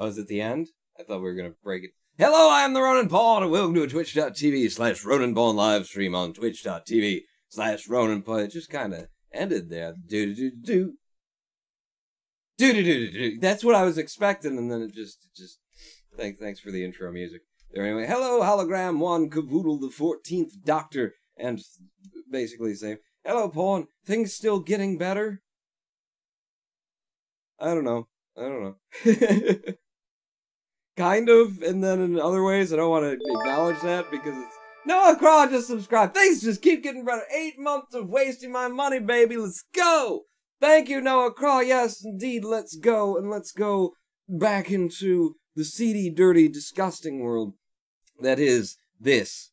Oh, is it the end? I thought we were going to break it. Hello, I am the Ronan Paul, and welcome to a twitch.tv/Ronan Paul live stream on twitch.tv/Ronan Paul. It just kind of ended there. Do. That's what I was expecting, and then it just thanks for the intro music. There, anyway, hello, Hologram 1, Cavoodle the 14th Doctor, and basically saying, hello, Paul, things still getting better? I don't know. Kind of, and then in other ways, I don't want to acknowledge that because it's... Noah Craw just subscribed. Things just keep getting better. 8 months of wasting my money, baby. Let's go. Thank you, Noah Craw. Yes, indeed. Let's go, and let's go back into the seedy, dirty, disgusting world that is This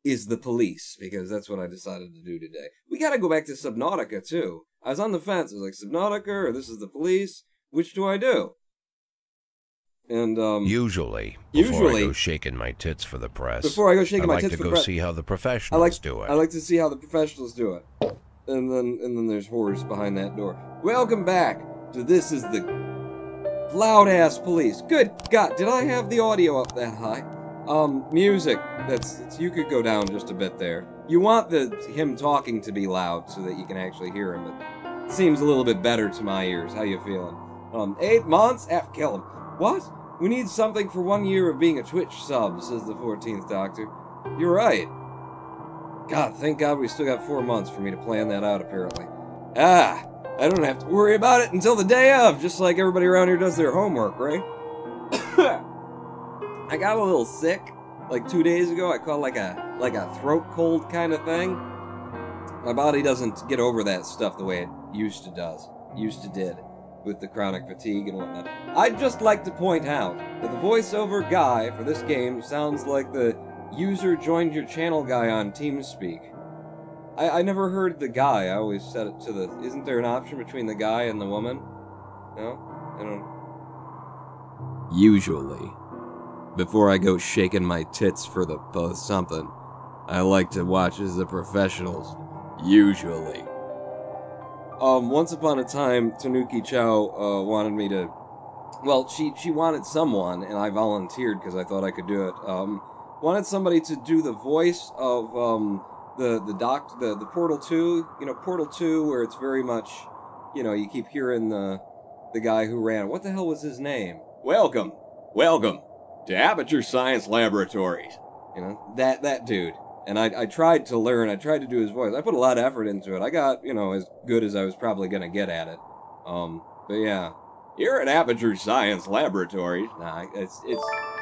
Is the Police, because that's what I decided to do today. We gotta go back to Subnautica, too. I was on the fence. I was like, Subnautica or This Is the Police? Which do I do? And, Usually, before I go shaking my tits for the press, I like to go see how the professionals do it. I like to see how the professionals do it. And then there's horrors behind that door. Welcome back to This Is the Loud-Ass Police. Good God, did I have the audio up that high? Music, you could go down just a bit there. You want him talking to be loud so that you can actually hear him, but it seems a little bit better to my ears. How you feeling? 8 months? Kill him. What? We need something for 1 year of being a Twitch sub, says the 14th Doctor. You're right. God, thank God we still got 4 months for me to plan that out, apparently. I don't have to worry about it until the day of, just like everybody around here does their homework, right? I got a little sick, like 2 days ago. I caught like a throat cold kind of thing. My body doesn't get over that stuff the way it used to did. With the chronic fatigue and whatnot. I'd just like to point out that the voiceover guy for this game sounds like the user joined your channel guy on TeamSpeak. I never heard the guy. I always set it to the... Isn't there an option between the guy and the woman? No? I don't... Usually, before I go shaking my tits for the something, I like to watch as the professionals. Usually. Once upon a time, Tanuki Chow wanted me to... Well, she wanted someone, and I volunteered because I thought I could do it. Wanted somebody to do the voice of the Portal 2. You know, Portal 2, where it's very much... You know, you keep hearing the guy who ran... What the hell was his name? Welcome to Aperture Science Laboratories. You know, that dude. And I tried to learn, I tried to do his voice. I put a lot of effort into it. I got, you know, as good as I was probably going to get at it. But yeah. Here at Aperture Science Laboratory. Nah, it's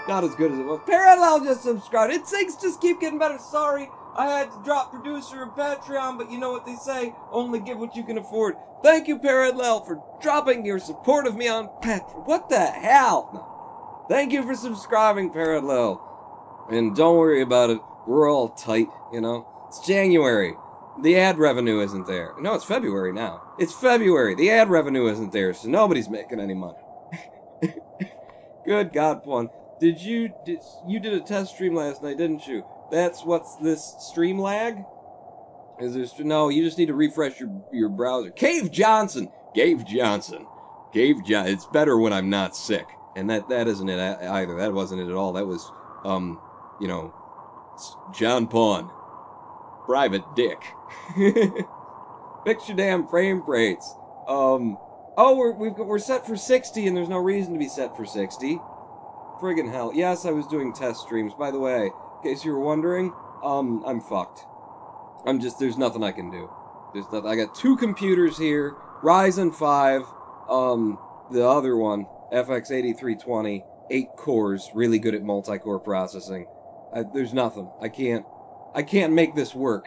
not as good as it was. Parallel just subscribed. Things just keep getting better. Sorry, I had to drop producer and Patreon, but you know what they say. Only give what you can afford. Thank you, Parallel, for dropping your support of me on Patreon. What the hell? No. Thank you for subscribing, Parallel. And don't worry about it. We're all tight, you know? It's January. The ad revenue isn't there. No, it's February now. It's February. The ad revenue isn't there, so nobody's making any money. Good God, Pawn. You did a test stream last night, didn't you? What's this, stream lag? Is there, no, you just need to refresh your browser. Cave Johnson! It's better when I'm not sick. And that isn't it either. That wasn't it at all. That was, you know, John Pawn. Private Dick. Fix your damn frame rates. Oh, we're set for 60 and there's no reason to be set for 60. friggin' hell. Yes, I was doing test streams. By the way, in case you were wondering, I'm fucked. There's nothing I can do. There's nothing. I got 2 computers here, Ryzen 5, the other one, FX 8320, 8 cores, really good at multi-core processing. There's nothing. I can't make this work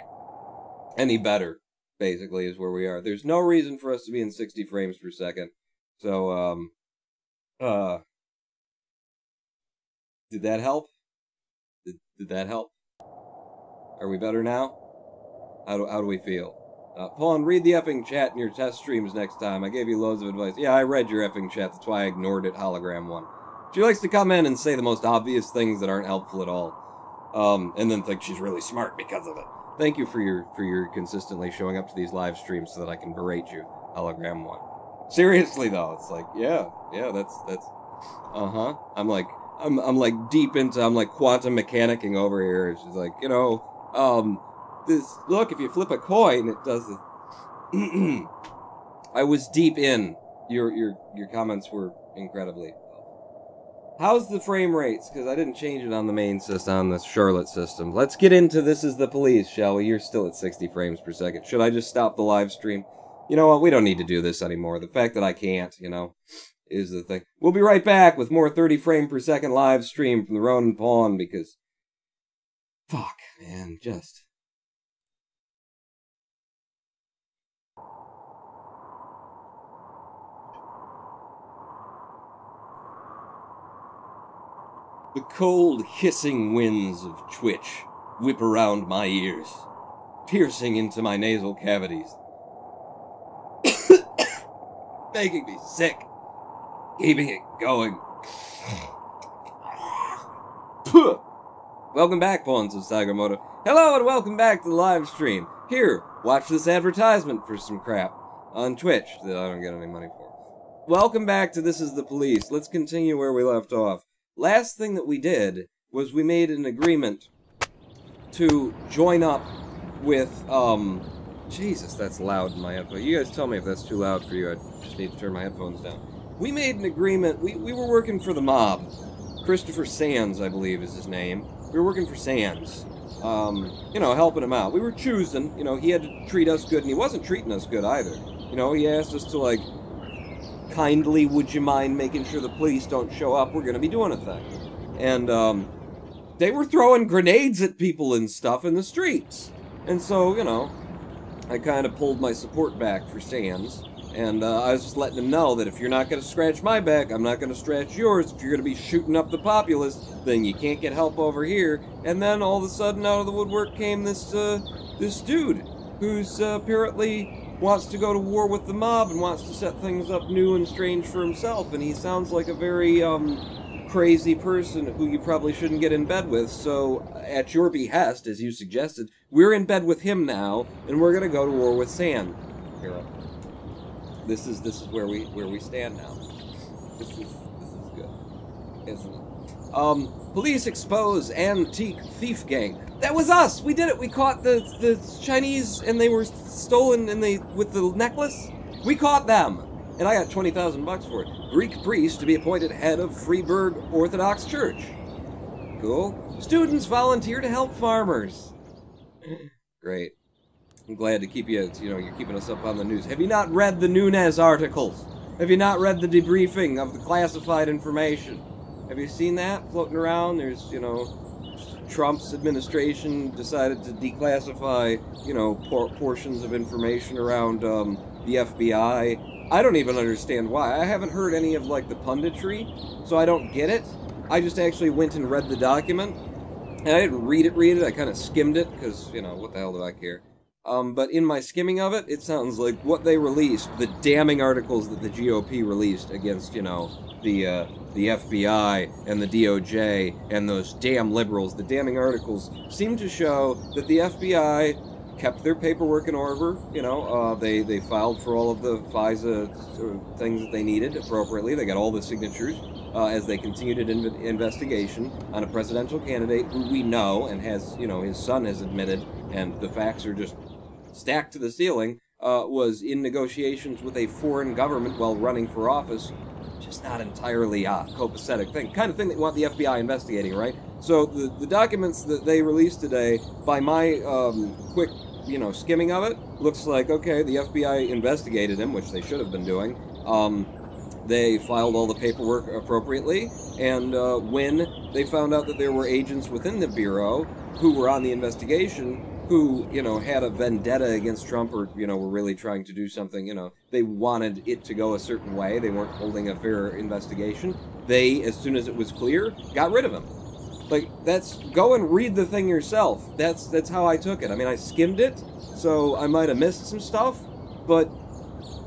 any better, basically, is where we are. There's no reason for us to be in 60 frames per second. So, did that help? Did that help? Are we better now? How do we feel? Pawn, read the effing chat in your test streams next time. I gave you loads of advice. Yeah, I read your effing chat. That's why I ignored it, Hologram 1. She likes to come in and say the most obvious things that aren't helpful at all. And then think she's really smart because of it. Thank you for your consistently showing up to these live streams so that I can berate you, Hologram 1. Seriously though, it's like, yeah, that's I'm like deep into, I'm like quantum mechanicking over here. She's like, you know, look, if you flip a coin, it does it. I was deep in. Your comments were incredibly. How's the frame rates? Because I didn't change it on the main system, on the Charlotte system. Let's get into This Is the Police, shall we? You're still at 60 frames per second. Should I just stop the live stream? You know what? We don't need to do this anymore. The fact that I can't, you know, is the thing. We'll be right back with more 30 frame per second live stream from the Ronin Pawn, because... fuck, man, just... The cold, hissing winds of Twitch whip around my ears, piercing into my nasal cavities, making me sick, keeping it going. Welcome back, Pawns of Sagamoto. Hello and welcome back to the live stream. Here, watch this advertisement for some crap on Twitch that I don't get any money for. Welcome back to This Is the Police. Let's continue where we left off. Last thing that we did was we made an agreement to join up with, Jesus, that's loud in my headphones. You guys tell me if that's too loud for you. I just need to turn my headphones down. We made an agreement. We were working for the mob. Christopher Sands, I believe, is his name. We were working for Sands. You know, helping him out. We were choosing. You know, he had to treat us good, and he wasn't treating us good either. You know, he asked us to, like... kindly, would you mind making sure the police don't show up? We're going to be doing a thing. And, they were throwing grenades at people and stuff in the streets. And so, you know, I kind of pulled my support back for Sands. And, I was just letting them know that if you're not going to scratch my back, I'm not going to scratch yours. If you're going to be shooting up the populace, then you can't get help over here. And then, all of a sudden, out of the woodwork came this dude who's, apparently... wants to go to war with the mob and wants to set things up new and strange for himself, and he sounds like a very, crazy person who you probably shouldn't get in bed with, so, at your behest, as you suggested, we're in bed with him now, and we're gonna go to war with Sand. Here, this is where we stand now. This is good, isn't it? Police expose antique thief gang. That was us! We did it! We caught the Chinese, and they were stolen, and with the necklace. We caught them! And I got 20,000 bucks for it. Greek priest to be appointed head of Freiburg Orthodox Church. Cool. Students volunteer to help farmers. Great. I'm glad to keep you, you know, you're keeping us up on the news. Have you not read the Nunes articles? Have you not read the debriefing of the classified information? Have you seen that floating around? There's, you know... Trump's administration decided to declassify, you know, portions of information around the FBI. I don't even understand why. I haven't heard any of, like, the punditry, so I don't get it. I just actually went and read the document, and I didn't read it. I kind of skimmed it, because, you know, what the hell do I care? But in my skimming of it, it sounds like what they released, the damning articles that the GOP released against, you know, the FBI and the DOJ and those damn liberals, the damning articles seem to show that the FBI kept their paperwork in order, you know, they filed for all of the FISA things that they needed appropriately. They got all the signatures as they continued an investigation on a presidential candidate who we know and has, you know, his son has admitted, and the facts are just stacked to the ceiling, was in negotiations with a foreign government while running for office just not entirely a copacetic thing. Kind of thing that you want the FBI investigating, right? So the documents that they released today, by my quick, skimming of it, looks like, okay, the FBI investigated him, which they should have been doing. They filed all the paperwork appropriately, and when they found out that there were agents within the Bureau who were on the investigation who, had a vendetta against Trump or, were really trying to do something, they wanted it to go a certain way. They weren't holding a fair investigation. They, as soon as it was clear, got rid of him. Like, go and read the thing yourself. That's how I took it. I mean, I skimmed it, so I might have missed some stuff, but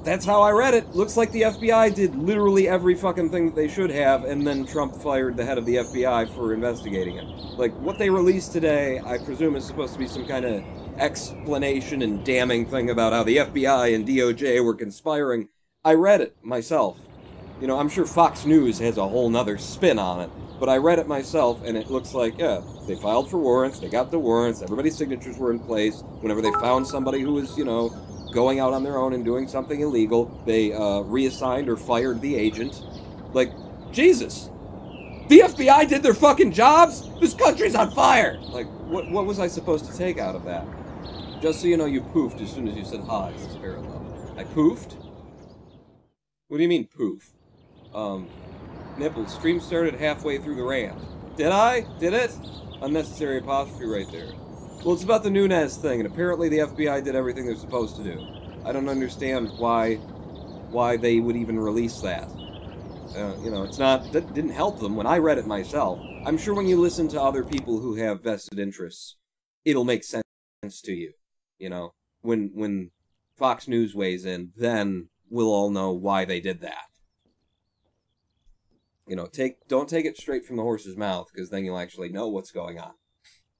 that's how I read it. Looks like the FBI did literally every fucking thing that they should have, and then Trump fired the head of the FBI for investigating it. Like, what they released today, I presume is supposed to be some kind of explanation and damning thing about how the FBI and DOJ were conspiring. I read it myself. I'm sure Fox News has a whole nother spin on it, but I read it myself, and it looks like, yeah, they filed for warrants, they got the warrants, everybody's signatures were in place. Whenever they found somebody who was, going out on their own and doing something illegal, they reassigned or fired the agent. Like, Jesus! The FBI did their fucking jobs? This country's on fire! Like, what was I supposed to take out of that? Just so you know, you poofed as soon as you said hi, this is parallel. I poofed? What do you mean, poof? Nipples, stream started halfway through the rant. Did I? Did it? Unnecessary apostrophe right there. Well, it's about the Nunes thing, and apparently the FBI did everything they're supposed to do. I don't understand why they would even release that. That didn't help them when I read it myself. I'm sure when you listen to other people who have vested interests, it'll make sense to you. When Fox News weighs in, then we'll all know why they did that. Don't take it straight from the horse's mouth, because then you'll actually know what's going on.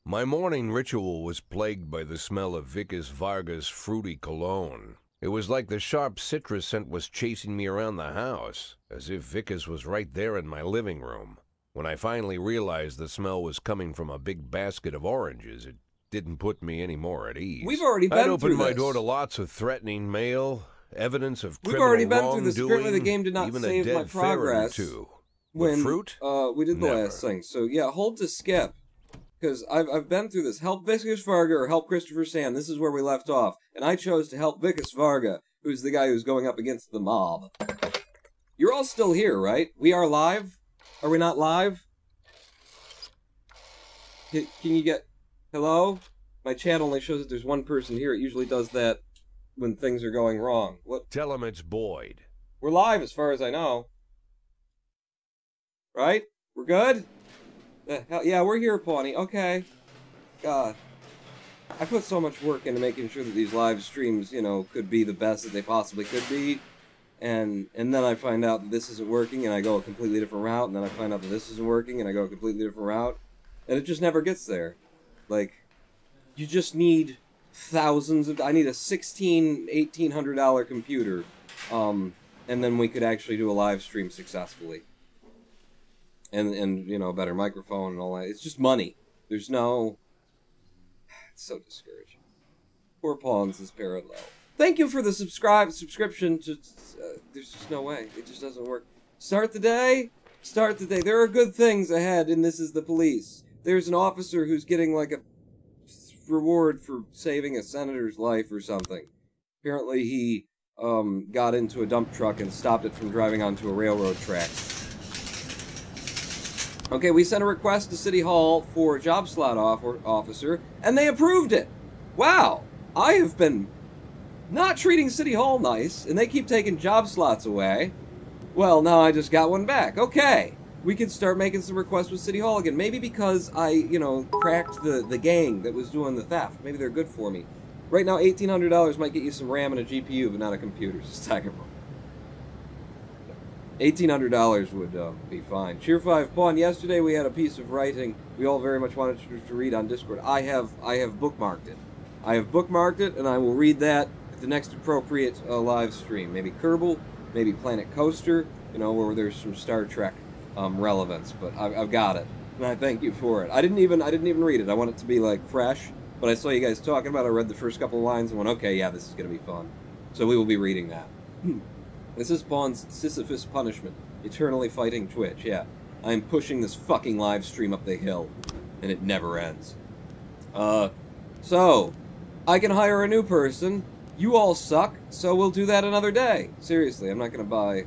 My morning ritual was plagued by the smell of Vicus Varga's fruity cologne. It was like the sharp citrus scent was chasing me around the house, as if Vicus was right there in my living room. When I finally realized the smell was coming from a big basket of oranges, it didn't put me any more at ease. We've already been through this. I'd opened my door to lots of threatening mail, evidence of criminal wrongdoing. We've already been through this. Apparently the game did not even save my progress when fruit? We did the last thing. So yeah, hold to skip. Because I've been through this. Help Vicus Varga or help Christopher Sand. This is where we left off. And I chose to help Vicus Varga, who's the guy who's going up against the mob. You're all still here, right? We are live? Are we not live? Can you get... Hello? My chat only shows that there's one person here. It usually does that when things are going wrong. What? Tell him it's Boyd. We're live as far as I know. Right? We're good? Yeah, we're here, Pawnee. Okay. God. I put so much work into making sure that these live streams, could be the best that they possibly could be. And then I find out that this isn't working, and I go a completely different route. And then I find out that this isn't working, and I go a completely different route. And it just never gets there. Like, you just need thousands of... I need a $1,800 computer. And then we could actually do a live stream successfully. And a better microphone and all that. It's just money. There's no... It's so discouraging. Poor Pawns is parallel. Thank you for the subscription to... there's just no way. It just doesn't work. Start the day. Start the day. There are good things ahead, and this is the police. There's an officer who's getting, like, a reward for saving a senator's life or something. Apparently he got into a dump truck and stopped it from driving onto a railroad track. Okay, we sent a request to City Hall for a job slot officer, and they approved it. Wow, I have been not treating City Hall nice, and they keep taking job slots away. Well, now I just got one back. Okay, we can start making some requests with City Hall again. Maybe because I, cracked the gang that was doing the theft. Maybe they're good for me. Right now, $1,800 might get you some RAM and a GPU, but not a computer. It's terrible. $1,800 would be fine. Cheer 5 Pawn, yesterday we had a piece of writing we all very much wanted to read on Discord. I have bookmarked it. I have bookmarked it, and I will read that at the next appropriate live stream. Maybe Kerbal, maybe Planet Coaster, where there's some Star Trek relevance. But I've got it, and I thank you for it. I didn't even read it. I want it to be like fresh. But I saw you guys talking about it. I read the first couple of lines and went, okay, yeah, this is going to be fun. So we will be reading that. This is Pawn's Sisyphus punishment. Eternally fighting Twitch, yeah. I'm pushing this fucking live stream up the hill, and it never ends. So, I can hire a new person. You all suck, so we'll do that another day. Seriously, I'm not gonna buy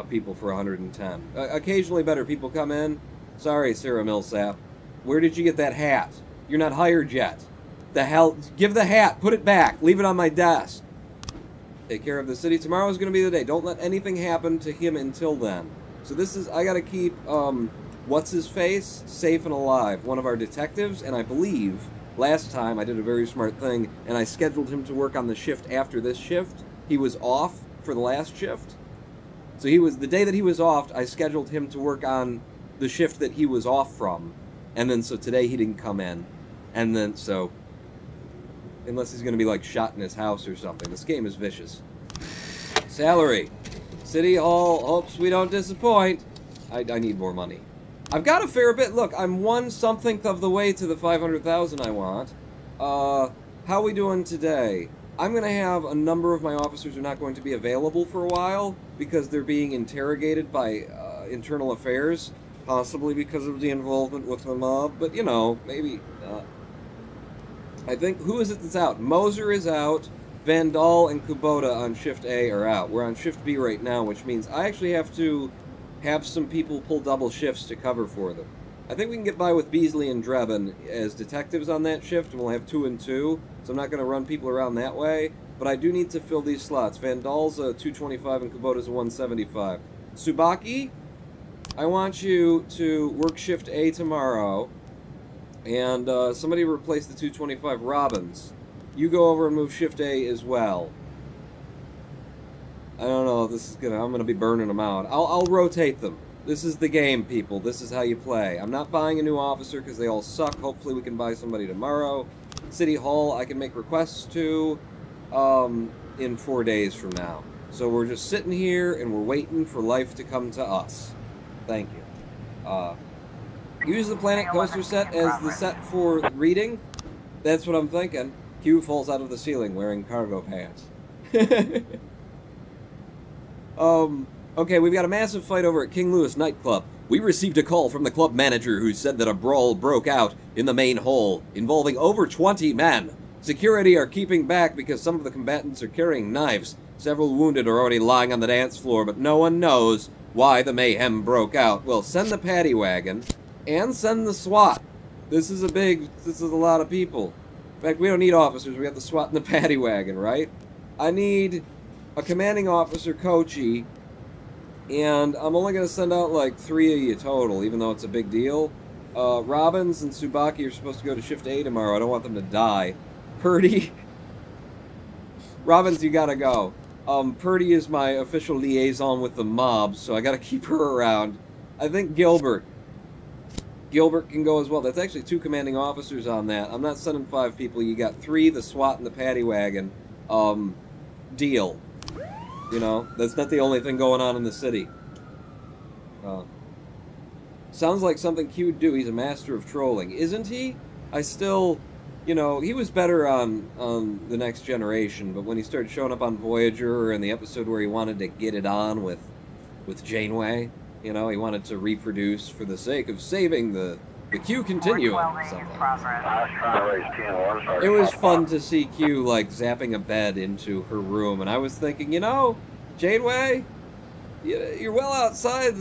people for 110. Occasionally better people come in. Sorry, Sarah Millsap. Where did you get that hat? You're not hired yet. The hell? Give the hat. Put it back. Leave it on my desk. Take care of the city. Tomorrow is going to be the day. Don't let anything happen to him until then. So this is... I got to keep, what's-his-face safe and alive. One of our detectives, and I believe last time I did a very smart thing, and I scheduled him to work on the shift after this shift. He was off for the last shift. So he was... The day that he was off, I scheduled him to work on the shift that he was off from. And then, so today he didn't come in. And then, so... Unless he's going to be, like, shot in his house or something. This game is vicious. Salary. City Hall hopes we don't disappoint. I need more money. I've got a fair bit. Look, I'm 1/something of the way to the 500,000 I want. How we doing today? I'm going to have a number of my officers are not going to be available for a while because they're being interrogated by internal affairs. Possibly because of the involvement with the mob. But, you know, maybe... I think, who is it that's out? Moser is out, Van Dahl and Kubota on Shift A are out. We're on Shift B right now, which means I actually have to have some people pull double shifts to cover for them. I think we can get by with Beasley and Drebin as detectives on that shift, and we'll have 2 and 2, so I'm not going to run people around that way, but I do need to fill these slots. Van Dahl's a 225 and Kubota's a 175. Tsubaki, I want you to work Shift A tomorrow. And somebody replace the 225 Robbins. You go over and move Shift A as well. I don't know if this is I'm gonna be burning them out. I'll rotate them. This is the game, people. This is how you play. I'm not buying a new officer because they all suck. Hopefully we can buy somebody tomorrow. City Hall I can make requests to in 4 days from now. So we're just sitting here and we're waiting for life to come to us. Thank you. Use the Planet Coaster set as the set for reading. That's what I'm thinking. Q falls out of the ceiling wearing cargo pants. Okay, we've got a massive fight over at King Louis nightclub. We received a call from the club manager who said that a brawl broke out in the main hall, involving over 20 men. Security are keeping back because some of the combatants are carrying knives. Several wounded are already lying on the dance floor, but no one knows why the mayhem broke out. Well, send the paddy wagon. And send the SWAT. This is a lot of people. In fact, we don't need officers. We got the SWAT and the paddy wagon, right? I need a commanding officer, Kochi, and I'm only going to send out like 3 of you total, even though it's a big deal. Robbins and Tsubaki are supposed to go to Shift A tomorrow. I don't want them to die. Purdy. Robbins, you gotta go. Purdy is my official liaison with the mob, so I gotta keep her around. I think Gilbert can go as well. That's actually 2 commanding officers on that. I'm not sending 5 people. You got 3, the SWAT and the paddy wagon. Deal. You know, that's not the only thing going on in the city. Sounds like something Q'd do. He's a master of trolling. Isn't he? I still... You know, he was better on The Next Generation, but when he started showing up on Voyager and the episode where he wanted to get it on with Janeway... You know, he wanted to reproduce for the sake of saving the Q continuum. It was fun to see Q, like, zapping a bed into her room, and I was thinking, you know, Janeway, you're well outside,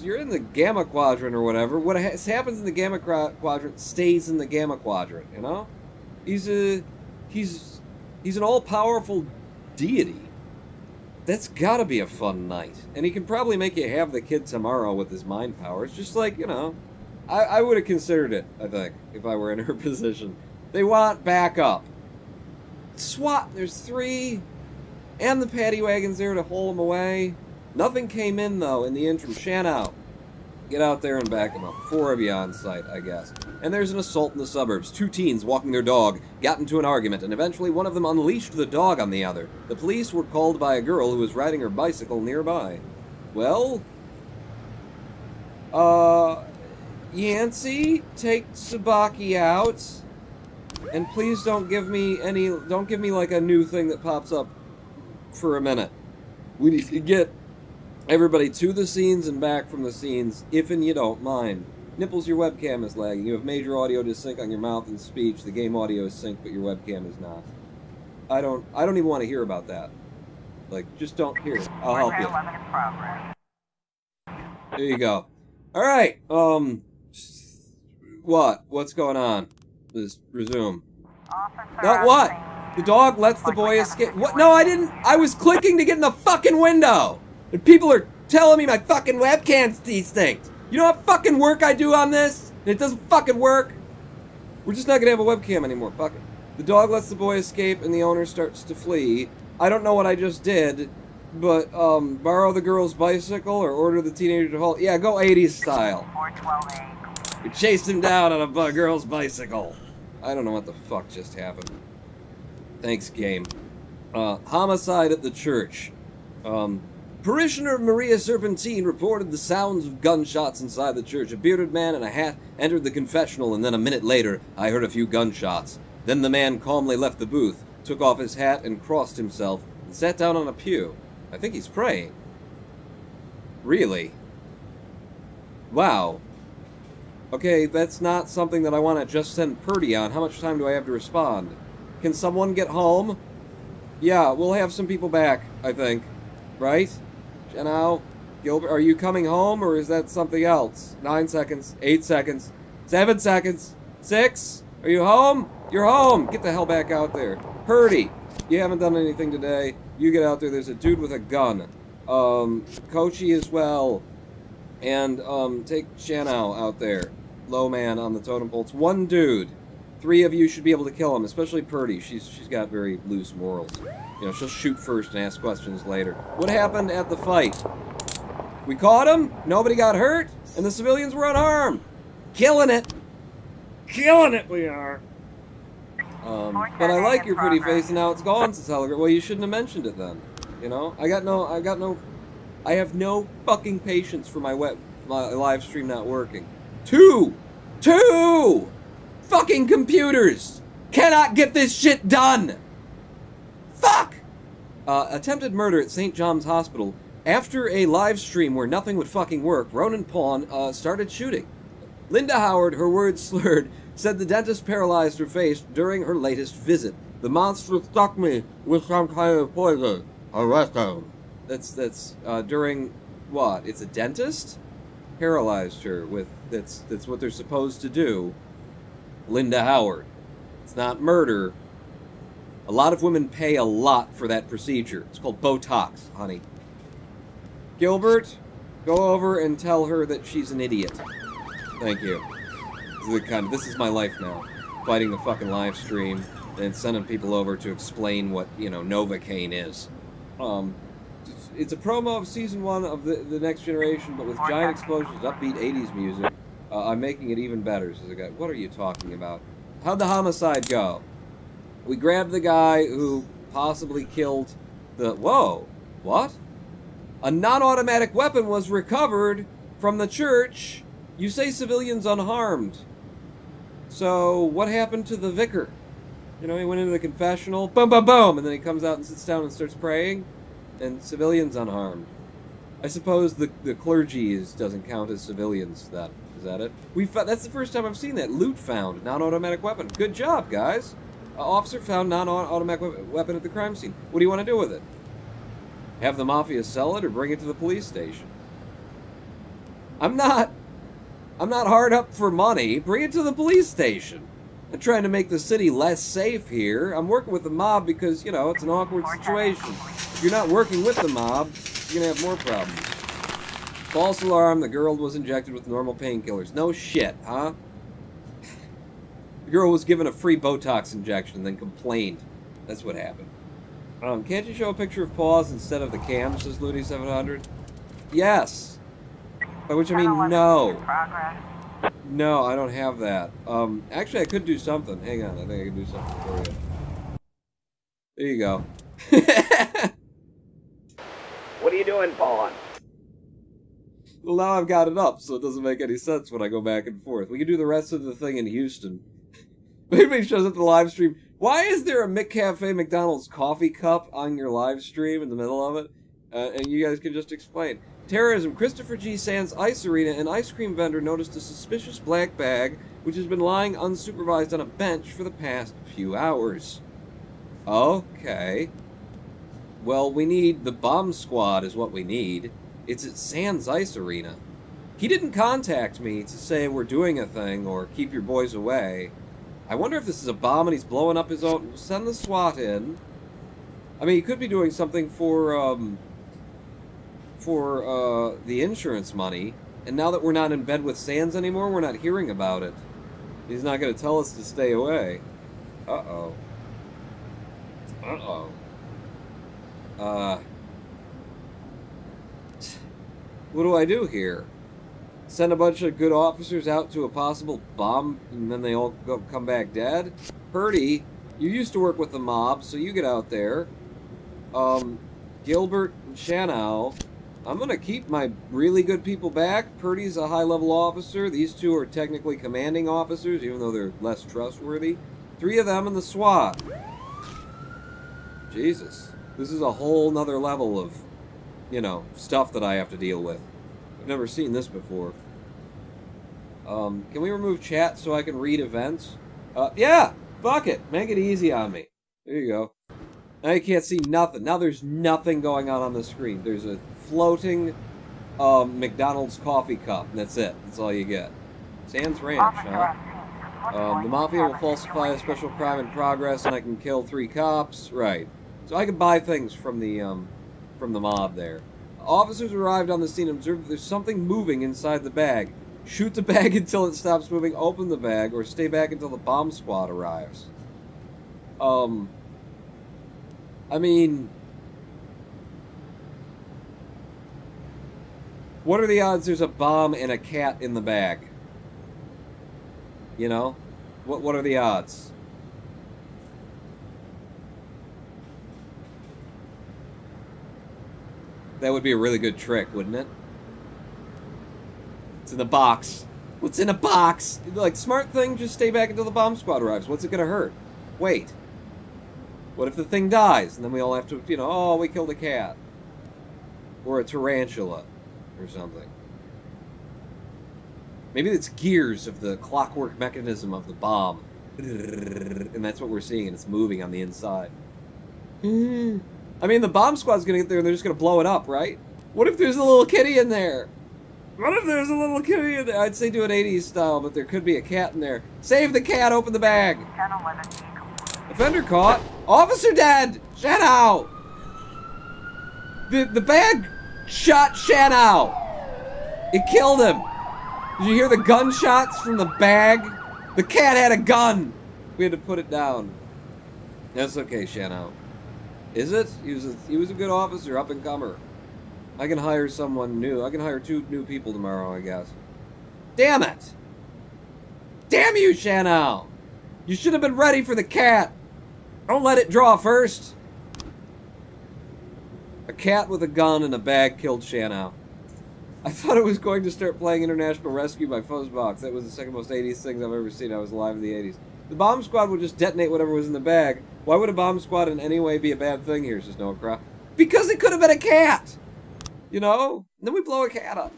you're in the Gamma Quadrant or whatever. What happens in the Gamma Quadrant stays in the Gamma Quadrant, you know? He's an all-powerful deity. That's gotta be a fun night. And he can probably make you have the kid tomorrow with his mind powers. Just like, you know, I would have considered it, I think, if I were in her position. They want backup. SWAT, there's 3. And the paddy wagon's there to haul them away. Nothing came in, though, in the interim. Shanow, get out there and back them up. 4 of you on site, I guess. And there's an assault in the suburbs. 2 teens walking their dog got into an argument, and eventually one of them unleashed the dog on the other. The police were called by a girl who was riding her bicycle nearby. Well, Yancey, take Tsubaki out, and please don't give me like a new thing that pops up for a minute. We need to get Everybody to the scenes and back from the scenes, if and you don't mind. Nipples, your webcam is lagging. You have major audio dysync on your mouth and speech. The game audio is synced, but your webcam is not. I don't even want to hear about that. Like, just don't hear it. I'll help you. There you go. Alright, What's going on? Just resume. No, what? The dog lets the boy escape. What? No, I didn't. I was clicking to get in the fucking window. And people are telling me my fucking webcam's distinct. You know what fucking work I do on this? And it doesn't fucking work. We're just not gonna have a webcam anymore. Fuck it. The dog lets the boy escape and the owner starts to flee. I don't know what I just did, but, borrow the girl's bicycle or order the teenager to halt. Yeah, go 80s style. We chased him down on a girl's bicycle. I don't know what the fuck just happened. Thanks, game. Homicide at the church. Parishioner Maria Serpentine reported the sounds of gunshots inside the church. A bearded man in a hat entered the confessional, and then a minute later, I heard a few gunshots. Then the man calmly left the booth, took off his hat and crossed himself, and sat down on a pew. I think he's praying. Really? Wow. Okay, that's not something that I want to just send Purdy on. How much time do I have to respond? Can someone get home? Yeah, we'll have some people back, I think. Right? Janelle? Gilbert, are you coming home, or is that something else? 9 seconds. 8 seconds. 7 seconds. 6? Are you home? You're home! Get the hell back out there. Purdy! You haven't done anything today. You get out there. There's a dude with a gun. Kochi as well. And, take Janelle out there. Low man on the totem pole. It's one dude. 3 of you should be able to kill him, especially Purdy. She's got very loose morals. You know, she'll shoot first and ask questions later. What happened at the fight? We caught him, nobody got hurt, and the civilians were unharmed. Killing it. Killing it, we are. But I like your pretty face, and now it's gone since Telegram. Well, you shouldn't have mentioned it then. You know, I have no fucking patience for my live stream not working. Two fucking computers cannot get this shit done. Fuck! Attempted murder at St. John's Hospital. After a live stream where nothing would fucking work, Ronan Pawn started shooting. Linda Howard, her words slurred, said the dentist paralyzed her face during her latest visit. The monster struck me with some kind of poison. Arrest him. That's during what? It's a dentist? Paralyzed her with, that's what they're supposed to do. Linda Howard. It's not murder. A lot of women pay a lot for that procedure. It's called Botox, honey. Gilbert, go over and tell her that she's an idiot. Thank you. This is my life now. Fighting the fucking live stream and sending people over to explain what, you know, Novocaine is. It's a promo of Season 1 of the Next Generation, but with giant explosions, upbeat 80s music. I'm making it even better, says the guy. What are you talking about? How'd the homicide go? We grabbed the guy who possibly killed the... Whoa! What? A non-automatic weapon was recovered from the church. You say civilians unharmed. So, what happened to the vicar? You know, he went into the confessional, boom, boom, boom, and then he comes out and sits down and starts praying, and civilians unharmed. I suppose the clergy doesn't count as civilians, then. Is that it? That's the first time I've seen that. Loot found. Non-automatic weapon. Good job, guys. Officer found non-automatic weapon at the crime scene. What do you want to do with it? Have the mafia sell it or bring it to the police station? I'm not hard up for money. Bring it to the police station. I'm trying to make the city less safe here. I'm working with the mob because, you know, it's an awkward situation. If you're not working with the mob, you're going to have more problems. False alarm, the girl was injected with normal painkillers. No shit, huh? The girl was given a free Botox injection and then complained. That's what happened. Can't you show a picture of paws instead of the cam, says Ludi700? Yes. By which I mean no. No, I don't have that. Actually, I could do something. Hang on, I think I can do something for you. There you go. What are you doing, Pawn? Well, now I've got it up, so it doesn't make any sense when I go back and forth. We can do the rest of the thing in Houston. Maybe shows up the live stream. Why is there a McCafe McDonald's coffee cup on your live stream in the middle of it? And you guys can just explain. Terrorism. Christopher G. Sands Ice Arena. An ice cream vendor noticed a suspicious black bag, which has been lying unsupervised on a bench for the past few hours. Okay. Well, we need the bomb squad is what we need. It's at Sands Ice Arena. He didn't contact me to say we're doing a thing or keep your boys away. I wonder if this is a bomb and he's blowing up his own... Send the SWAT in. I mean, he could be doing something for the insurance money. And now that we're not in bed with Sands anymore, we're not hearing about it. He's not going to tell us to stay away. Uh-oh. Uh-oh. What do I do here? Send a bunch of good officers out to a possible bomb, and then they all come back dead? Purdy, you used to work with the mob, so you get out there. Gilbert and Shanow, I'm gonna keep my really good people back. Purdy's a high-level officer. These two are technically commanding officers, even though they're less trustworthy. 3 of them in the SWAT. Jesus. This is a whole nother level of, you know, stuff that I have to deal with. I've never seen this before. Can we remove chat so I can read events? Yeah! Fuck it! Make it easy on me. There you go. Now you can't see nothing. Now there's nothing going on the screen. There's a floating McDonald's coffee cup. And that's it. That's all you get. Sands Ranch, huh? The Mafia will falsify a special crime in progress and I can kill 3 cops. Right. So I can buy things from the mob there. Officers arrived on the scene and observed that there's something moving inside the bag. Shoot the bag until it stops moving, open the bag, or stay back until the bomb squad arrives. I mean... What are the odds there's a bomb and a cat in the bag? You know? What are the odds? That would be a really good trick, wouldn't it? It's in the box. What's in a box? Like, smart thing, just stay back until the bomb squad arrives. What's it gonna hurt? Wait. What if the thing dies? And then we all have to, you know, oh, we killed a cat. Or a tarantula. Or something. Maybe it's gears of the clockwork mechanism of the bomb. And that's what we're seeing, and it's moving on the inside. I mean, the bomb squad's gonna get there and they're just gonna blow it up, right? What if there's a little kitty in there? What if there's a little kitty in there? I'd say do an 80s style, but there could be a cat in there. Save the cat, open the bag. Offender caught. Officer dead! Shanow! The bag shot Shanow! It killed him! Did you hear the gunshots from the bag? The cat had a gun! We had to put it down. That's okay, Shanow. Is it? He was a good officer, up-and-comer. I can hire someone new. I can hire 2 new people tomorrow, I guess. Damn it! Damn you, Shanow! You should have been ready for the cat! Don't let it draw first! A cat with a gun and a bag killed Shanow. I thought it was going to start playing International Rescue by Fuzzbox. That was the second most 80s thing I've ever seen. I was alive in the 80s. The bomb squad would just detonate whatever was in the bag. Why would a bomb squad in any way be a bad thing here, says Noah Crow? Because it could have been a cat! You know? And then we blow a cat up.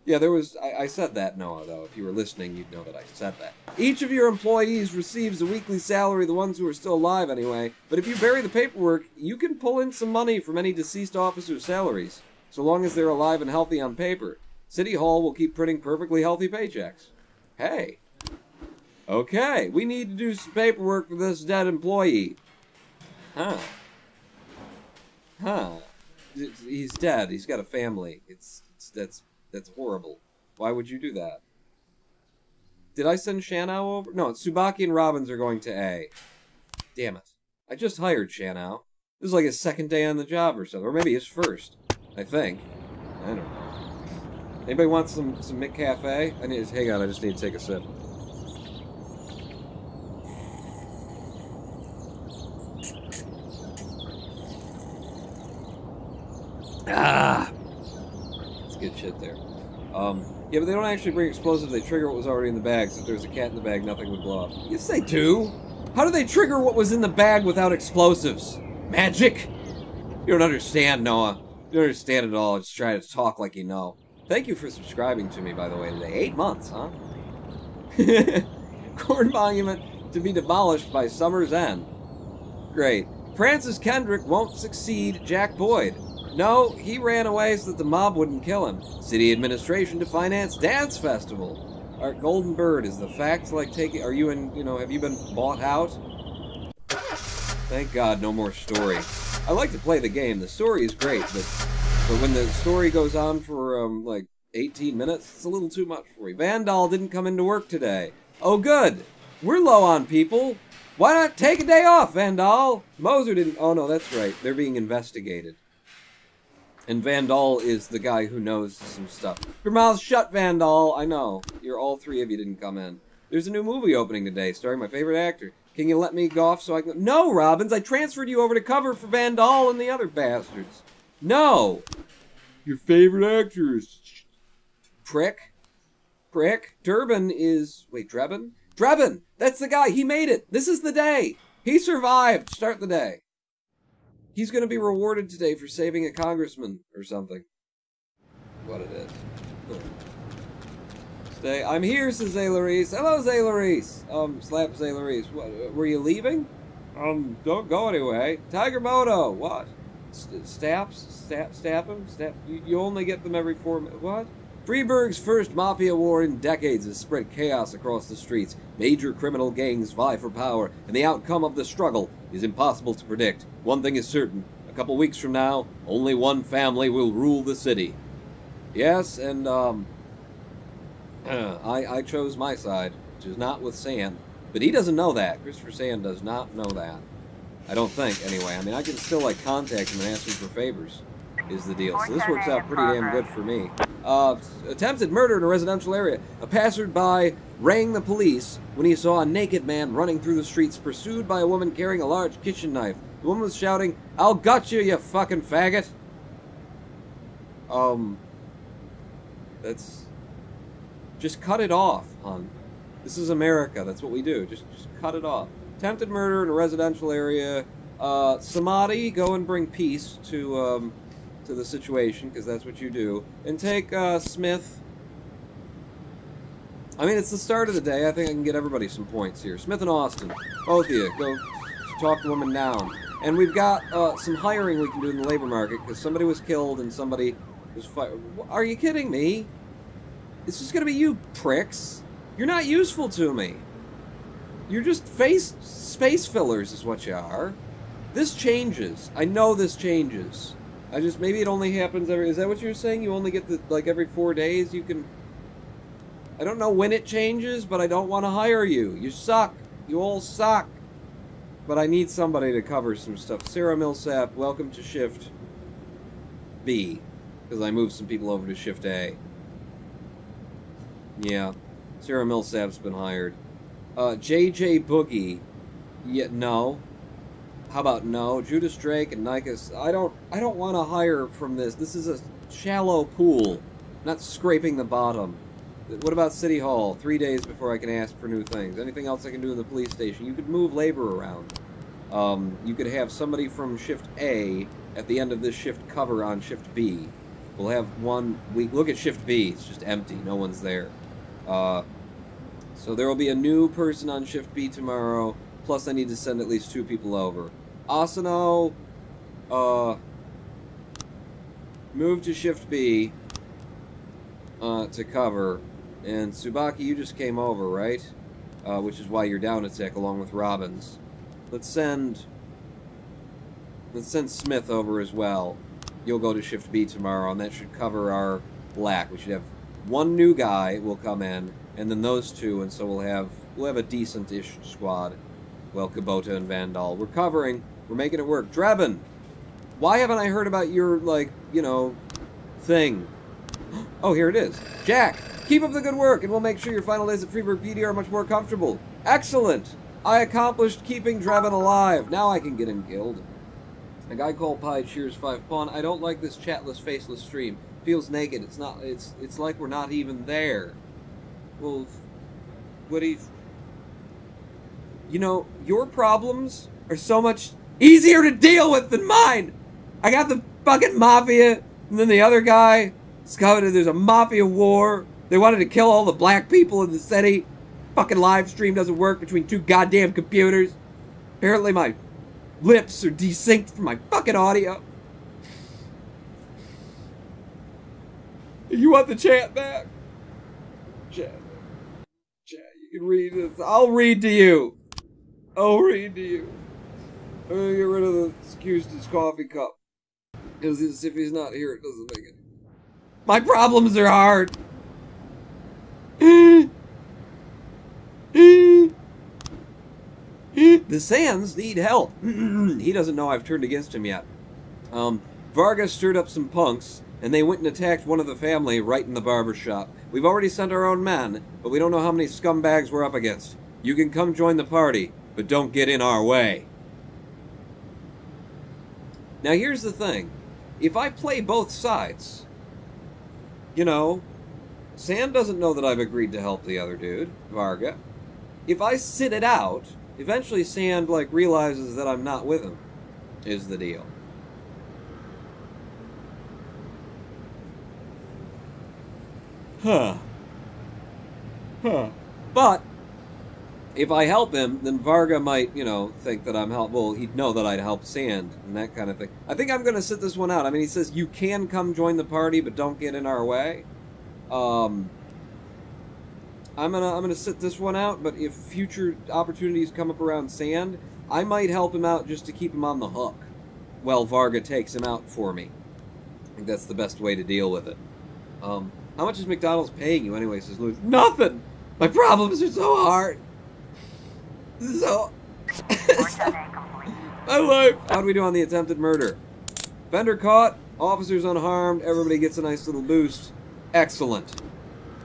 Yeah, there was... I said that, Noah, though. If you were listening, you'd know that I said that. Each of your employees receives a weekly salary, the ones who are still alive anyway. But if you bury the paperwork, you can pull in some money from any deceased officer's salaries. So long as they're alive and healthy on paper. City Hall will keep printing perfectly healthy paychecks. Hey. Okay, we need to do some paperwork for this dead employee. Huh. Huh. He's dead. He's got a family. That's horrible. Why would you do that? Did I send Shanow over? No, Tsubaki and Robbins are going to A. Damn it. I just hired Shanow. This is like his second day on the job or something. Or maybe his first. I think. I don't know. Anybody want some McCafe? Hang on, I just need to take a sip. Ah! That's good shit there. Yeah, but they don't actually bring explosives, they trigger what was already in the bag, so if there was a cat in the bag, nothing would blow up. Yes, they do! How do they trigger what was in the bag without explosives? Magic? You don't understand, Noah. You don't understand it all. Just try to talk like you know. Thank you for subscribing to me, by the way, today. 8 months, huh? Corn monument to be demolished by summer's end. Great. Francis Kendrick won't succeed Jack Boyd. No, he ran away so that the mob wouldn't kill him. City administration to finance dance festival. Our Golden Bird is the fact like taking. Are you in? You know, have you been bought out? Thank God, no more story. I like to play the game. The story is great, but when the story goes on for like 18 minutes, it's a little too much for me. Vandal didn't come into work today. Oh, good. We're low on people. Why not take a day off, Vandal? Moser didn't. Oh no, that's right. They're being investigated. And Vandal is the guy who knows some stuff. Your mouth shut, Vandal. I know. You're all three of you didn't come in. There's a new movie opening today starring my favorite actor. Can you let me go off so I can... No, Robbins, I transferred you over to cover for Vandal and the other bastards. No. Your favorite actors. Prick. Prick. Durbin is... Wait, Drebin? Drebin! That's the guy. He made it. This is the day. He survived. Start the day. He's going to be rewarded today for saving a congressman or something. What it is. Stay. I'm here, says Zaylaris. Hello, Zaylaris. Slap Zaylaris. What, were you leaving? Don't go anyway. Tiger Moto. What? Stab him? You only get them every 4 minutes. What? Freeburg's first mafia war in decades has spread chaos across the streets. Major criminal gangs vie for power, and the outcome of the struggle is impossible to predict. One thing is certain. A couple weeks from now, only one family will rule the city. Yes, and, I chose my side, which is not with Sand. But he doesn't know that. Christopher Sand does not know that. I don't think, anyway. I mean, I can still, like, contact him and ask him for favors, is the deal. So this works out pretty damn good for me. Attempted murder in a residential area. A passerby rang the police when he saw a naked man running through the streets, pursued by a woman carrying a large kitchen knife. The woman was shouting, "I'll gut you, you fucking faggot!" That's... Just cut it off, hon. This is America. That's what we do. Just cut it off. Attempted murder in a residential area. Samadhi, go and bring peace to the situation, because that's what you do. And take, Smith. I mean, it's the start of the day. I think I can get everybody some points here. Smith and Austin. Both of you. Go talk the woman down. And we've got, some hiring we can do in the labor market, because somebody was killed and somebody was fired. Are you kidding me? It's just gonna be you pricks. You're not useful to me. You're just space fillers is what you are. This changes. I know this changes. Maybe it only happens every... Is that what you're saying? You only get the, like, every 4 days you can... I don't know when it changes, but I don't want to hire you. You suck. You all suck. But I need somebody to cover some stuff. Sarah Millsap, welcome to Shift B. Because I moved some people over to Shift A. Yeah. Sarah Millsap's been hired. JJ Boogie. Yeah, no. How about no? Judas Drake and Nikos. I don't want to hire from this. This is a shallow pool. Not scraping the bottom. What about City Hall? 3 days before I can ask for new things. Anything else I can do in the police station? You could move labor around. You could have somebody from Shift A at the end of this shift cover on Shift B. We'll have 1 week. Look at Shift B. It's just empty. No one's there. So there will be a new person on Shift B tomorrow. Plus I need to send at least 2 people over. Asano, move to Shift B to cover. And Tsubaki, you just came over, right? Which is why you're down a tick along with Robbins. Let's send Smith over as well. You'll go to Shift B tomorrow, and that should cover our lack. We should have 1 new guy will come in, and then those 2, and so we'll have a decent-ish squad. Well, Kubota and Vandal. We're covering. We're making it work. Drebin! Why haven't I heard about your, like, you know, thing? Oh, here it is. Jack! Keep up the good work, and we'll make sure your final days at Freeburg PD are much more comfortable. Excellent! I accomplished keeping Drebin alive. Now I can get him killed. A guy called Pie cheers 5 pawn. I don't like this chatless, faceless stream. Feels naked. It's not. It's like we're not even there. Well, what do you know, your problems are so much easier to deal with than mine. I got the Fucking mafia. And then the other guy discovered there's a mafia war. They wanted to kill all the black people in the city. Fucking live stream doesn't work between two goddamn computers. Apparently my lips are desynced from my fucking audio. You want the chat back? Chat, you can read this. I'll read to you. I'll read to you. I'm gonna get rid of the excuse his coffee cup. Because if he's not here, it doesn't make it. My problems are hard. The Sands need help. He doesn't know I've turned against him yet. Vargas stirred up some punks, and they went and attacked one of the family right in the barber shop. We've already sent our own men, but we don't know how many scumbags we're up against. You can come join the party, but don't get in our way. Now here's the thing. If I play both sides, you know, Sand doesn't know that I've agreed to help the other dude, Varga. If I sit it out, eventually Sand, like, realizes that I'm not with him, is the deal. Huh. But if I help him, then Varga might, you know, think that I'm well, he'd know that I'd help Sand and that kind of thing. I think I'm going to sit this one out. I mean, he says, you can come join the party, but don't get in our way. I'm gonna sit this one out, but if future opportunities come up around Sand, I might help him out just to keep him on the hook while Varga takes him out for me. I think that's the best way to deal with it. How much is McDonald's paying you anyway, says Luther? Nothing! My problems are so hard. So... my life! How do we do on the attempted murder? Fender caught, officers unharmed, everybody gets a nice little boost. Excellent.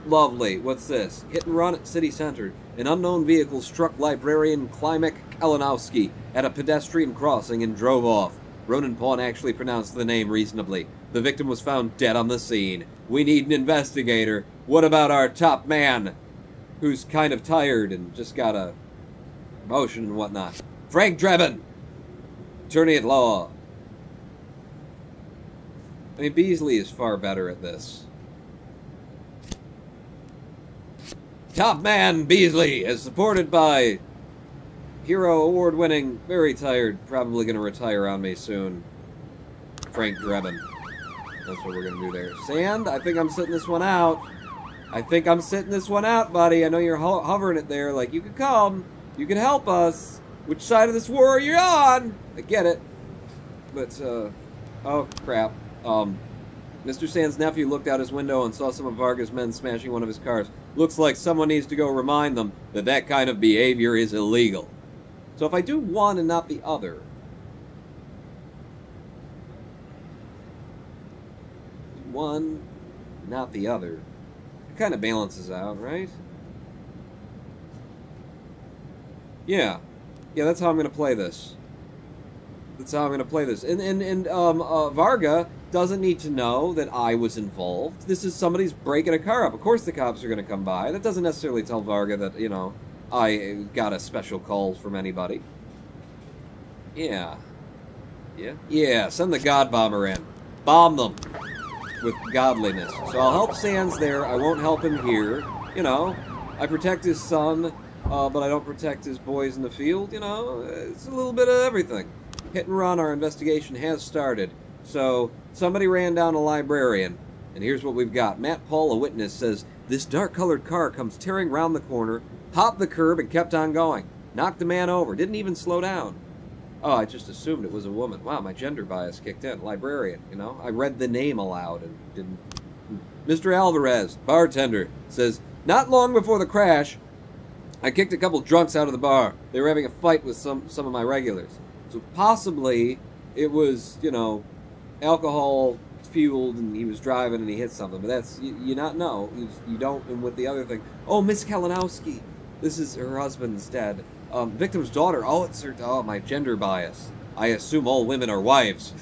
Lovely. What's this? Hit and run at city center. An unknown vehicle struck librarian Klimek Kalinowski at a pedestrian crossing and drove off. Ronan Pawn actually pronounced the name reasonably. The victim was found dead on the scene. We need an investigator. What about our top man, who's kind of tired and just got a promotion and whatnot? Frank Drebin, attorney at law. I mean, Beasley is far better at this. Top man Beasley is supported by Hero award-winning, very tired, probably going to retire on me soon, Frank Drebin. That's what we're going to do there. Sand, I think I'm sitting this one out. I think I'm sitting this one out, buddy. I know you're hovering it there like, you could come, you could help us. Which side of this war are you on? I get it. But, oh, crap. Mr. Sand's nephew looked out his window and saw some of Varga's men smashing one of his cars. Looks like someone needs to go remind them that that kind of behavior is illegal. So if I do one and not the other... one, not the other. It kind of balances out, right? Yeah. Yeah, that's how I'm going to play this. That's how I'm going to play this. And Varga doesn't need to know that I was involved. This is somebody's breaking a car up. Of course the cops are going to come by. That doesn't necessarily tell Varga that, you know, I got a special call from anybody. Yeah. Yeah? Yeah, send the God Bomber in. Bomb them with godliness. So I'll help Sands there. I won't help him here. You know, I protect his son, but I don't protect his boys in the field. You know, it's a little bit of everything. Hit and run, our investigation has started. So, somebody ran down a librarian, and here's what we've got. Matt Paul, a witness, says, this dark-colored car comes tearing round the corner, hopped the curb, and kept on going. Knocked the man over. Didn't even slow down. Oh, I just assumed it was a woman. Wow, my gender bias kicked in. Librarian, you know? I read the name aloud and didn't... Mr. Alvarez, bartender, says, not long before the crash, I kicked a couple drunks out of the bar. They were having a fight with some of my regulars. So possibly it was, you know, alcohol-fueled and he was driving and he hit something. But that's, you not know. You don't, and with the other thing. Oh, Miss Kalinowski. This is her husband's dead. Victim's daughter. Oh, it's her, oh, my gender bias. I assume all women are wives.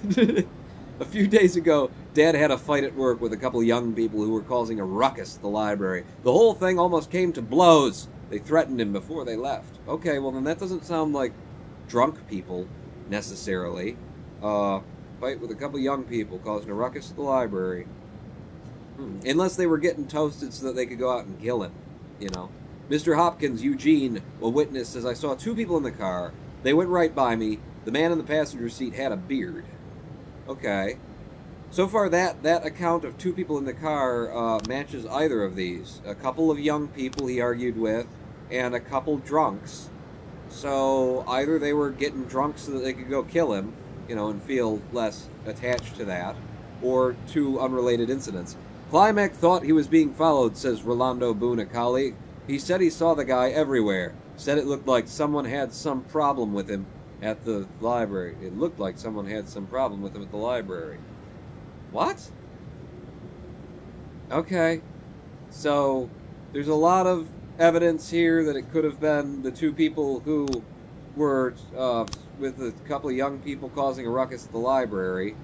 A few days ago, Dad had a fight at work with a couple young people who were causing a ruckus at the library. The whole thing almost came to blows. They threatened him before they left. Okay, well then that doesn't sound like drunk people, necessarily. Fight with a couple young people causing a ruckus at the library. Unless they were getting toasted so that they could go out and kill him, you know. Mr. Hopkins, Eugene, a witness, says, I saw 2 people in the car. They went right by me. The man in the passenger seat had a beard. Okay. So far, that account of 2 people in the car matches either of these. A couple of young people he argued with, and a couple drunks. So either they were getting drunk so that they could go kill him, you know, and feel less attached to that, or 2 unrelated incidents. Climac thought he was being followed, says Rolando Boone, a colleague. He said he saw the guy everywhere. Said it looked like someone had some problem with him at the library. It looked like someone had some problem with him at the library. What? Okay. So, there's a lot of evidence here that it could have been the 2 people who were with a couple of young people causing a ruckus at the library.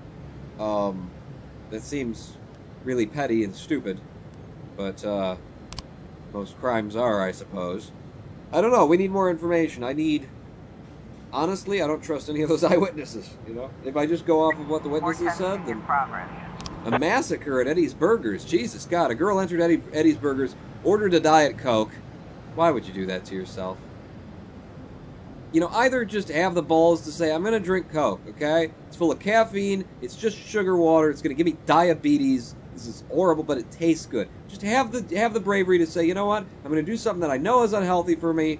That seems really petty and stupid, but most crimes are, I suppose. I don't know, we need more information. Honestly, I don't trust any of those eyewitnesses, you know? If I just go off of what the witnesses said, then... A massacre at Eddie's Burgers. Jesus God, a girl entered Eddie's Burgers, ordered a Diet Coke. Why would you do that to yourself? You know, either just have the balls to say, I'm going to drink Coke, okay? It's full of caffeine, it's just sugar water, it's going to give me diabetes. This is horrible, but it tastes good. Just have the bravery to say, you know what? I'm going to do something that I know is unhealthy for me,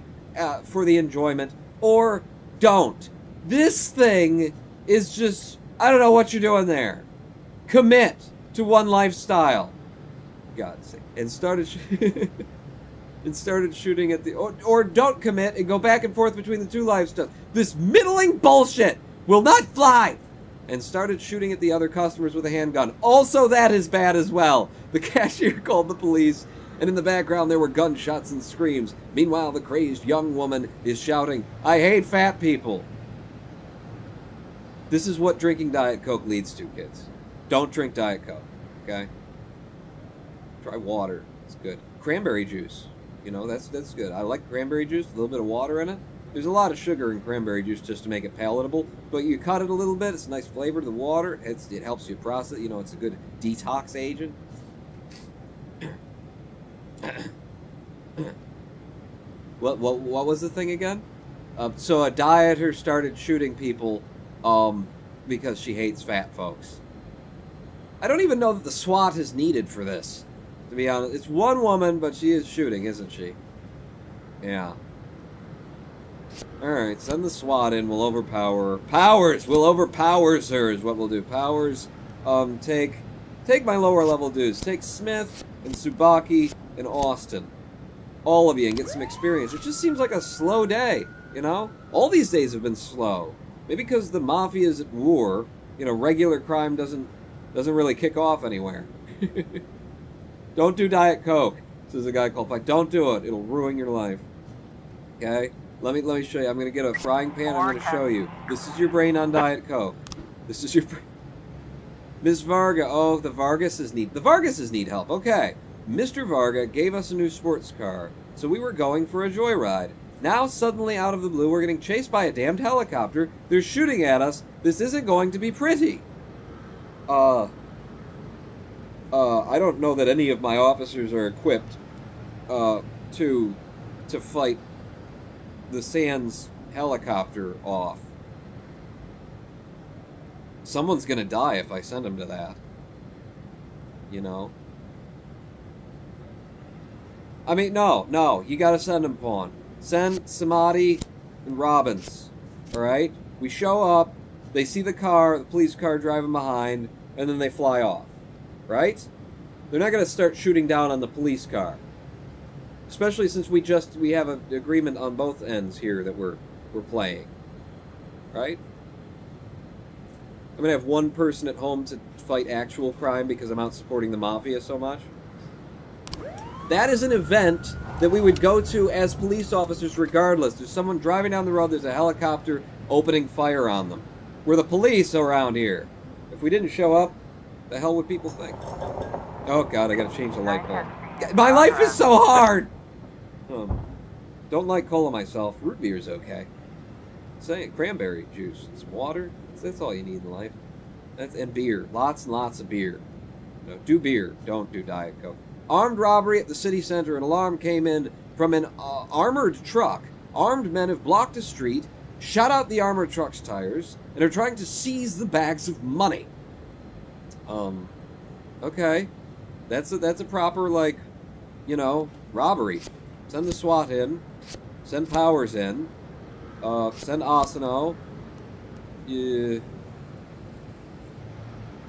for the enjoyment, or don't. This thing is just, I don't know what you're doing there. Commit to one lifestyle. God's sake. And started shooting at the... Or don't commit and go back and forth between the 2 lifestyles. This middling bullshit will not fly! And started shooting at the other customers with a handgun. Also, that is bad as well. The cashier called the police, and in the background there were gunshots and screams. Meanwhile, the crazed young woman is shouting, I hate fat people. This is what drinking Diet Coke leads to, kids. Don't drink Diet Coke, okay? Try water. It's good. Cranberry juice. You know, that's good. I like cranberry juice, a little bit of water in it. There's a lot of sugar in cranberry juice just to make it palatable, but you cut it a little bit, it's a nice flavor to the water, it helps you process, you know, it's a good detox agent. What was the thing again? So a dieter started shooting people because she hates fat folks. I don't even know that the SWAT is needed for this, to be honest. It's one woman, but she is shooting, isn't she? Yeah. Alright, send the SWAT in, we'll overpower... Powers! We'll overpower her is what we'll do. Powers, take my lower level dudes. Take Smith, and Tsubaki, and Austin. All of you, and get some experience. It just seems like a slow day, you know? All these days have been slow. Maybe because the Mafia is at war, you know, regular crime doesn't really kick off anywhere. Don't do Diet Coke, says a guy called Pike. Don't do it. It'll ruin your life. Okay? Let me show you. I'm going to get a frying pan. I'm going to show you. This is your brain on Diet Coke. This is your brain. Ms. Varga. Oh, the Vargases need help. Okay. Mr. Varga gave us a new sports car, so we were going for a joyride. Now, suddenly, out of the blue, we're getting chased by a damned helicopter. They're shooting at us. This isn't going to be pretty. I don't know that any of my officers are equipped, to fight the Sands helicopter off. Someone's gonna die if I send him to that. You know? I mean, no, you gotta send him, Pawn. Send Samadi and Robbins, alright? We show up, they see the car, the police car driving behind, and then they fly off, right? They're not gonna start shooting down on the police car. Especially since we have an agreement on both ends here that we're playing. Right? I'm gonna have one person at home to fight actual crime because I'm out supporting the Mafia so much. That is an event that we would go to as police officers regardless. There's someone driving down the road, there's a helicopter opening fire on them. We're the police around here. If we didn't show up, the hell would people think? Oh god, I gotta change the light bulb. My life is so hard! Don't like cola myself. Root beer's okay. Say cranberry juice, some water. That's all you need in life. And beer. Lots and lots of beer. No, do beer. Don't do Diet Coke. Armed robbery at the city center. An alarm came in from an armored truck. Armed men have blocked a street, shot out the armored truck's tires, and are trying to seize the bags of money. Okay. That's a proper, like, you know, robbery. Send the SWAT in. Send Powers in. Send Asano.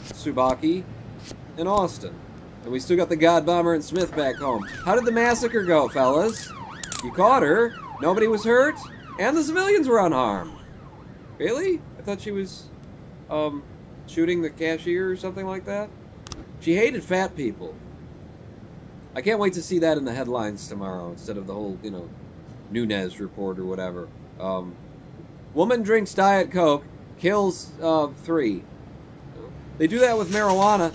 Tsubaki. And Austin. And we still got the God Bomber and Smith back home. How did the massacre go, fellas? You caught her. Nobody was hurt. And the civilians were unharmed. Really? I thought she was, shooting the cashier or something like that. She hated fat people. I can't wait to see that in the headlines tomorrow instead of the whole, you know, Nunez report or whatever. Woman drinks Diet Coke, kills 3. They do that with marijuana,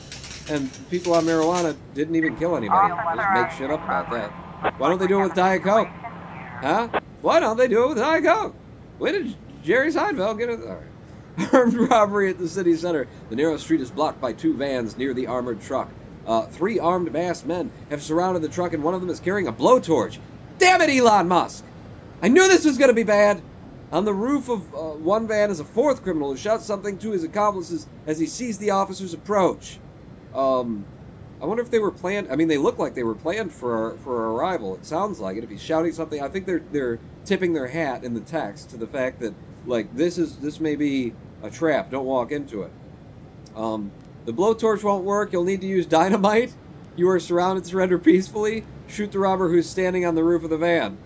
and people on marijuana didn't even kill anybody. Just make shit up about that. Why don't they do it with Diet Coke? Huh? Why don't they do it with Diet Coke? When did Jerry Seinfeld get it? All right. Armed robbery at the city center. The narrow street is blocked by 2 vans near the armored truck. 3 armed masked men have surrounded the truck, and one of them is carrying a blowtorch. Damn it, Elon Musk! I knew this was going to be bad! On the roof of one van is a 4th criminal who shouts something to his accomplices as he sees the officers approach. I wonder if they were planned. I mean, they look like they were planned for our arrival. It sounds like it. If he's shouting something, I think they're tipping their hat in the text to the fact that, like, this may be a trap. Don't walk into it. The blowtorch won't work. You'll need to use dynamite. You are surrounded. Surrender peacefully. Shoot the robber who's standing on the roof of the van.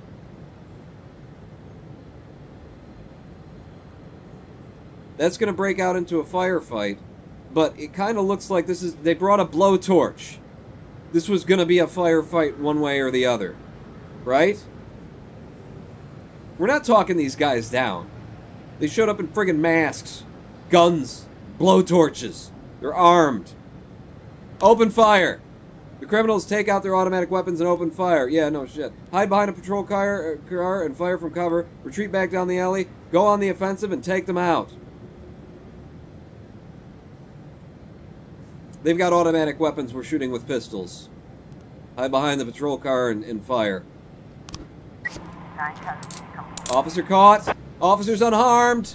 That's going to break out into a firefight, but it kind of looks like they brought a blowtorch. This was going to be a firefight one way or the other, right? We're not talking these guys down. They showed up in friggin' masks, guns, blowtorches. They're armed. Open fire. The criminals take out their automatic weapons and open fire. Yeah, no shit. Hide behind a patrol car and fire from cover. Retreat back down the alley. Go on the offensive and take them out. They've got automatic weapons. We're shooting with pistols. Hide behind the patrol car and fire. Officer caught. Officers unharmed.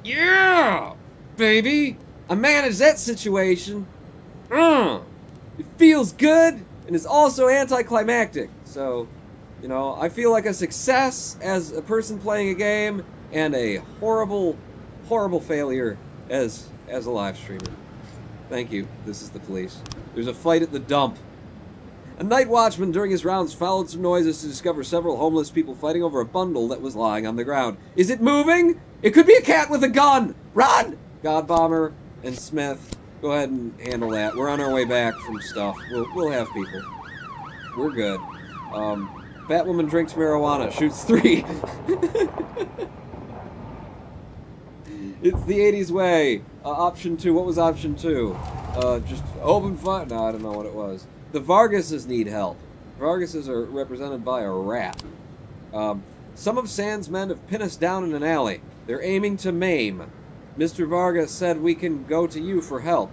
Yeah! Baby! I managed that situation. It feels good and is also anticlimactic. So, you know, I feel like a success as a person playing a game and a horrible, horrible failure as a live streamer. Thank you. This is the police. There's a fight at the dump. A night watchman during his rounds followed some noises to discover several homeless people fighting over a bundle that was lying on the ground. Is it moving? It could be a cat with a gun! Run! God Bomber and Smith, go ahead and handle that. We're on our way back from stuff. We'll have people. We're good. Fat woman drinks marijuana, shoots 3. It's the 80s way. Option 2. What was option 2? Just open fire. No, I don't know what it was. The Vargases need help. Vargases are represented by a rat. Some of Sand's men have pinned us down in an alley. They're aiming to maim. Mr. Vargas said we can go to you for help.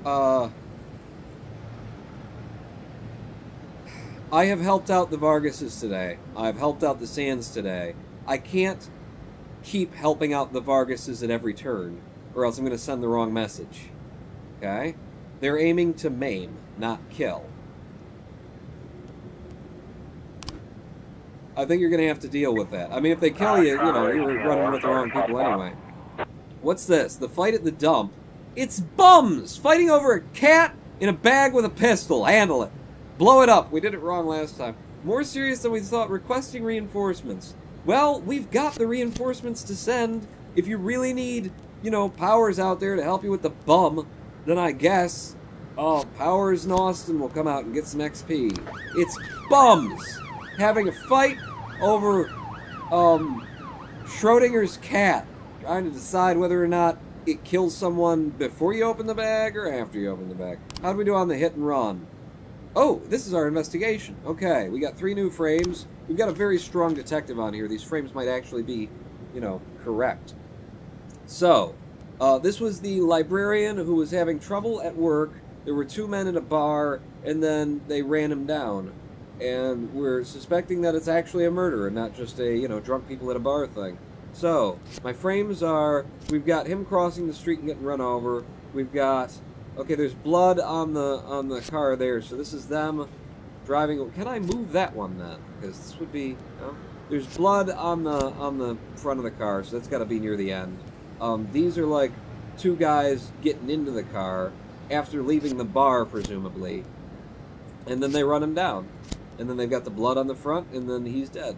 I have helped out the Vargases today. I've helped out the Sands today. I can't keep helping out the Vargases at every turn, or else I'm going to send the wrong message. Okay? They're aiming to maim, not kill. I think you're going to have to deal with that. I mean, if they kill you, you know, you're running with the wrong people anyway. What's this? The fight at the dump. It's bums fighting over a cat in a bag with a pistol. Handle it. Blow it up. We did it wrong last time. More serious than we thought. Requesting reinforcements. Well, we've got the reinforcements to send. If you really need, you know, Powers out there to help you with the bum, then I guess, Powers and Austin will come out and get some XP. It's bums having a fight over, Schrodinger's cat, trying to decide whether or not it kills someone before you open the bag or after you open the bag. How do we do on the hit and run? Oh, this is our investigation. Okay, we got 3 new frames. We've got a very strong detective on here. These frames might actually be, you know, correct. So, this was the librarian who was having trouble at work. There were 2 men at a bar, and then they ran him down. And we're suspecting that it's actually a murder and not just a, drunk people at a bar thing. So, my frames are, we've got him crossing the street and getting run over. We've got, okay, there's blood on the car there, so this is them driving. Can I move that one then? Because this would be, there's blood on the front of the car, so that's got to be near the end. These are like 2 guys getting into the car after leaving the bar, presumably, and then they run him down. And then they've got the blood on the front, and then he's dead.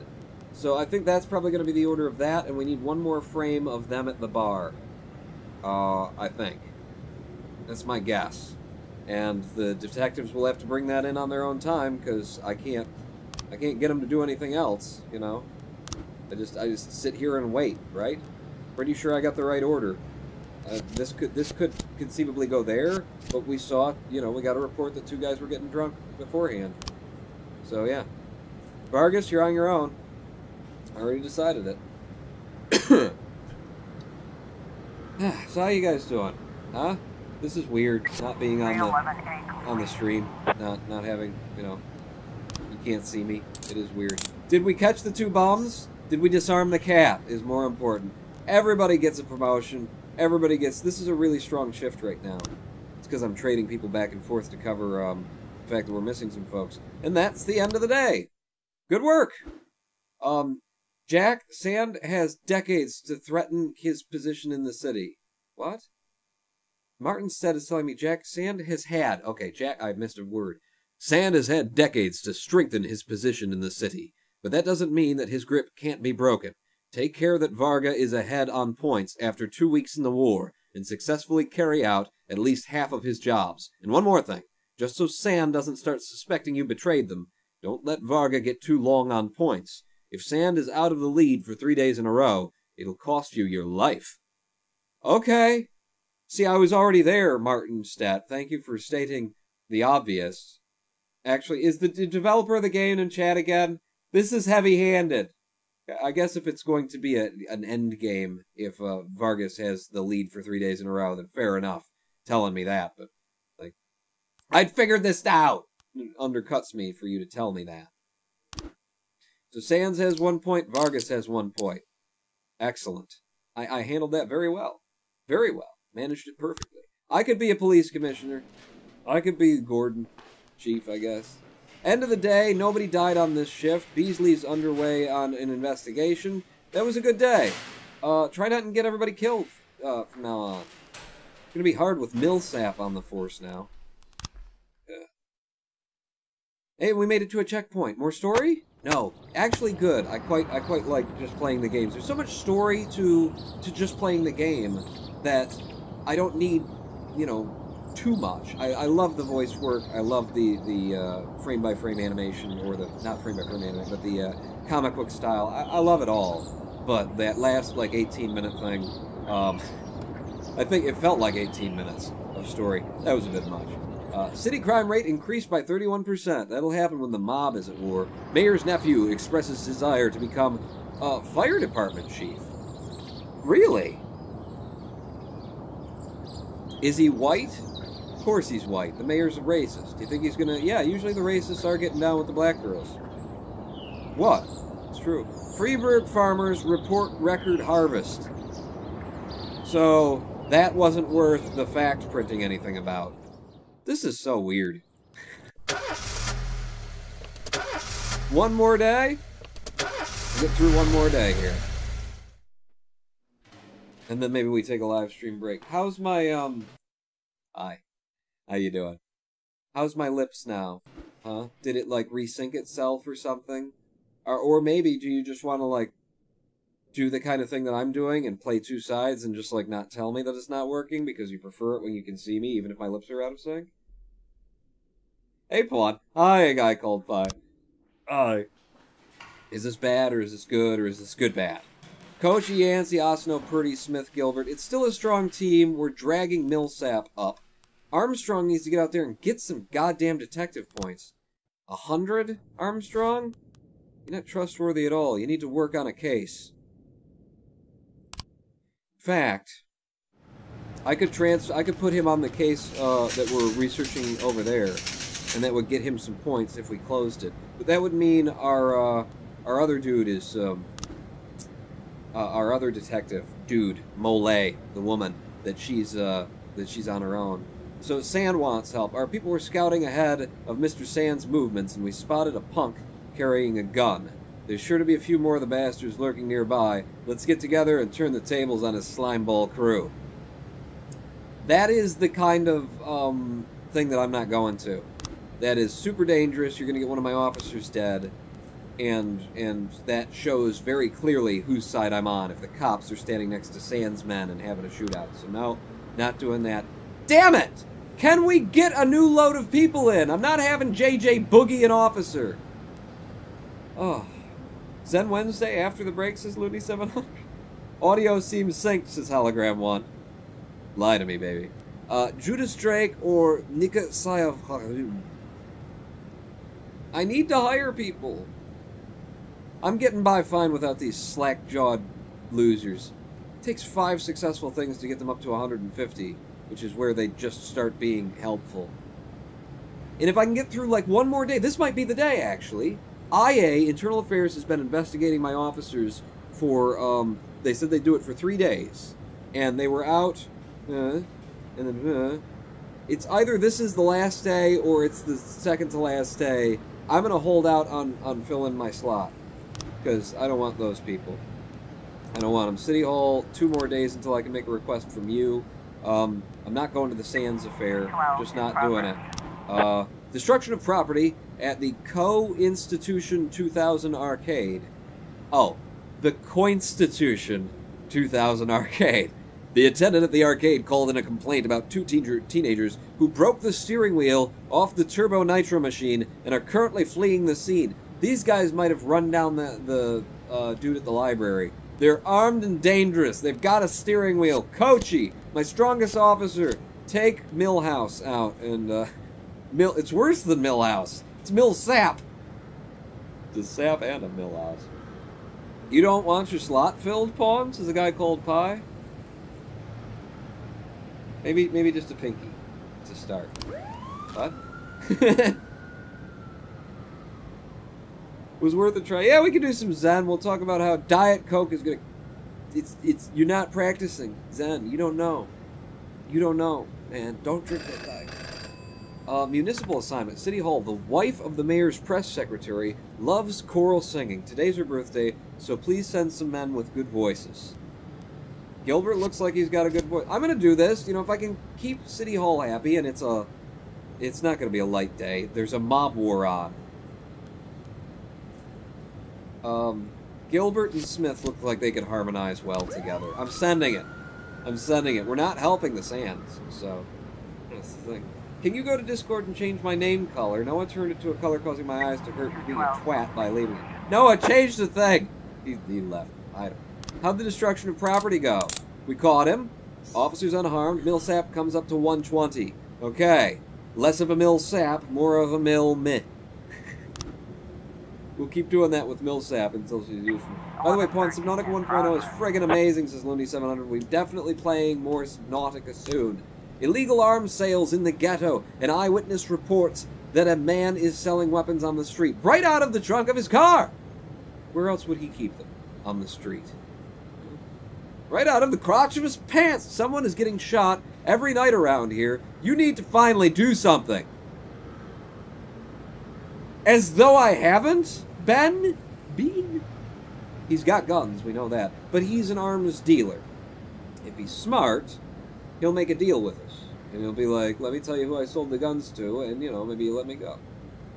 So I think that's probably going to be the order of that, and we need one more frame of them at the bar. I think. That's my guess. And the detectives will have to bring that in on their own time, because I can't get them to do anything else, I just sit here and wait, right? Pretty sure I got the right order. This could conceivably go there, but we saw, we got a report that 2 guys were getting drunk beforehand. So yeah. Vargas, you're on your own. I already decided it. So how you guys doing? Huh? This is weird, not being on the stream, not having, you can't see me. It is weird. Did we catch the 2 bombs? Did we disarm the cat? Is more important. Everybody gets a promotion. Everybody gets... This is a really strong shift right now. It's because I'm trading people back and forth to cover the fact that we're missing some folks. And that's the end of the day. Good work! Jack Sand has decades to threaten his position in the city. What? Martin Stead is telling me Jack Sand has had... Okay, Jack, I missed a word. Sand has had decades to strengthen his position in the city. But that doesn't mean that his grip can't be broken. Take care that Varga is ahead on points after 2 weeks in the war, and successfully carry out at least half of his jobs. And one more thing. Just so Sand doesn't start suspecting you betrayed them, don't let Varga get too long on points. If Sand is out of the lead for 3 days in a row, it'll cost you your life. Okay. See, I was already there, Martin Stat. Thank you for stating the obvious. Actually, is the developer of the game in chat again? This is heavy-handed. I guess if it's going to be an end game, if Vargas has the lead for 3 days in a row, then fair enough telling me that. But, like, I'd figured this out. It undercuts me for you to tell me that. So Sands has 1 point, Vargas has 1 point. Excellent. I handled that very well. Very well. Managed it perfectly. I could be a police commissioner. I could be Gordon. Chief, I guess. End of the day, nobody died on this shift. Beasley's underway on an investigation. That was a good day. Try not to get everybody killed from now on. It's gonna be hard with Millsap on the force now. Yeah. Hey, we made it to a checkpoint. More story? No, actually good. I quite like just playing the games. There's so much story to just playing the game that I don't need, too much. I love the voice work. I love the frame-by-frame animation, or the, not frame-by-frame animation, but the comic book style. I love it all. But that last, 18-minute thing, I think it felt like 18 minutes of story. That was a bit much. City crime rate increased by 31%. That'll happen when the mob is at war. Mayor's nephew expresses desire to become fire department chief. Really? Is he white? Of course he's white. The mayor's a racist. Do you think he's gonna... Yeah, usually the racists are getting down with the black girls. What? It's true. Freeburg farmers report record harvest. So, that wasn't worth the fact printing anything about. This is so weird. One more day? We'll get through one more day here. And then maybe we take a live stream break. How's my, Hi. How you doing? How's my lips now? Huh? Did it, resync itself or something? Or maybe do you just want to, do the kind of thing that I'm doing and play 2 sides and just, not tell me that it's not working because you prefer it when you can see me even if my lips are out of sync? Hey, Pawn. Hi, a guy called Pie. Hi. Is this bad, or is this good, or is this good-bad? Coach Yancey, Osno, Purdy, Smith, Gilbert. It's still a strong team. We're dragging Millsap up. Armstrong needs to get out there and get some goddamn detective points. 100, Armstrong? You're not trustworthy at all. You need to work on a case. Fact, I could put him on the case that we're researching over there, and that would get him some points if we closed it. But that would mean our other dude is our other detective dude, Molay, the woman, that she's on her own. So Sand wants help. Our people were scouting ahead of Mr. Sand's movements, and we spotted a punk carrying a gun. There's sure to be a few more of the bastards lurking nearby. Let's get together and turn the tables on his slimeball crew. That is the kind of thing that I'm not going to. That is super dangerous. You're going to get one of my officers dead. And that shows very clearly whose side I'm on if the cops are standing next to Sand's men and having a shootout. So no, not doing that. Damn it! Can we get a new load of people in? I'm not having JJ Boogie an officer. Oh. Zen Wednesday after the break, says Looney 700. Audio seems synced, says Hologram 1. Lie to me, baby. Judas Drake or Nika Sayav. I need to hire people. I'm getting by fine without these slack-jawed losers. It takes 5 successful things to get them up to 150, which is where they just start being helpful. And if I can get through, like, one more day, this might be the day, actually. IA, Internal Affairs, has been investigating my officers for, they said they'd do it for 3 days. And they were out, and then, it's either this is the last day or it's the second to last day. I'm going to hold out on filling my slot, because I don't want those people. I don't want them. City Hall, 2 more days until I can make a request from you. I'm not going to the Sands affair, just not doing it. Destruction of property at the Co-Institution 2000 Arcade. Oh, the Coinstitution 2000 Arcade. The attendant at the arcade called in a complaint about 2 teenagers who broke the steering wheel off the turbo nitro machine and are currently fleeing the scene. These guys might have run down the dude at the library. They're armed and dangerous. They've got a steering wheel. Coachy, my strongest officer, take Millhouse out. And, it's worse than Millhouse. It's Millsap. It's a sap and a Millhouse. You don't want your slot filled, Pawn? Says a guy called Pie. Maybe just a pinky to start. What? Was worth a try. Yeah, we could do some Zen. We'll talk about how Diet Coke is gonna. It's you're not practicing Zen. You don't know. You don't know, man. Don't drink that Diet Coke. Municipal assignment. City Hall. The wife of the mayor's press secretary loves choral singing. Today's her birthday, so please send some men with good voices. Gilbert looks like he's got a good voice. I'm gonna do this. You know, if I can keep City Hall happy, and it's not gonna be a light day. There's a mob war on. Gilbert and Smith look like they could harmonize well together. I'm sending it. I'm sending it. We're not helping the Sands, so that's the thing. Can you go to Discord and change my name color? Noah turned it to a color causing my eyes to hurt for being a twat by leaving it. Noah, change the thing! He left. I don't. How'd the destruction of property go? We caught him. Officers unharmed. Millsap comes up to 120. Okay. Less of a Millsap, more of a Mill-meh. We'll keep doing that with Millsap until she's useful. By the way, Pawn, Subnautica 1.0 is friggin' amazing, says Looney 700. We're definitely playing more Subnautica soon. Illegal arms sales in the ghetto. An eyewitness reports that a man is selling weapons on the street, right out of the trunk of his car. Where else would he keep them? On the street. Right out of the crotch of his pants. Someone is getting shot every night around here. You need to finally do something. As though I haven't? Ben? Bean? He's got guns, we know that. But he's an arms dealer. If he's smart, he'll make a deal with us. And he'll be like, let me tell you who I sold the guns to, and, you know, maybe you let me go.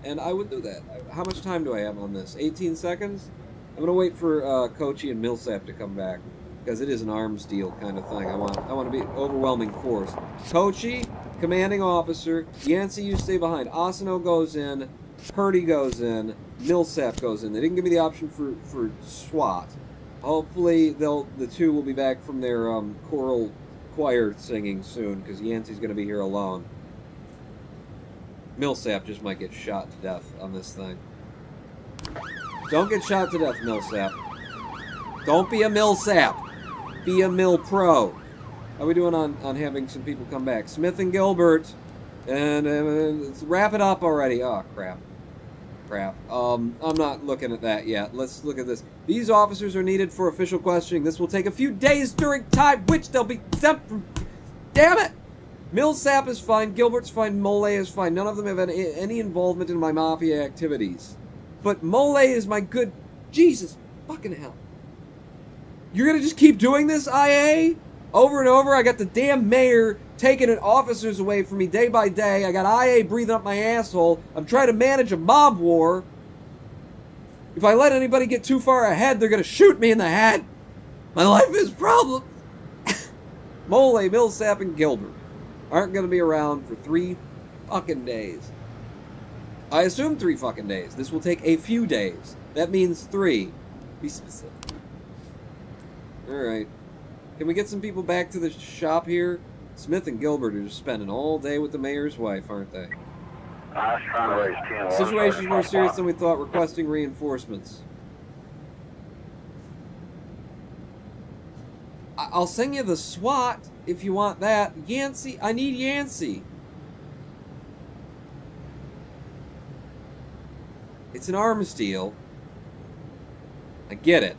And I would do that. How much time do I have on this? 18 seconds? I'm going to wait for Kochi and Millsap to come back. Because it is an arms deal kind of thing. I want to be overwhelming force. Kochi, commanding officer. Yancey, you stay behind. Asano goes in. Purdy goes in. Millsap goes in. They didn't give me the option for SWAT. Hopefully, the two will be back from their choral choir singing soon, because Yancey's going to be here alone. Millsap just might get shot to death on this thing. Don't get shot to death, Millsap. Don't be a Millsap. Be a Mill Pro. How we doing on having some people come back? Smith and Gilbert. And let's wrap it up already. Oh, crap. I'm not looking at that yet. Let's look at this. These officers are needed for official questioning. This will take a few days during time which they'll be exempt from. Damn it! Millsap is fine. Gilbert's fine. Mole is fine. None of them have any involvement in my mafia activities. But Mole is my good... Jesus fucking hell. You're gonna just keep doing this, IA? Over and over? I got the damn mayor taking officers away from me day by day. I got IA breathing up my asshole. I'm trying to manage a mob war. If I let anybody get too far ahead, they're gonna shoot me in the head. My life is problem. Mole, Millsap, and Gilbert aren't gonna be around for 3 fucking days. I assume 3 fucking days. This will take a few days. That means 3. Be specific. Alright. Can we get some people back to the shop here? Smith and Gilbert are just spending all day with the mayor's wife, aren't they? I was trying to raise 10. Situation's more serious than we thought. Requesting reinforcements. I'll send you the SWAT if you want that. Yancey, I need Yancey. It's an arms deal. I get it.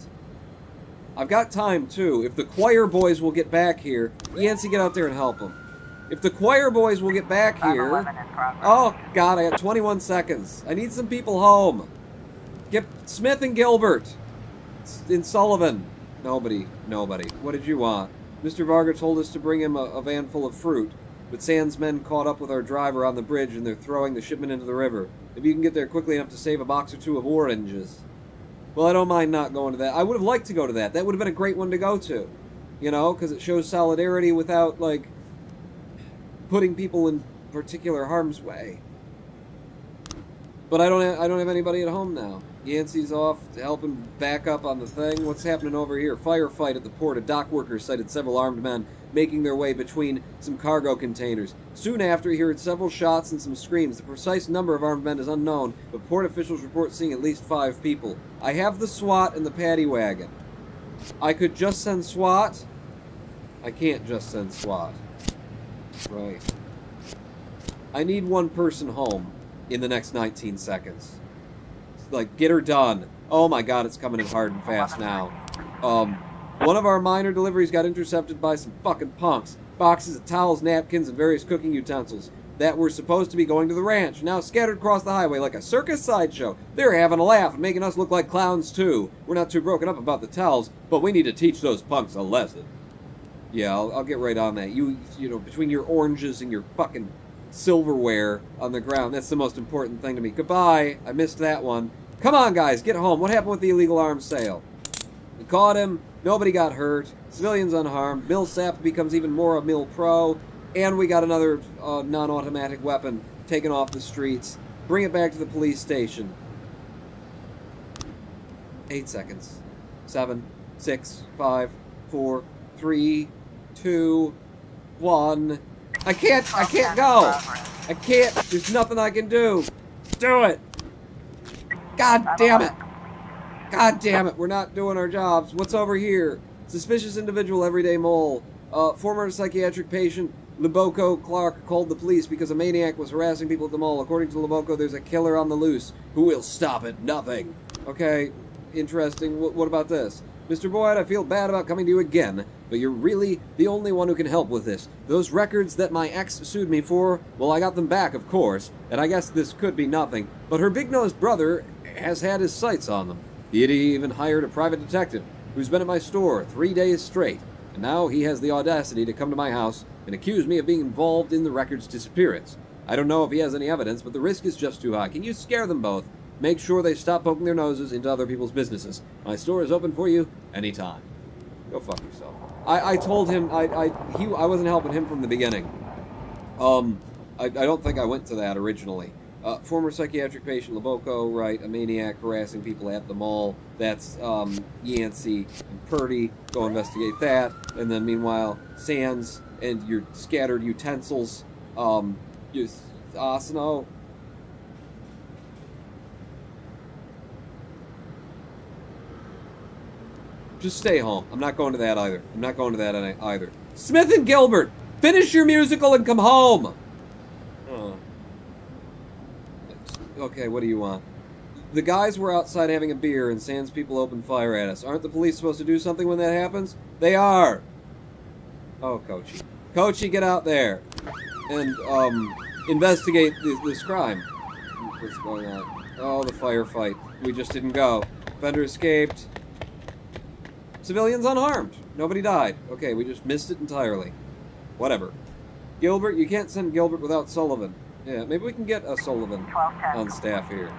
I've got time, too. If the choir boys will get back here... Yancey, get out there and help them. If the choir boys will get back here... Oh, God, I got 21 seconds. I need some people home. Get Smith and Gilbert. In Sullivan. Nobody. What did you want? Mr. Varga told us to bring him a van full of fruit, but Sand's men caught up with our driver on the bridge and they're throwing the shipment into the river. If you can get there quickly enough to save a box or 2 of oranges... Well, I don't mind not going to that. I would have liked to go to that. That would have been a great one to go to. You know, because it shows solidarity without, like, putting people in particular harm's way. But I don't have anybody at home now. Yancey's off to help him back up on the thing. What's happening over here? Firefight at the port. A dock worker sighted several armed men making their way between some cargo containers. Soon after, he heard several shots and some screams. The precise number of armed men is unknown, but port officials report seeing at least 5 people. I have the SWAT and the paddy wagon. I could just send SWAT. I can't just send SWAT. Right. I need 1 person home in the next 19 seconds. Like, get her done. Oh my god, it's coming in hard and fast now. One of our minor deliveries got intercepted by some fucking punks. Boxes of towels, napkins, and various cooking utensils that were supposed to be going to the ranch, now scattered across the highway like a circus sideshow. They're having a laugh and making us look like clowns too. We're not too broken up about the towels, but we need to teach those punks a lesson. Yeah, I'll get right on that. You know, between your oranges and your fucking silverware on the ground, that's the most important thing to me. Goodbye. I missed that one. Come on, guys, get home. What happened with the illegal arms sale? We caught him. Nobody got hurt. Civilians unharmed. Millsap becomes even more a Mill Pro. And we got another non-automatic weapon taken off the streets. Bring it back to the police station. 8 seconds. 7, 6, 5, 4, 3, 2, 1. I can't go. I can't. There's nothing I can do. Do it. God damn it. God damn it. We're not doing our jobs. What's over here? Suspicious individual, everyday mole. Former psychiatric patient, Leboko Clark, called the police because a maniac was harassing people at the mall. According to Leboko, there's a killer on the loose. Who will stop it? Nothing. Okay, interesting. What about this? Mr. Boyd, I feel bad about coming to you again, but you're really the only one who can help with this. Those records that my ex sued me for, well, I got them back, of course, and I guess this could be nothing, but her big-nosed brother has had his sights on them. He even hired a private detective who's been at my store 3 days straight, and now he has the audacity to come to my house and accuse me of being involved in the record's disappearance. I don't know if he has any evidence, but the risk is just too high. Can you scare them both? Make sure they stop poking their noses into other people's businesses. My store is open for you anytime. Go fuck yourself. I told him I wasn't helping him from the beginning. I don't think I went to that originally. Former psychiatric patient Leboko, right? A maniac harassing people at the mall. That's Yancey and Purdy. Go investigate that. And then meanwhile, Sands and your scattered utensils. Asano. Just stay home. I'm not going to that either. I'm not going to that either. Smith and Gilbert, finish your musical and come home. Oh. Okay, what do you want? The guys were outside having a beer and Sans people opened fire at us. Aren't the police supposed to do something when that happens? They are. Oh, Coachy. Coachy, get out there and investigate this crime. What's going on? Oh, the firefight. We just didn't go. Offender escaped. Civilians unharmed. Nobody died. Okay, we just missed it entirely. Whatever. Gilbert, you can't send Gilbert without Sullivan. Yeah, maybe we can get a Sullivan on staff here.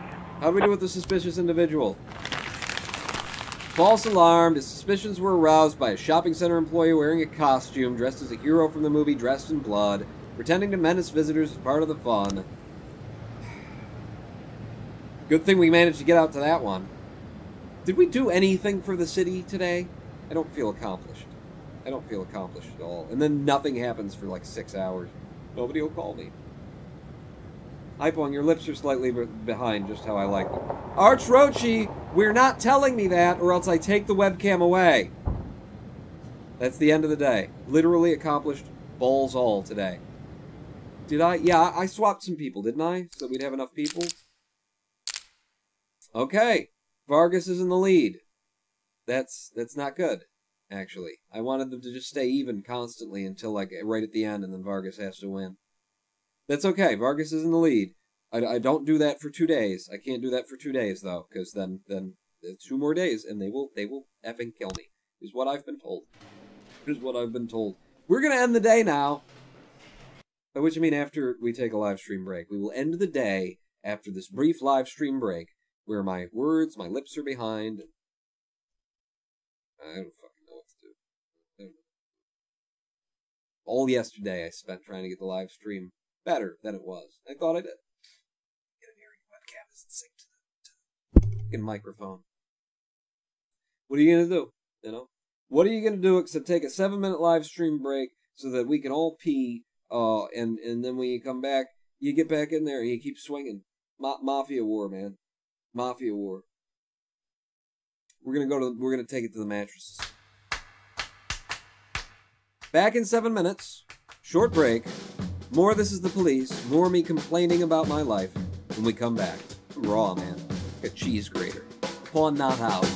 How do we do with the suspicious individual? False alarm. His suspicions were aroused by a shopping center employee wearing a costume, dressed as a hero from the movie Dressed in Blood, pretending to menace visitors as part of the fun. Good thing we managed to get out to that one. Did we do anything for the city today? I don't feel accomplished. I don't feel accomplished at all. And then nothing happens for like 6 hours. Nobody will call me. Ipong, your lips are slightly behind, just how I like them. Arch Rochi, we're not telling me that, or else I take the webcam away. That's the end of the day. Literally accomplished balls all today. Did I? Yeah, I swapped some people, didn't I? So we'd have enough people. Okay. Vargas is in the lead. That's not good, actually. I wanted them to just stay even constantly until like right at the end, and then Vargas has to win. That's okay. Vargas is in the lead. I don't do that for 2 days. I can't do that for 2 days though, because then 2 more days and they will effing kill me. Is what I've been told. Is what I've been told. We're gonna end the day now. By which I mean after we take a live stream break. We will end the day after this brief live stream break, where my lips are behind. I don't fucking know what to do. All yesterday I spent trying to get the live stream better than it was. I thought I did. Get in here, your webcam isn't synced to the fucking microphone. What are you gonna do? You know? What are you gonna do except take a 7-minute live stream break so that we can all pee, and then when you come back, you get back in there and you keep swinging. Mafia war, man. Mafia war. We're gonna take it to the mattresses. Back in 7 minutes. Short break. More This Is the Police. More me complaining about my life. When we come back. Raw, man. Like a cheese grater. Pawn not out.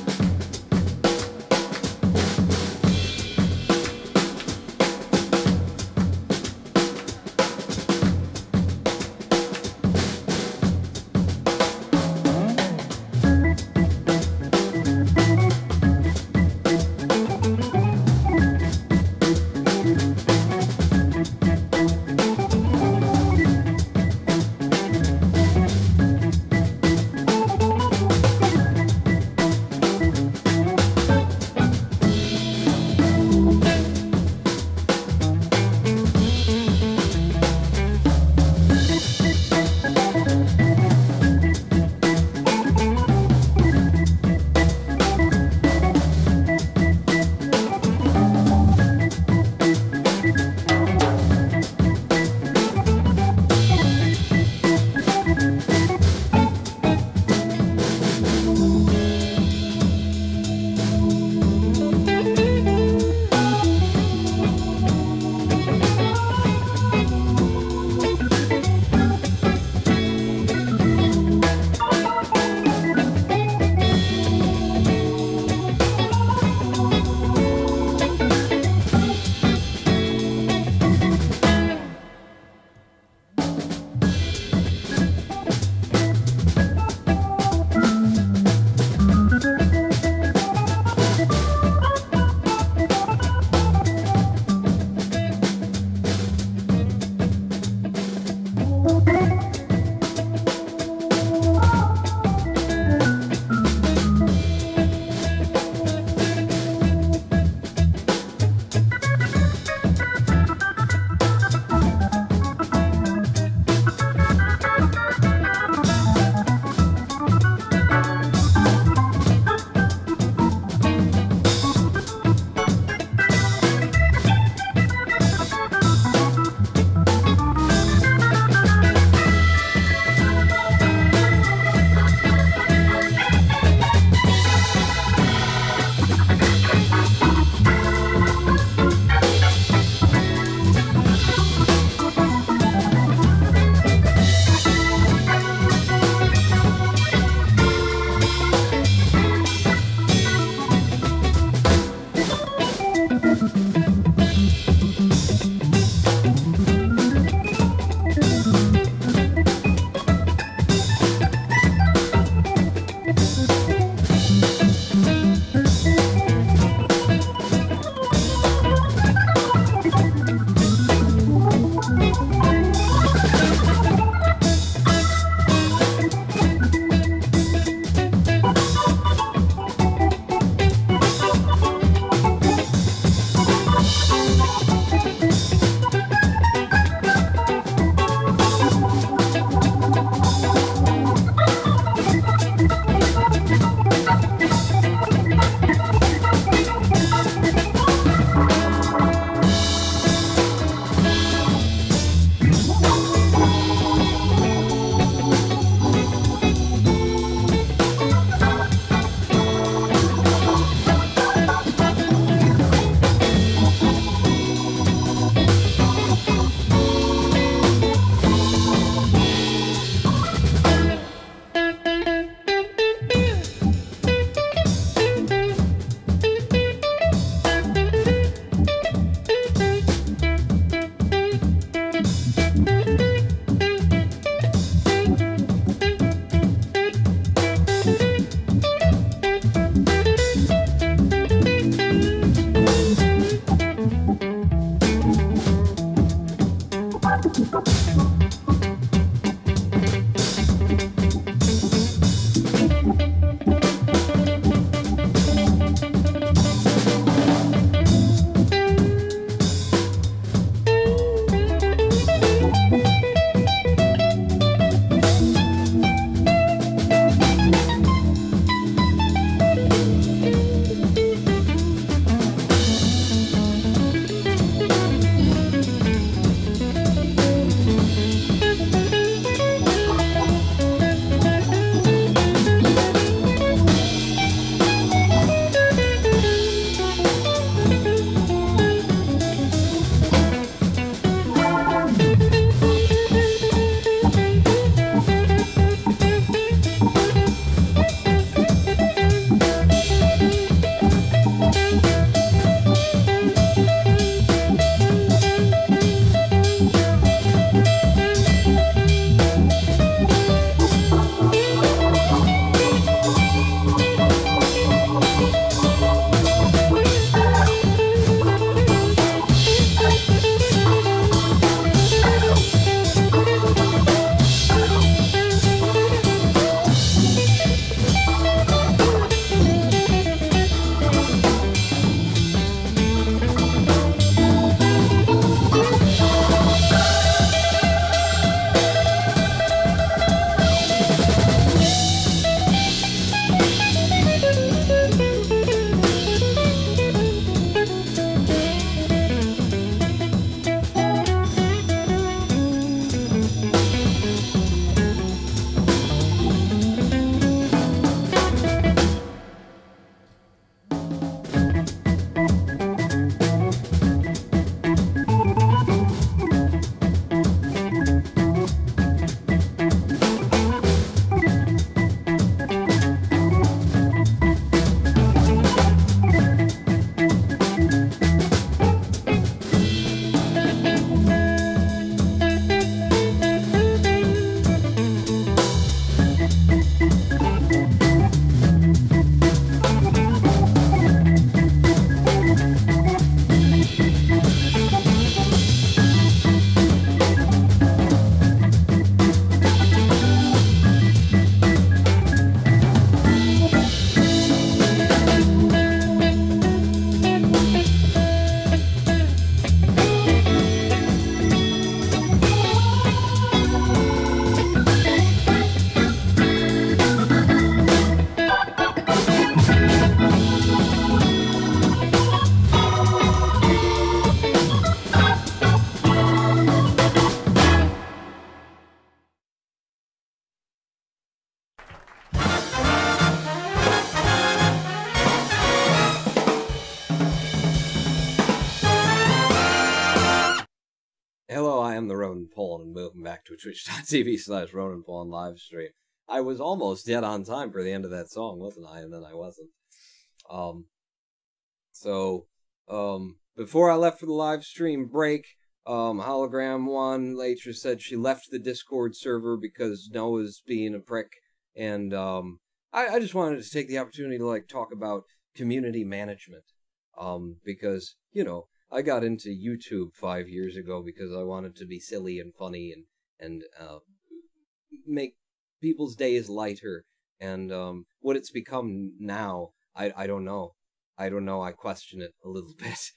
and welcome back to twitch.tv/RonanPawn livestream. I was almost dead on time for the end of that song, wasn't I? And then I wasn't. Before I left for the live stream break, Hologram1 later said she left the Discord server because Noah's being a prick, and I just wanted to take the opportunity to talk about community management, because I got into YouTube 5 years ago because I wanted to be silly and funny and make people's days lighter, and what it's become now, I don't know. I question it a little bit,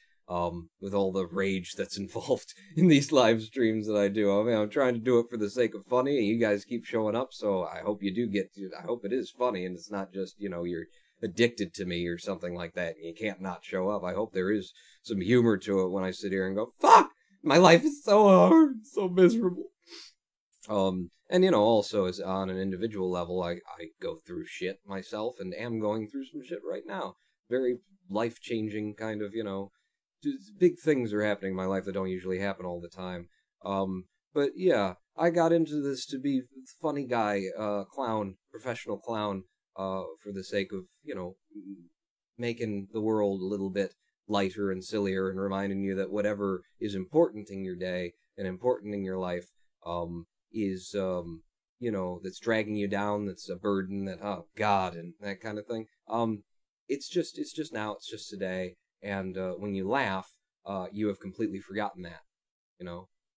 with all the rage that's involved in these live streams that I do. I mean, I'm trying to do it for the sake of funny, and you guys keep showing up, so I hope you do I hope it is funny, and it's not just, you're addicted to me or something like that, and you can't not show up. I hope there is some humor to it when I sit here and go, fuck! My life is so hard, so miserable. And also as on an individual level, I go through shit myself, and am going through some shit right now. Very life-changing kind of, big things are happening in my life that don't usually happen all the time. But yeah, I got into this to be funny guy, clown, professional clown, for the sake of, making the world a little bit lighter and sillier, and reminding you that whatever is important in your day and important in your life, is, that's dragging you down, that's a burden, that, oh God, and that kind of thing. It's just now, it's just today, and when you laugh, you have completely forgotten that.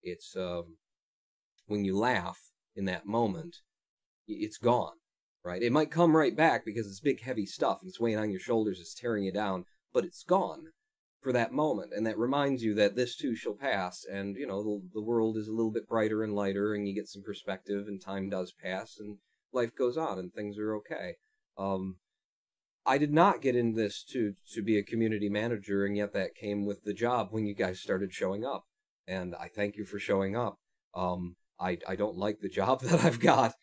It's when you laugh in that moment, it's gone, right? It might come right back because it's big, heavy stuff, and it's weighing on your shoulders, it's tearing you down, but it's gone for that moment, and that reminds you that this too shall pass, and, the world is a little bit brighter and lighter, and you get some perspective, and time does pass, and life goes on, and things are okay. I did not get in this to be a community manager, and yet that came with the job when you guys started showing up. And I thank you for showing up. I don't like the job that I've got.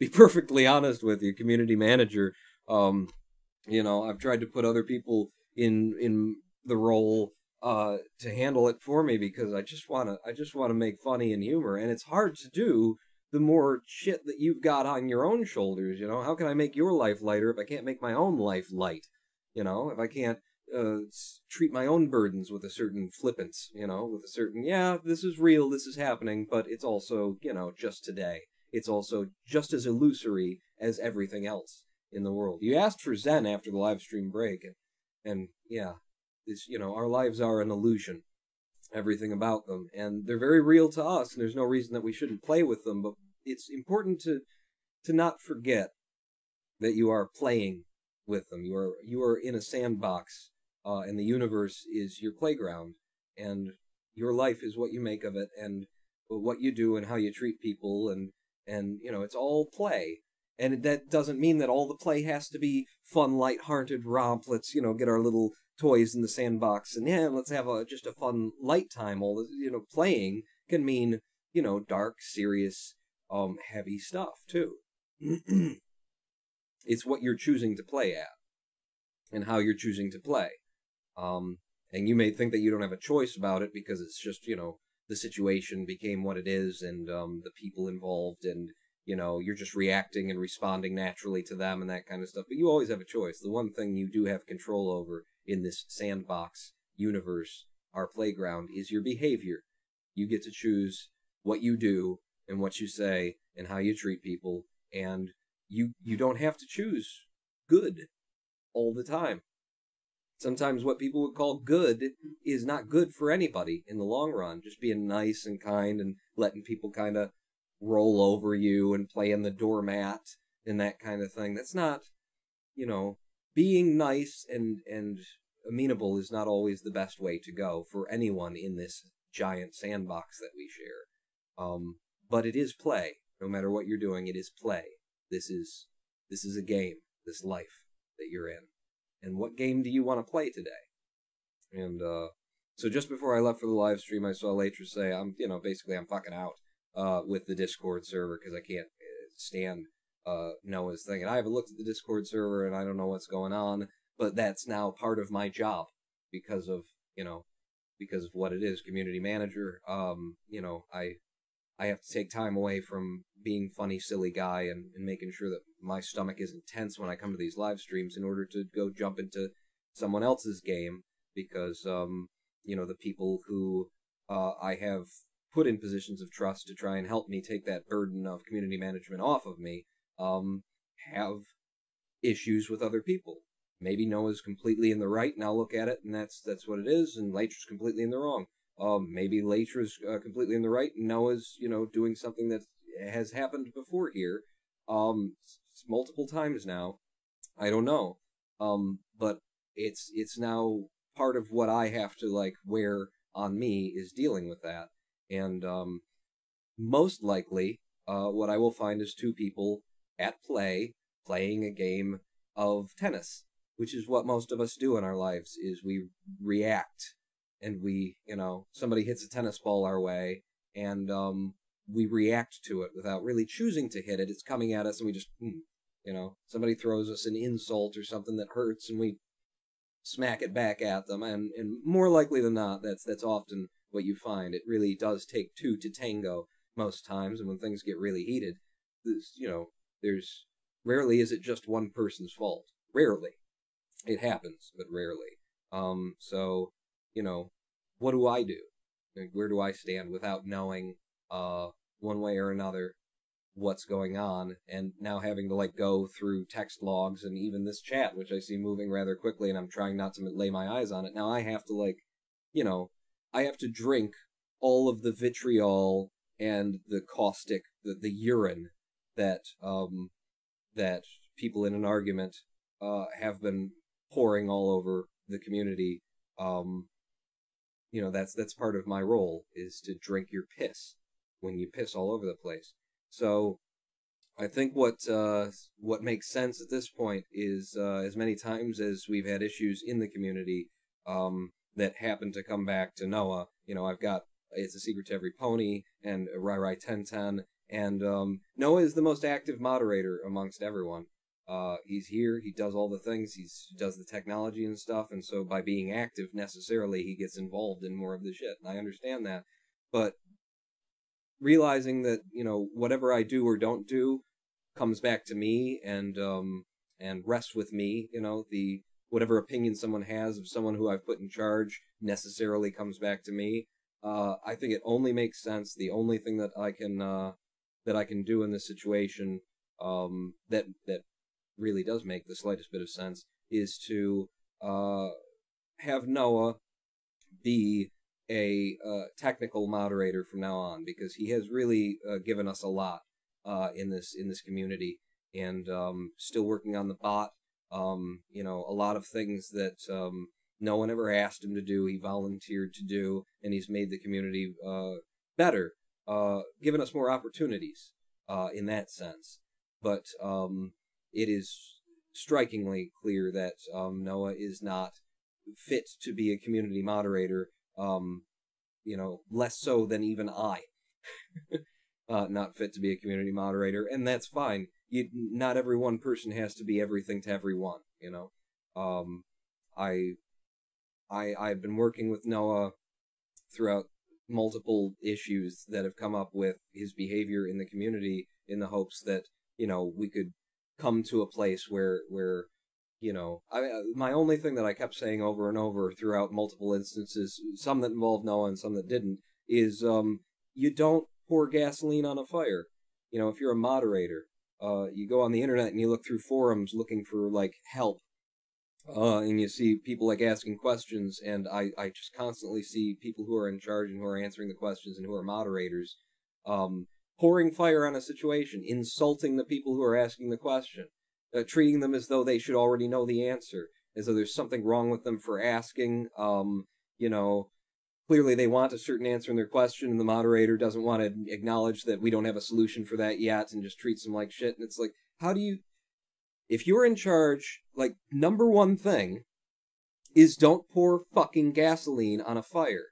Be perfectly honest with you, community manager. I've tried to put other people in the role to handle it for me, because I just wanna make funny and humor, and it's hard to do the more shit that you've got on your own shoulders. How can I make your life lighter if I can't make my own life light? If I can't treat my own burdens with a certain flippance, with a certain, yeah, this is real, this is happening, but it's also, just today. It's also just as illusory as everything else in the world. You asked for Zen after the live stream break, and yeah, this, our lives are an illusion. Everything about them, and they're very real to us, and there's no reason that we shouldn't play with them, but it's important to not forget that you are playing with them. You are in a sandbox, and the universe is your playground, and your life is what you make of it, and what you do and how you treat people, and it's all play. And that doesn't mean that all the play has to be fun, light-hearted romp. Let's, get our little toys in the sandbox, and yeah, let's have just a fun, light time. All the, playing can mean, dark, serious, heavy stuff, too. It's what you're choosing to play at, and how you're choosing to play. And you may think that you don't have a choice about it, because it's just, the situation became what it is, and the people involved, and you're just reacting and responding naturally to them and that kind of stuff. But you always have a choice. The one thing you do have control over in this sandbox universe, our playground, is your behavior. You get to choose what you do and what you say and how you treat people, and you don't have to choose good all the time. Sometimes what people would call good is not good for anybody in the long run. Just being nice and kind and letting people kind of roll over you and play in the doormat and that kind of thing. That's not, being nice and amenable is not always the best way to go for anyone in this giant sandbox that we share. But it is play. No matter what you're doing, it is play. This is a game, this life that you're in. And what game do you want to play today? And so just before I left for the live stream, I saw Latra say, I'm fucking out with the Discord server, because I can't stand Noah's thing. And I haven't looked at the Discord server, and I don't know what's going on, but that's now part of my job because of what it is, community manager. I have to take time away from being funny, silly guy and making sure that my stomach isn't tense when I come to these live streams in order to go jump into someone else's game, because, you know, the people who I have put in positions of trust to try and help me take that burden of community management off of me, have issues with other people. Maybe Noah's completely in the right, and I'll look at it, and that's what it is, and Latra's completely in the wrong. Maybe Latra's completely in the right, and Noah's, you know, doing something that has happened before here, multiple times now. I don't know. But it's now part of what I have to, like, wear on me is dealing with that. And, most likely, what I will find is two people at play, playing a game of tennis, which is what most of us do in our lives, is we react, and we, you know, somebody hits a tennis ball our way, and, we react to it without really choosing to hit it. It's coming at us, and we just, you know, somebody throws us an insult or something that hurts, and we smack it back at them, and more likely than not, that's often what you find. It really does take two to tango most times, and when things get really heated, you know, there's rarely is it just one person's fault. Rarely. It happens, but rarely. So, you know, what do I do? Like, where do I stand without knowing, one way or another what's going on, and now having to, like, go through text logs and even this chat, which I see moving rather quickly, and I'm trying not to lay my eyes on it. Now I have to, like, you know, I have to drink all of the vitriol and the caustic, the urine that, that people in an argument, have been pouring all over the community. You know, that's part of my role, is to drink your piss when you piss all over the place. So I think what makes sense at this point is, as many times as we've had issues in the community, that happen to come back to Noah, you know, I've got It's a Secret to Every Pony and Rai 1010, and Noah is the most active moderator amongst everyone. He's here, he does all the things, he does the technology and stuff, and so by being active, necessarily, he gets involved in more of the shit, and I understand that. But realizing that, you know, whatever I do or don't do comes back to me, and rests with me, you know, whatever opinion someone has of someone who I've put in charge necessarily comes back to me. I think it only makes sense. The only thing that I can do in this situation, that really does make the slightest bit of sense, is to have Noah be a technical moderator from now on, because he has really given us a lot in this community, and still working on the bot. You know, a lot of things that no one ever asked him to do, he volunteered to do, and he's made the community better, given us more opportunities in that sense. But it is strikingly clear that Noah is not fit to be a community moderator, you know, less so than even I. Not fit to be a community moderator, and that's fine. Not every one person has to be everything to everyone, you know. I've been working with Noah throughout multiple issues that have come up with his behavior in the community, in the hopes that, you know, we could come to a place where you know, my only thing that I kept saying over and over throughout multiple instances, some that involved Noah and some that didn't, is you don't pour gasoline on a fire. You know, if you're a moderator, you go on the internet and you look through forums looking for, like, help, and you see people, like, asking questions, and I just constantly see people who are in charge and who are answering the questions and who are moderators, pouring fire on a situation, insulting the people who are asking the question, treating them as though they should already know the answer, as though there's something wrong with them for asking. You know, clearly they want a certain answer in their question, and the moderator doesn't want to acknowledge that we don't have a solution for that yet, and just treats them like shit. And it's like, how do you... If you're in charge, like, number one thing is don't pour fucking gasoline on a fire.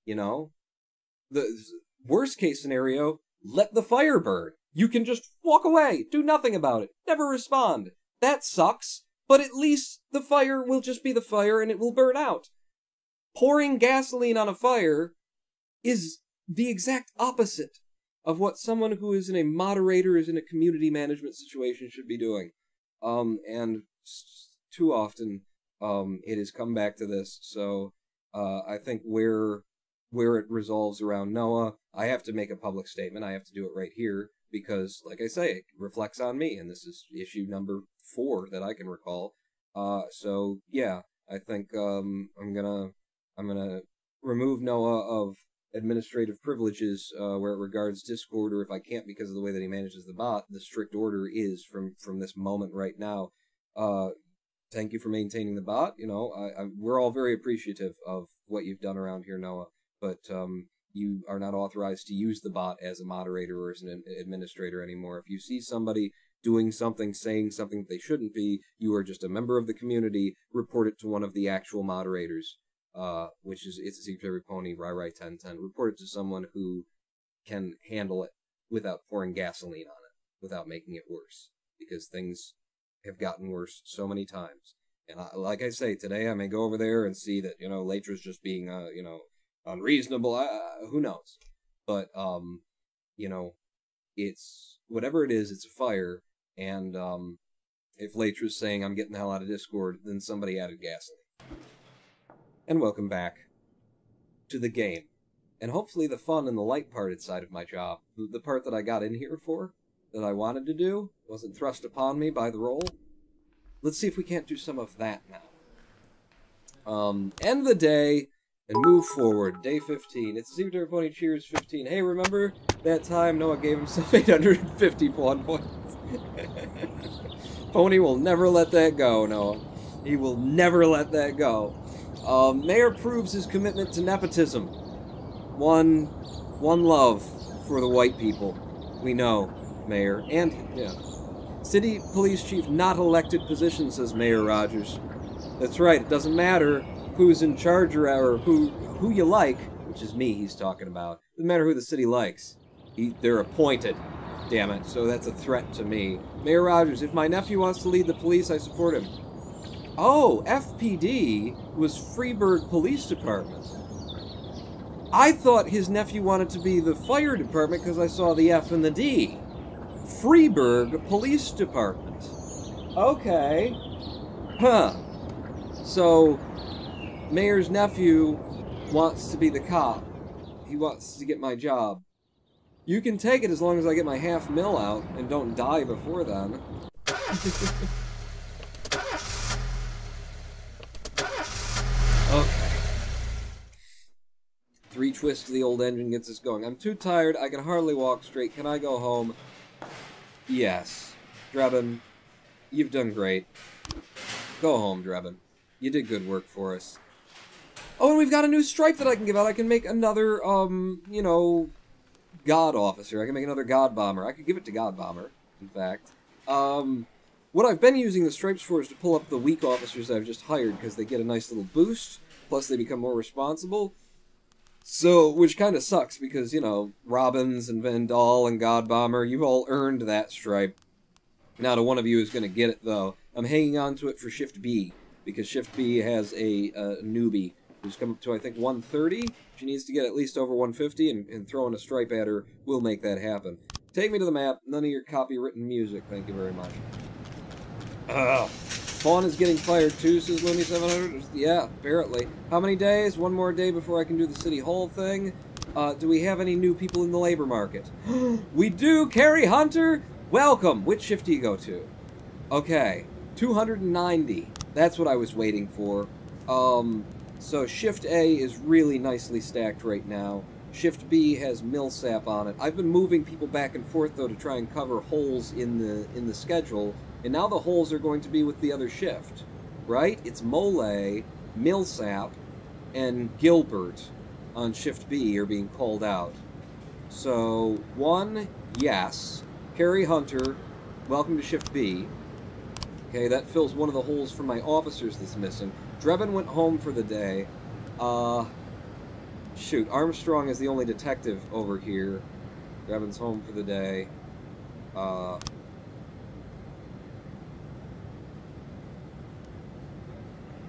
You know? The worst case scenario, let the fire burn. You can just walk away, do nothing about it, never respond. That sucks, but at least the fire will just be the fire and it will burn out. Pouring gasoline on a fire is the exact opposite of what someone who is in a moderator, is in a community management situation should be doing. And too often, it has come back to this. So, I think where it resolves around Noah, I have to make a public statement. I have to do it right here because, like I say, it reflects on me, and this is issue number 4 that I can recall. So yeah, I think I'm gonna remove Noah of administrative privileges where it regards Discord, or if I can't because of the way that he manages the bot, the strict order is from this moment right now. Thank you for maintaining the bot. You know, we're all very appreciative of what you've done around here, Noah, but you are not authorized to use the bot as a moderator or as an administrator anymore. If you see somebody doing something, saying something that they shouldn't be, you are just a member of the community. Report it to one of the actual moderators, which is It's a Secret Every Pony, Rai1010. Report it to someone who can handle it without pouring gasoline on it, without making it worse, because things have gotten worse so many times. And like I say, today I may go over there and see that, you know, Latra's just being, unreasonable. Who knows? But, you know, it's whatever it is, it's a fire. And if Latra's saying I'm getting the hell out of Discord, then somebody added gasoline. And welcome back to the game. And hopefully the fun and the light-hearted side of my job, the part that I got in here for, that I wanted to do, wasn't thrust upon me by the role. Let's see if we can't do some of that now. End the day and move forward. Day 15. It's Secret Every Pony Cheers 15. Hey, remember that time Noah gave himself 851 points? Pony will never let that go, Noah. He will never let that go. Mayor proves his commitment to nepotism. One love for the white people. We know, Mayor. And, yeah. City Police Chief not elected position, says Mayor Rogers. That's right, it doesn't matter who's in charge or who you like, which is me he's talking about. Doesn't matter who the city likes. They're appointed. Damn it, so that's a threat to me. Mayor Rogers, if my nephew wants to lead the police, I support him. Oh, FPD was Freeburg Police Department. I thought his nephew wanted to be the fire department because I saw the F and the D. Freeburg Police Department. Okay. Huh. So, Mayor's nephew wants to be the cop. He wants to get my job. You can take it as long as I get my $500,000 out and don't die before then. Okay. 3 twists to the old engine gets us going. I'm too tired. I can hardly walk straight. Can I go home? Yes. Drebin, you've done great. Go home, Drebin. You did good work for us. Oh, and we've got a new stripe that I can give out. I can make another, God officer. I can make another God bomber. I could give it to God bomber, in fact. What I've been using the stripes for is to pull up the weak officers I've just hired, because they get a nice little boost, plus they become more responsible. So, which kind of sucks, because, you know, Robbins and Vandal and God Bomber, you've all earned that stripe. Not a one of you is going to get it, though. I'm hanging on to it for Shift B, because Shift B has a newbie who's come up to, I think, 130. She needs to get at least over 150, and throwing a stripe at her will make that happen. Take me to the map. None of your copywritten music. Thank you very much. Spawn is getting fired too, says Looney700. Yeah, apparently. How many days? One more day before I can do the City Hall thing. Do we have any new people in the labor market? We do! Carrie Hunter! Welcome! Which shift do you go to? Okay. 290. That's what I was waiting for. So Shift A is really nicely stacked right now. Shift B has Millsap on it. I've been moving people back and forth, though, to try and cover holes in the schedule. And now the holes are going to be with the other shift, right? It's Mole, Millsap, and Gilbert on Shift B are being called out. So, 1, yes. Carrie Hunter, welcome to Shift B. Okay, that fills one of the holes for my officers that's missing. Drebin went home for the day. Shoot, Armstrong is the only detective over here. Drebin's home for the day.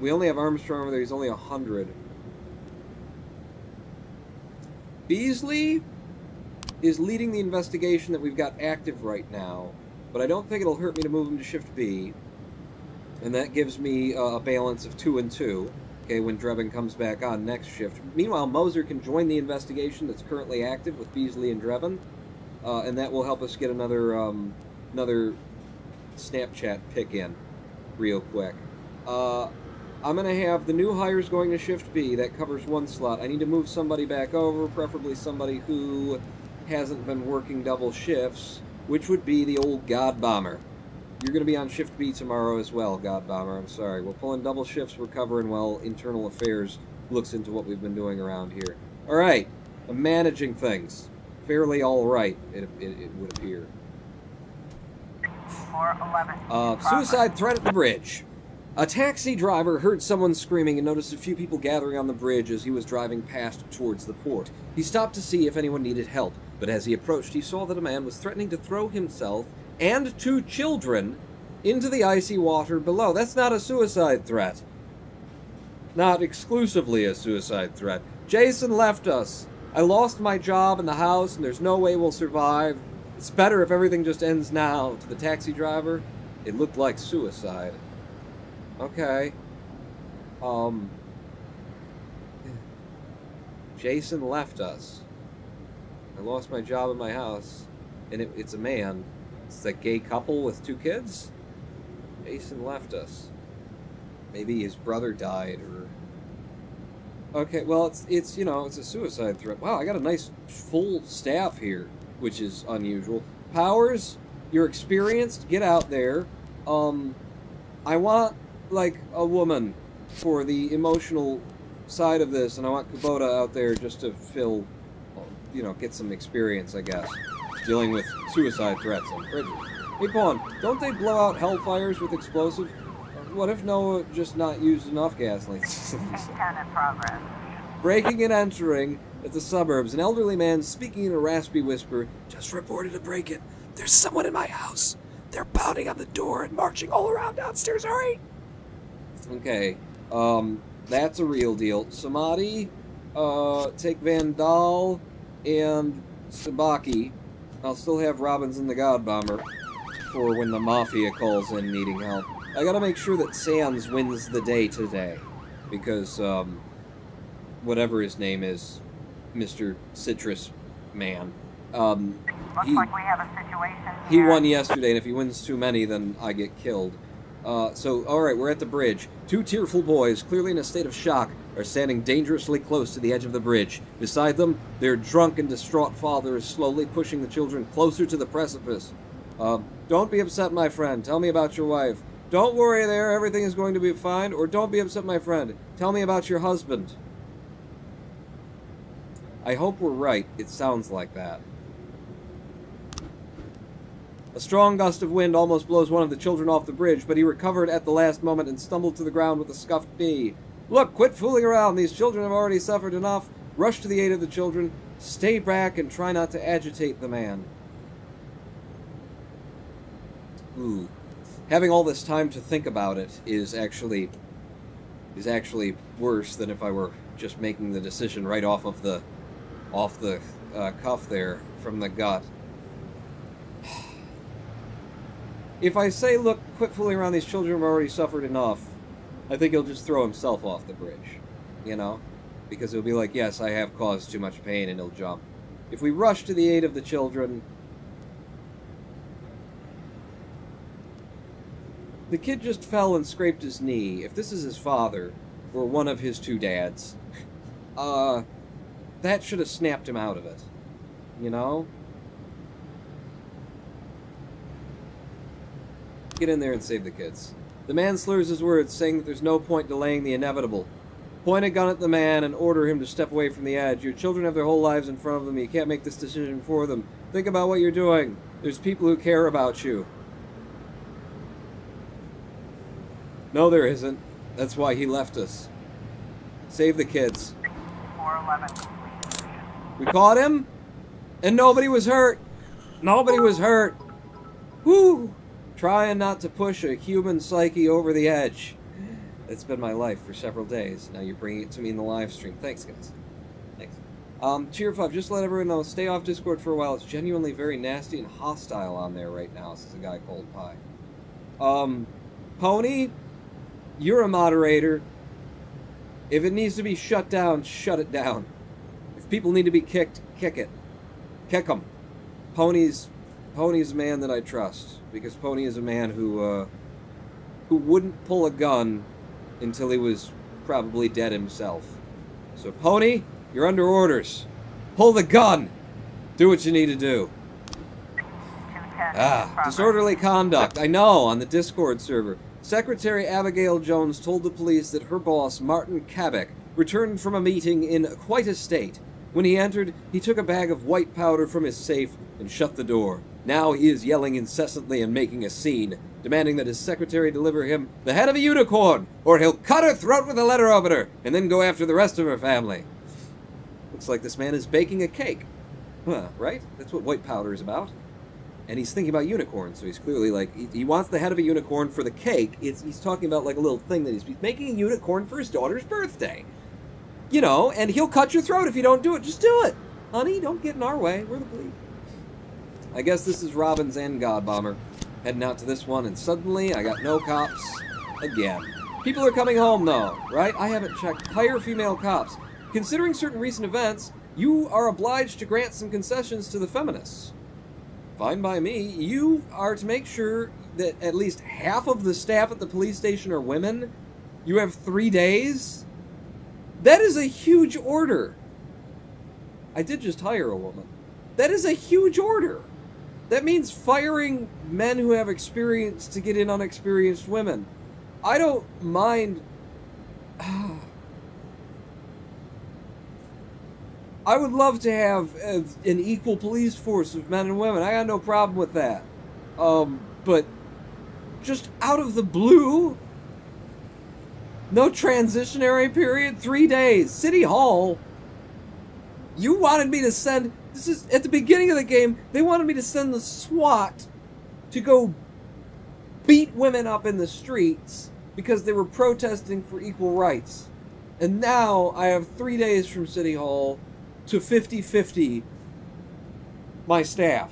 We only have Armstrong over there. He's only 100. Beasley? is leading the investigation that we've got active right now, but I don't think it'll hurt me to move him to Shift B, and that gives me a balance of 2 and 2, okay, when Drebin comes back on next shift. Meanwhile, Moser can join the investigation that's currently active with Beasley and Drebin, and that will help us get another Snapchat pick in real quick. I'm going to have the new hires going to Shift B. That covers 1 slot. I need to move somebody back over, preferably somebody who hasn't been working double shifts, which would be the old God Bomber. You're going to be on Shift B tomorrow as well, God Bomber. I'm sorry. We're pulling double shifts. We're covering while Internal Affairs looks into what we've been doing around here. All right. I'm managing things. Fairly all right, it would appear. 411. Suicide threat at the bridge. A taxi driver heard someone screaming and noticed a few people gathering on the bridge as he was driving past towards the port. He stopped to see if anyone needed help, but as he approached, he saw that a man was threatening to throw himself and 2 children into the icy water below. That's not a suicide threat. Not exclusively a suicide threat. Jason left us. I lost my job in the house, and there's no way we'll survive. It's better if everything just ends now. To the taxi driver, it looked like suicide. Okay. Jason left us. I lost my job in my house, and it's a man. It's a gay couple with 2 kids. Jason left us. Maybe his brother died, or... Okay, well, it's you know, it's a suicide threat. Wow, I got a nice full staff here, which is unusual. Powers, you're experienced. Get out there. I want, like, a woman for the emotional side of this, and I want Kubota out there just to fill, you know, get some experience, I guess, dealing with suicide threats on bridges. Hey, Pawn, don't they blow out hellfires with explosives? What if Noah just not used enough gasoline? Intent in progress. Breaking and entering at the suburbs. An elderly man speaking in a raspy whisper. Just reported a break-in. There's someone in my house. They're pounding on the door and marching all around downstairs. Hurry! Okay. That's a real deal. Samadhi, take Van Dahl and Sabaki. I'll still have Robbins and the God Bomber for when the Mafia calls in needing help. I gotta make sure that Sans wins the day today, because, whatever his name is, Mr. Citrus Man, Looks like we have a situation he here. won yesterday, and if he wins too many, then I get killed. So, alright, we're at the bridge. 2 tearful boys, clearly in a state of shock, are standing dangerously close to the edge of the bridge. Beside them, their drunk and distraught father is slowly pushing the children closer to the precipice. Don't be upset, my friend. Tell me about your wife. Don't worry there, everything is going to be fine. Or don't be upset, my friend. Tell me about your husband. I hope we're right. It sounds like that. A strong gust of wind almost blows one of the children off the bridge, but he recovered at the last moment and stumbled to the ground with a scuffed knee. Look, quit fooling around. These children have already suffered enough. Rush to the aid of the children. Stay back and try not to agitate the man. Ooh. Having all this time to think about it is actually worse than if I were just making the decision right off the cuff there from the gut. If I say, look, quit fooling around, these children have already suffered enough, I think he'll just throw himself off the bridge, you know? Because he'll be like, yes, I have caused too much pain, and he'll jump. If we rush to the aid of the children... The kid just fell and scraped his knee. If this is his father, or one of his 2 dads, that should have snapped him out of it. You know? Get in there and save the kids. The man slurs his words, saying that there's no point delaying the inevitable. Point a gun at the man and order him to step away from the edge. Your children have their whole lives in front of them. You can't make this decision for them. Think about what you're doing. There's people who care about you. No, there isn't. That's why he left us. Save the kids. 411. We caught him, and nobody was hurt. Nobody was hurt. Woo! Trying not to push a human psyche over the edge. It's been my life for several days. Now you're bringing it to me in the live stream. Thanks, guys. Thanks. Tier 5, just let everyone know, stay off Discord for a while. It's genuinely very nasty and hostile on there right now, says a guy called Pie. Pony, you're a moderator. If it needs to be shut down, shut it down. If people need to be kicked, kick it. Kick them. Pony's a man that I trust, because Pony is a man who wouldn't pull a gun until he was probably dead himself. So Pony, you're under orders. Pull the gun. Do what you need to do. Disorderly conduct. I know, on the Discord server. Secretary Abigail Jones told the police that her boss, Martin Kabek, returned from a meeting in quite a state. When he entered, he took a bag of white powder from his safe and shut the door. Now he is yelling incessantly and making a scene, demanding that his secretary deliver him the head of a unicorn, or he'll cut her throat with a letter opener, and then go after the rest of her family. Looks like this man is baking a cake. Huh, right? That's what white powder is about. And he's thinking about unicorns, so he's clearly like, he wants the head of a unicorn for the cake. He's talking about like a little thing that he's making a unicorn for his daughter's birthday. You know, and he'll cut your throat if you don't do it. Just do it. Honey, don't get in our way. We're the police. I guess this is Robbins and God Bomber heading out to this one, and suddenly I got no cops again. People are coming home, though, right? I haven't checked. Hire female cops. Considering certain recent events, you are obliged to grant some concessions to the feminists. Fine by me. You are to make sure that at least half of the staff at the police station are women. You have 3 days? That is a huge order. I did just hire a woman. That is a huge order. That means firing men who have experience to get in on experienced women. I don't mind... I would love to have an equal police force of men and women. I got no problem with that. But just out of the blue, no transitionary period, 3 days, City Hall. You wanted me to send, this is at the beginning of the game, they wanted me to send the SWAT to go beat women up in the streets because they were protesting for equal rights. And now I have 3 days from City Hall to 50-50 my staff.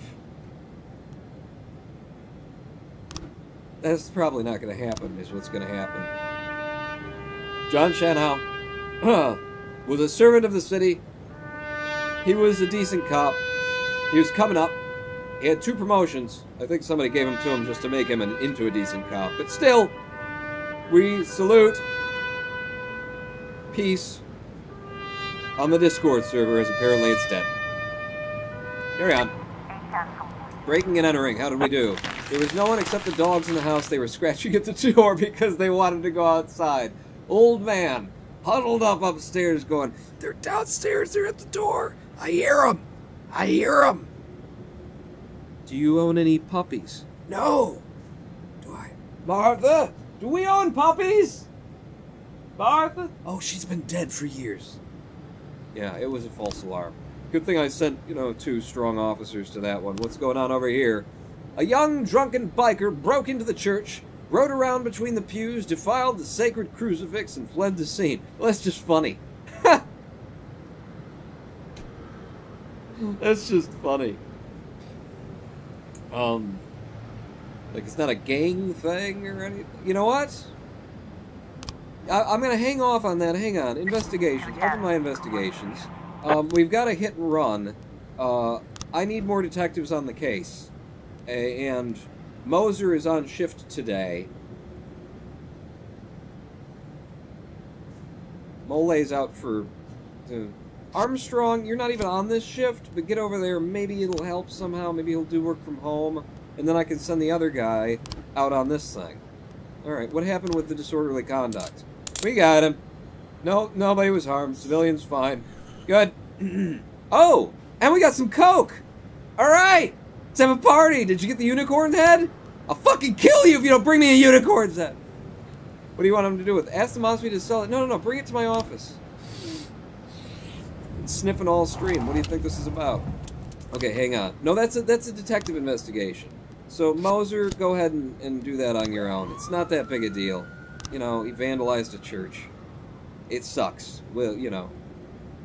That's probably not going to happen, is what's going to happen. John Shanhow was a servant of the city. He was a decent cop. He was coming up. He had 2 promotions. I think somebody gave them to him just to make him into a decent cop. But still, we salute peace on the Discord server, as apparently it's dead. Carry on. Breaking and entering. How did we do? There was no one except the dogs in the house. They were scratching at the door because they wanted to go outside. Old man, huddled up upstairs going, they're downstairs, they're at the door. I hear them. I hear them. Do you own any puppies? No. Do I? Martha, do we own puppies? Martha? Oh, she's been dead for years. Yeah, it was a false alarm. Good thing I sent, 2 strong officers to that one. What's going on over here? A young drunken biker broke into the church, rode around between the pews, defiled the sacred crucifix, and fled the scene. Well, that's just funny. That's just funny. Like it's not a gang thing or anything. You know what? I'm gonna hang off on that. Hang on. Investigations. Open my investigations. We've got a hit and run. I need more detectives on the case. And Moser is on shift today. Mole's out for... Armstrong, you're not even on this shift, but get over there. Maybe it'll help somehow. Maybe he'll do work from home. And then I can send the other guy out on this thing. Alright, what happened with the disorderly conduct? We got him. No, nobody was harmed. Civilians fine. Good. Oh! And we got some coke! Alright! Let's have a party! Did you get the unicorn's head? I'll fucking kill you if you don't bring me a unicorn's head! What do you want him to do with it? Ask the Mosby to sell it. No, bring it to my office. It's sniffing all stream. What do you think this is about? Okay, hang on. No, that's a detective investigation. So, Moser, go ahead and do that on your own. It's not that big a deal. He vandalized a church. It sucks. Well,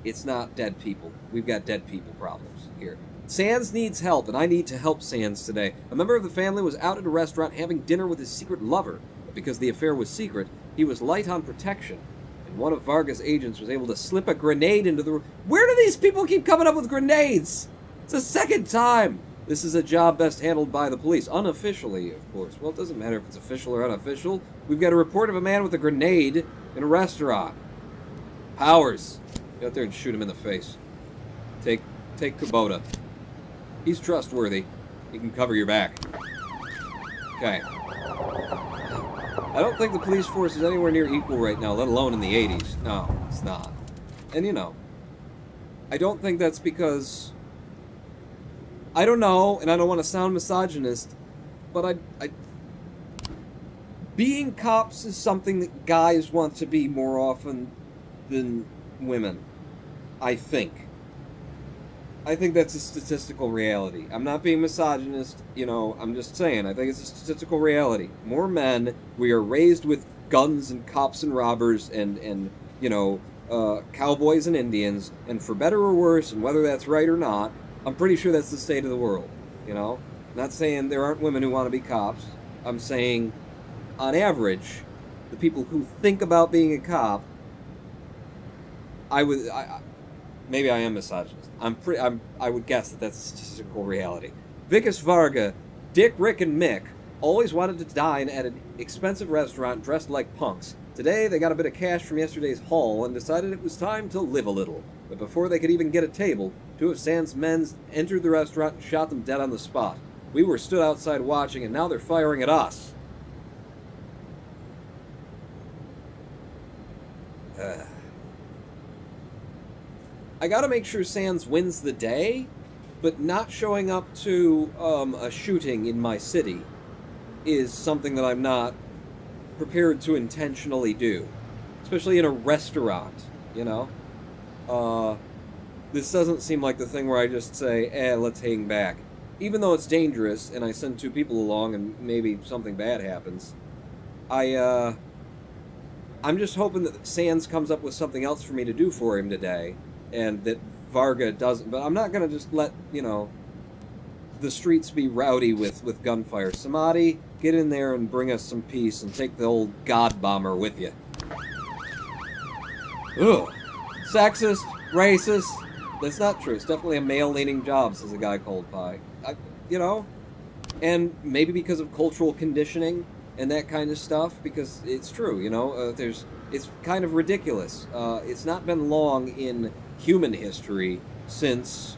It's not dead people. We've got dead people problems here. Sans needs help, and I need to help Sans today. A member of the family was out at a restaurant having dinner with his secret lover, but because the affair was secret, he was light on protection, and one of Vargas' agents was able to slip a grenade into the room. Where do these people keep coming up with grenades? It's the second time! This is a job best handled by the police, unofficially, of course. Well, it doesn't matter if it's official or unofficial. We've got a report of a man with a grenade in a restaurant. Powers, get out there and shoot him in the face. Take Kubota. He's trustworthy. He can cover your back. Okay. I don't think the police force is anywhere near equal right now, let alone in the 80s. No, it's not. And you know, I don't think that's because... I don't know, and I don't want to sound misogynist, but being cops is something that guys want to be more often than women. I think. I think that's a statistical reality. I'm not being misogynist, you know, I'm just saying, I think it's a statistical reality. More men, we are raised with guns and cops and robbers and you know, cowboys and Indians, and for better or worse, and whether that's right or not, I'm pretty sure that's the state of the world, you know? I'm not saying there aren't women who want to be cops. I'm saying, on average, the people who think about being a cop, maybe I am misogynist. I would guess that that's a statistical reality. Vickis Varga, Dick, Rick, and Mick always wanted to dine at an expensive restaurant dressed like punks. Today, they got a bit of cash from yesterday's haul and decided it was time to live a little. But before they could even get a table, two of Sans' men entered the restaurant and shot them dead on the spot. We were stood outside watching, and now they're firing at us. I gotta make sure Sans wins the day, but not showing up to a shooting in my city is something that I'm not prepared to intentionally do. Especially in a restaurant, you know? This doesn't seem like the thing where I just say, let's hang back. Even though it's dangerous, and I send two people along and maybe something bad happens, I'm just hoping that Sans comes up with something else for me to do for him today, and that Varga doesn't. But I'm not going to just let, you know, the streets be rowdy with gunfire. Samadi, get in there and bring us some peace, and take the old God Bomber with you. Ugh. Sexist, racist. That's not true. It's definitely a male-leaning job, says a guy Cold Pie. You know? And maybe because of cultural conditioning and that kind of stuff, because it's true, you know? It's kind of ridiculous. It's not been long in human history since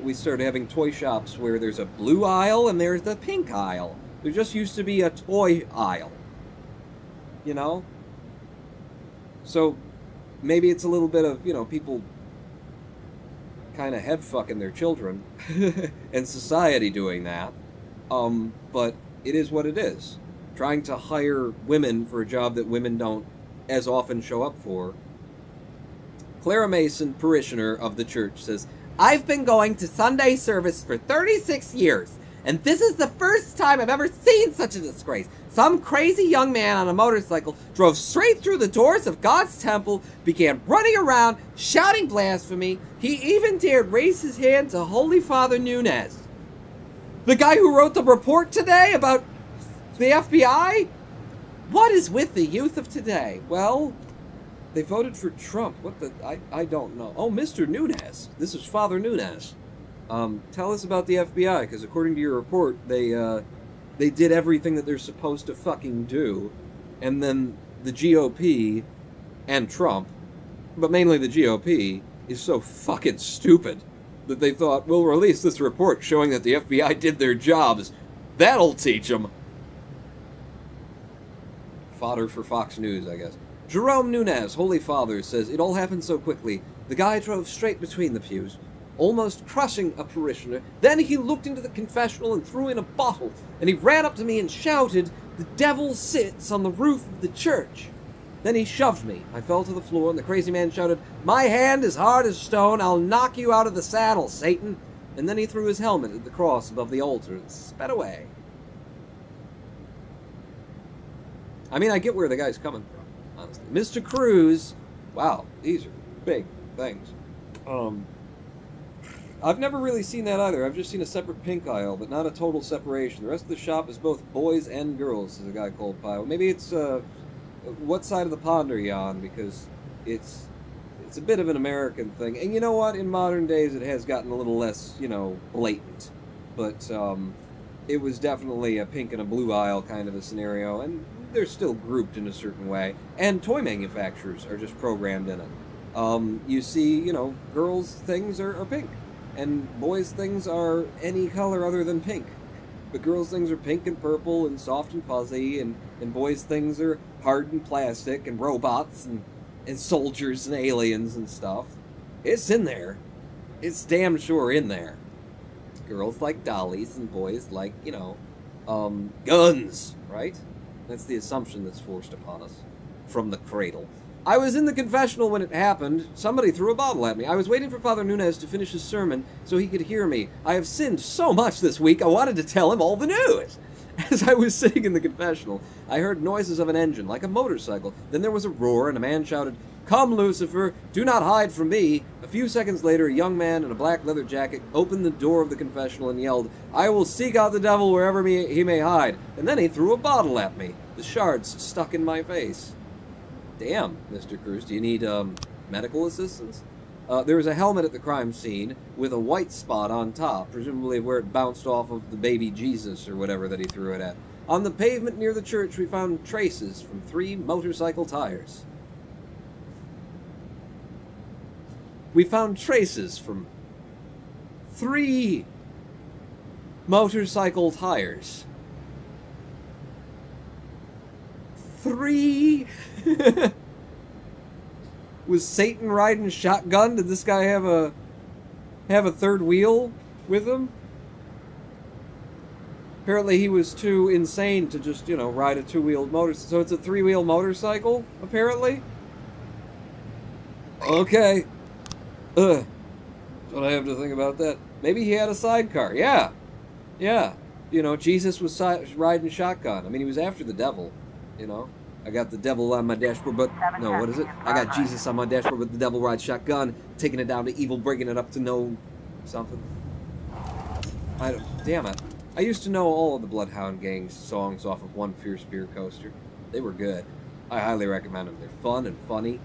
we started having toy shops where there's a blue aisle and there's the pink aisle. There just used to be a toy aisle. You know? So maybe it's a little bit of, you know, people kind of head-fucking their children and society doing that. But it is what it is. Trying to hire women for a job that women don't as often show up for. Clara Mason, parishioner of the church, says, I've been going to Sunday service for 36 years, and this is the first time I've ever seen such a disgrace. Some crazy young man on a motorcycle drove straight through the doors of God's temple, began running around, shouting blasphemy. He even dared raise his hand to Holy Father Nunez. The guy who wrote the report today about the FBI? What is with the youth of today? Well, they voted for Trump. What the... I don't know. Oh, Mr. Nunez. This is Father Nunez. Tell us about the FBI, because according to your report, they did everything that they're supposed to fucking do, and then the GOP and Trump, but mainly the GOP, is so fucking stupid that they thought, we'll release this report showing that the FBI did their jobs. That'll teach them. Fodder for Fox News, I guess. Jerome Nunez, Holy Father, says, it all happened so quickly. The guy drove straight between the pews, almost crushing a parishioner. Then he looked into the confessional and threw in a bottle, and he ran up to me and shouted, the devil sits on the roof of the church. Then he shoved me. I fell to the floor, and the crazy man shouted, my hand is hard as stone, I'll knock you out of the saddle, Satan. And then he threw his helmet at the cross above the altar and sped away. I mean, I get where the guy's coming from, honestly. Mr. Cruz, wow, these are big things. I've never really seen that either. I've just seen a separate pink aisle, but not a total separation. The rest of the shop is both boys and girls, says a guy called Pie. Well, maybe it's, what side of the pond are you on? Because it's a bit of an American thing. And you know what? In modern days, it has gotten a little less, you know, blatant. But, it was definitely a pink and a blue aisle kind of a scenario, and they're still grouped in a certain way. And toy manufacturers are just programmed in it. You see, you know, girls' things are pink. And boys' things are any color other than pink. But girls' things are pink and purple and soft and fuzzy, and boys' things are hard and plastic and robots and soldiers and aliens and stuff. It's in there. It's damn sure in there. Girls like dollies and boys like, you know, guns, right? That's the assumption that's forced upon us from the cradle. I was in the confessional when it happened. Somebody threw a bottle at me. I was waiting for Father Nunez to finish his sermon so he could hear me. I have sinned so much this week, I wanted to tell him all the news. As I was sitting in the confessional, I heard noises of an engine, like a motorcycle. Then there was a roar, and a man shouted, "Come, Lucifer, do not hide from me." A few seconds later, a young man in a black leather jacket opened the door of the confessional and yelled, "I will seek out the devil wherever he may hide." And then he threw a bottle at me. The shards stuck in my face. Damn, Mr. Cruz, do you need, medical assistance? There was a helmet at the crime scene with a white spot on top, presumably where it bounced off of the baby Jesus or whatever that he threw it at. On the pavement near the church, we found traces from 3 motorcycle tires. We found traces from 3 motorcycle tires. 3? Was Satan riding shotgun? Did this guy have a third wheel with him? Apparently he was too insane to just, you know, ride a 2-wheeled motorcycle. So it's a 3-wheel motorcycle, apparently? Okay. Ugh. What I have to think about that. Maybe he had a sidecar. Yeah. Yeah. You know, Jesus was riding shotgun. I mean, he was after the devil, you know. I got the devil on my dashboard, but... No, what is it? I got Jesus on my dashboard, but the devil rides shotgun, taking it down to evil, bringing it up to no... something. Damn it. I used to know all of the Bloodhound Gang songs off of One Fierce Beer Coaster. They were good. I highly recommend them. They're fun and funny,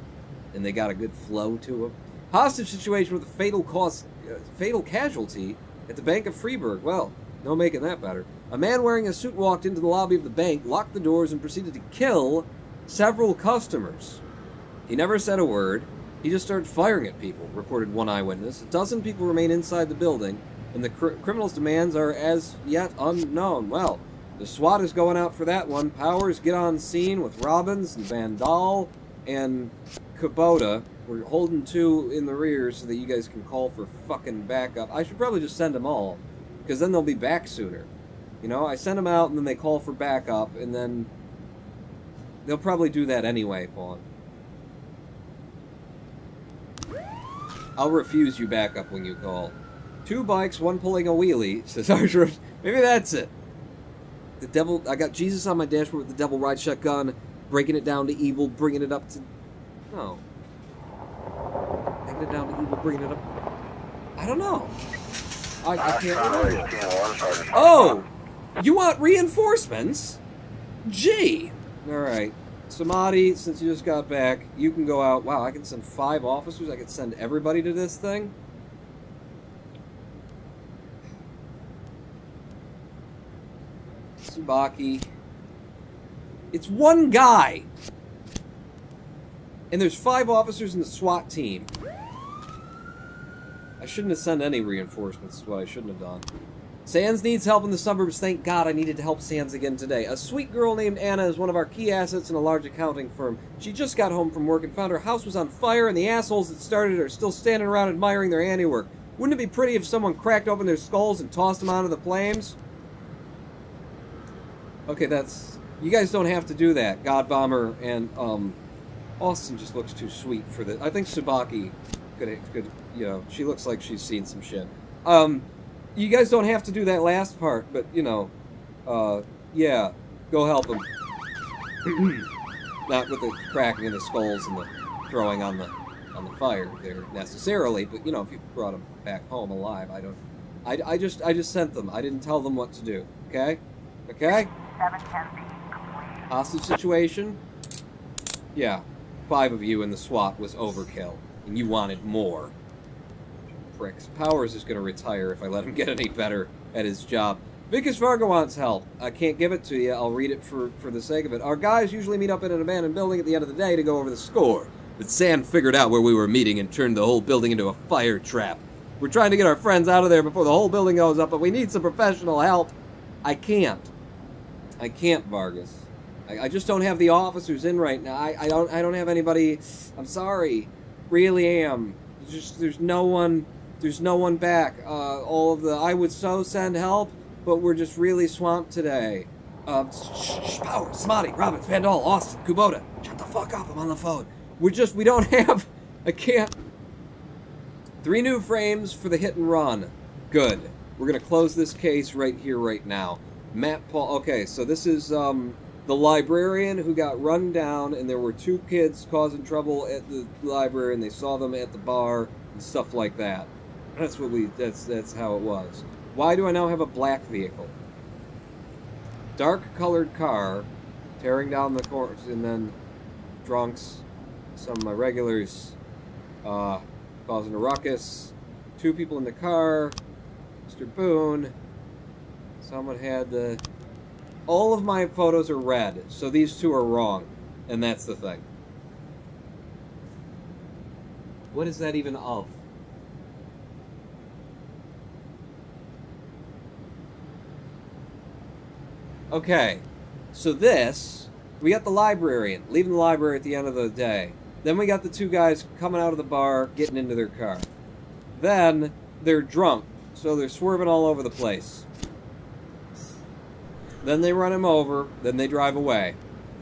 and they got a good flow to them. Hostage situation with a fatal casualty at the Bank of Freeburg. Well, no making that better. A man wearing a suit walked into the lobby of the bank, locked the doors, and proceeded to kill several customers. He never said a word. He just started firing at people, reported one eyewitness. A dozen people remain inside the building, and the criminal's demands are as yet unknown. Well, the SWAT is going out for that one. Powers get on scene with Robbins and Van Dahl and Kubota. We're holding 2 in the rear so that you guys can call for fucking backup. I should probably just send them all, because then they'll be back sooner. You know, I send them out and then they call for backup, and then they'll probably do that anyway, Pawn. I'll refuse you backup when you call. 2 bikes, 1 pulling a wheelie, says Archer. Maybe that's it. The devil, I got Jesus on my dashboard with the devil ride shotgun, breaking it down to evil, bringing it up to... No. Breaking it down to evil, bringing it up... I don't know. I can't remember. Oh! You want reinforcements? Gee! Alright. Samadhi, since you just got back, you can go out. Wow, I can send 5 officers. I can send everybody to this thing. Tsubaki. It's 1 guy! And there's 5 officers in the SWAT team. I shouldn't have sent any reinforcements, is what I shouldn't have done. Sands needs help in the suburbs. Thank God I needed to help Sands again today. A sweet girl named Anna is one of our key assets in a large accounting firm. She just got home from work and found her house was on fire, and the assholes that started it are still standing around admiring their handiwork. Wouldn't it be pretty if someone cracked open their skulls and tossed them onto the flames? Okay, that's... You guys don't have to do that. God Bomber and, Austin just looks too sweet for this. I think Tsubaki could, you know, she looks like she's seen some shit. You guys don't have to do that last part, but, you know, yeah, go help them. Not with the cracking of the skulls and the throwing on the on the fire there necessarily, but you know, if you brought them back home alive, I just sent them. I didn't tell them what to do. Okay? Okay? 710B complete. Hostage situation? Yeah. 5 of you in the SWAT was overkill, and you wanted more. Pricks. Powers is gonna retire if I let him get any better at his job. Vickers Varga wants help. I can't give it to you. I'll read it for the sake of it. Our guys usually meet up in an abandoned building at the end of the day to go over the score. But Sand figured out where we were meeting and turned the whole building into a fire trap. We're trying to get our friends out of there before the whole building goes up, but we need some professional help. I can't, Vargas. I just don't have the officers in right now. I don't have anybody. I'm sorry. Really am. There's no one back. I would so send help, but we're just really swamped today. Power, Smarty, Robbins, Vandal, Austin, Kubota. Shut the fuck up, I'm on the phone. We don't have, I can't. 3 new frames for the hit and run. Good. We're gonna close this case right here, right now. Matt Paul, okay, so this is, the librarian who got run down, and there were 2 kids causing trouble at the library, and they saw them at the bar, and stuff like that. That's how it was. Why do I now have a black vehicle? Dark colored car, tearing down the course, and then drunks, some of my regulars, causing a ruckus. 2 people in the car, Mr. Boone. Someone had the... All of my photos are red, so these 2 are wrong, and that's the thing. What is that even of? Okay, so this, we got the librarian, leaving the library at the end of the day. Then we got the 2 guys coming out of the bar, getting into their car. Then, they're drunk, so they're swerving all over the place. Then they run him over, then they drive away.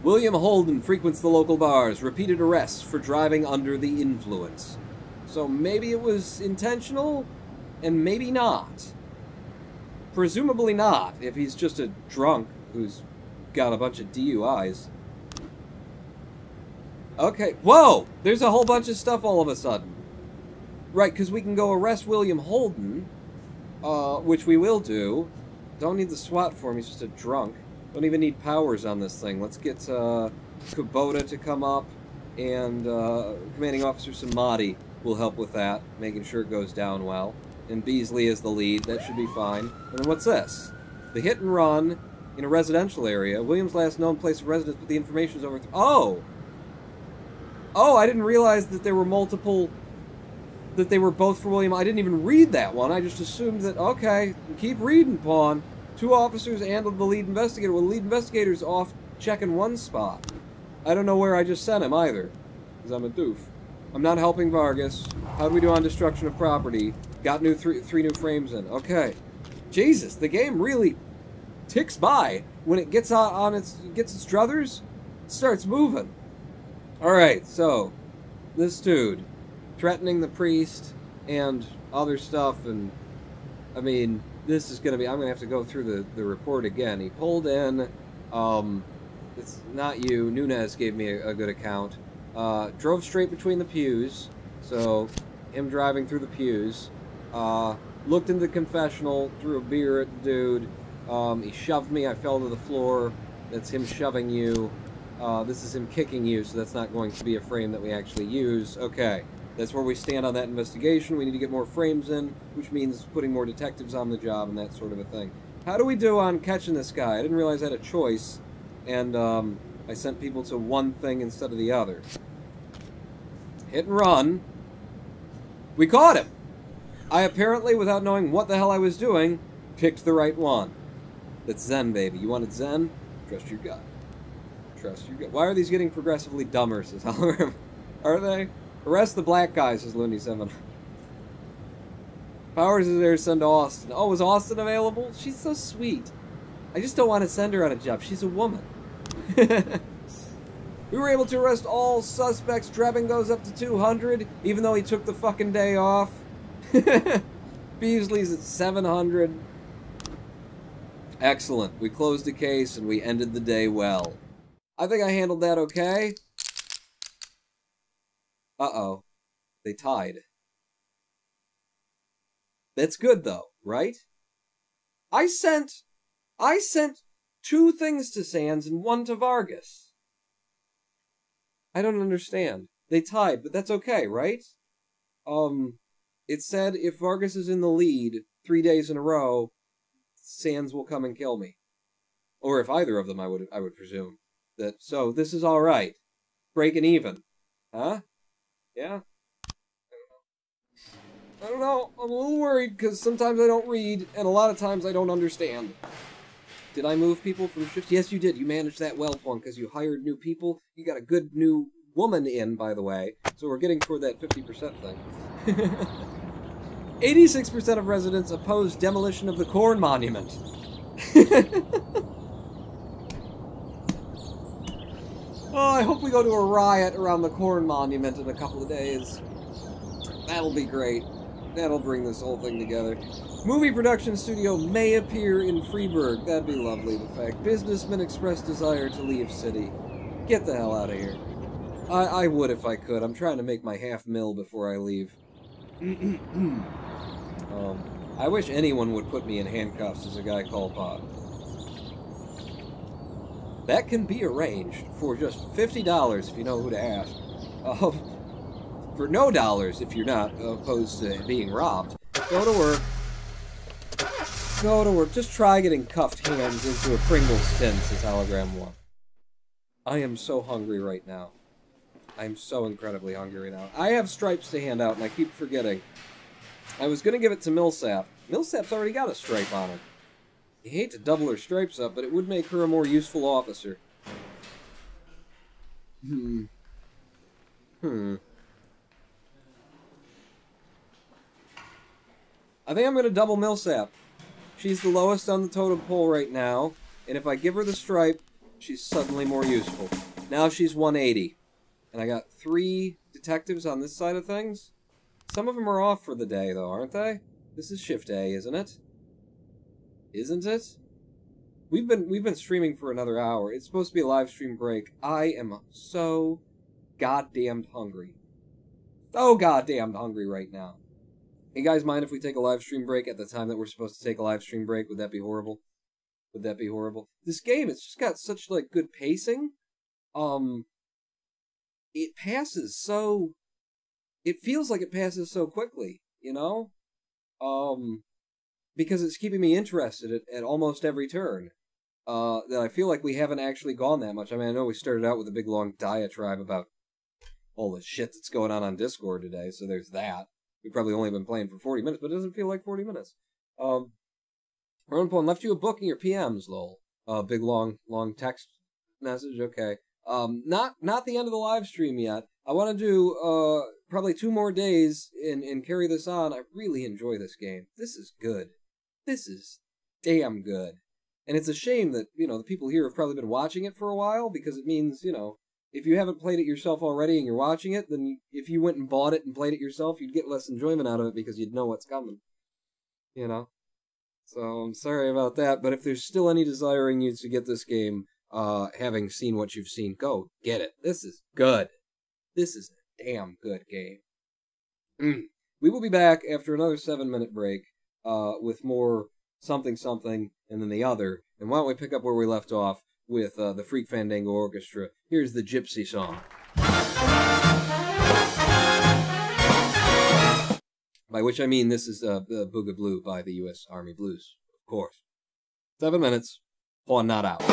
William Holden frequents the local bars, repeated arrests for driving under the influence. So maybe it was intentional, and maybe not. Presumably not, if he's just a drunk who's got a bunch of DUIs. Okay, whoa! There's a whole bunch of stuff all of a sudden. Right, because we can go arrest William Holden, which we will do. Don't need the SWAT for him, he's just a drunk. Don't even need powers on this thing. Let's get Kubota to come up, and Commanding Officer Samadi will help with that, making sure it goes down well. And Beasley is the lead, that should be fine. And then what's this? The hit and run in a residential area. William's last known place of residence, but the information is over... Oh! Oh, I didn't realize that there were multiple... That they were both for William. I didn't even read that one. I just assumed that, okay, keep reading, Pawn. 2 officers and the lead investigator. Well, the lead investigator's off checking one spot. I don't know where I just sent him either, because I'm a doof. I'm not helping Vargas. How do we do on destruction of property? Got three new frames in. Okay. Jesus, the game really ticks by. When it gets on its druthers, it starts moving. Alright, so, this dude, threatening the priest and other stuff, and, I mean, this is gonna be, I'm gonna have to go through the report again. He pulled in, it's not you, Nunez gave me a good account. Drove straight between the pews, so him driving through the pews. Looked into the confessional, threw a beer at the dude. He shoved me, I fell to the floor. That's him shoving you. This is him kicking you, so that's not going to be a frame that we actually use. Okay, that's where we stand on that investigation. We need to get more frames in, which means putting more detectives on the job and that sort of a thing. How do we do on catching this guy? I didn't realize I had a choice, and I sent people to one thing instead of the other. Hit and run. We caught him! I apparently, without knowing what the hell I was doing, picked the right one. That's Zen, baby. You wanted Zen? Trust your gut. Trust your gut. Why are these getting progressively dumber, says Halloran? Are they? Arrest the black guy, says Looney 7. Powers is there to send to Austin. Oh, was Austin available? She's so sweet. I just don't want to send her on a job. She's a woman. We were able to arrest all suspects. Drebin goes up to 200, even though he took the fucking day off. Beasley's at 700. Excellent. We closed the case and we ended the day well. I think I handled that okay. Uh-oh. They tied. That's good, though, right? I sent 2 things to Sands and 1 to Vargas. I don't understand. They tied, but that's okay, right? It said if Vargas is in the lead 3 days in a row, Sands will come and kill me. Or if either of them, I would presume. So this is all right. Breaking even. Huh? Yeah? I don't know. I'm a little worried because sometimes I don't read, and a lot of times I don't understand. Did I move people from shift? Yes, you did. You managed that well, Plunk, because you hired new people. You got a good new woman in, by the way. So we're getting toward that 50% thing. 86% of residents oppose demolition of the corn monument. Oh, I hope we go to a riot around the corn monument in a couple of days. That'll be great. That'll bring this whole thing together. Movie production studio may appear in Freeburg. That'd be lovely, the fact. Businessmen express desire to leave city. Get the hell out of here. I would if I could. I'm trying to make my $500,000 before I leave. I wish anyone would put me in handcuffs as a guy called Bob. That can be arranged for just $50 if you know who to ask. For no dollars if you're not opposed to being robbed. Go to work. Go to work. Just try getting cuffed hands into a Pringles tin, says Hologram 1. I am so hungry right now. I'm so incredibly hungry right now. I have stripes to hand out, and I keep forgetting. I was going to give it to Millsap. Millsap's already got a stripe on her. I hate to double her stripes up, but it would make her a more useful officer. I think I'm going to double Millsap. She's the lowest on the totem pole right now, and if I give her the stripe, she's suddenly more useful. Now she's 180. And I got 3 detectives on this side of things. Some of them are off for the day, though, aren't they? This is shift A, isn't it? Isn't it? We've been streaming for another hour. It's supposed to be a live stream break. I am so goddamned hungry. So goddamned hungry right now. Hey guys, mind if we take a live stream break at the time that we're supposed to take a live stream break? Would that be horrible? Would that be horrible? This game, it's just got such, like, good pacing. It passes so... It feels like it passes so quickly, you know? Because it's keeping me interested at almost every turn. That I feel like we haven't actually gone that much. I mean, I know we started out with a big long diatribe about all the shit that's going on Discord today, so there's that. We've probably only been playing for 40 minutes, but it doesn't feel like 40 minutes. Ron Pone left you a book in your PMs, lol. Big long text message, okay. Not the end of the live stream yet. I want to do, probably 2 more days and carry this on. I really enjoy this game. This is good. This is damn good. And it's a shame that, you know, the people here have probably been watching it for a while, because it means, you know, if you haven't played it yourself already and you're watching it, then if you went and bought it and played it yourself, you'd get less enjoyment out of it because you'd know what's coming. You know? So, I'm sorry about that, but if there's still any desiring you to get this game, having seen what you've seen, go get it. This is good. This is a damn good game. We will be back after another 7-minute break, with more something, and then the other. And why don't we pick up where we left off with the Freak Fandango Orchestra. Here's the Gypsy song. By which I mean this is the Boogaloo by the U.S. Army Blues, of course. 7 minutes, on not out.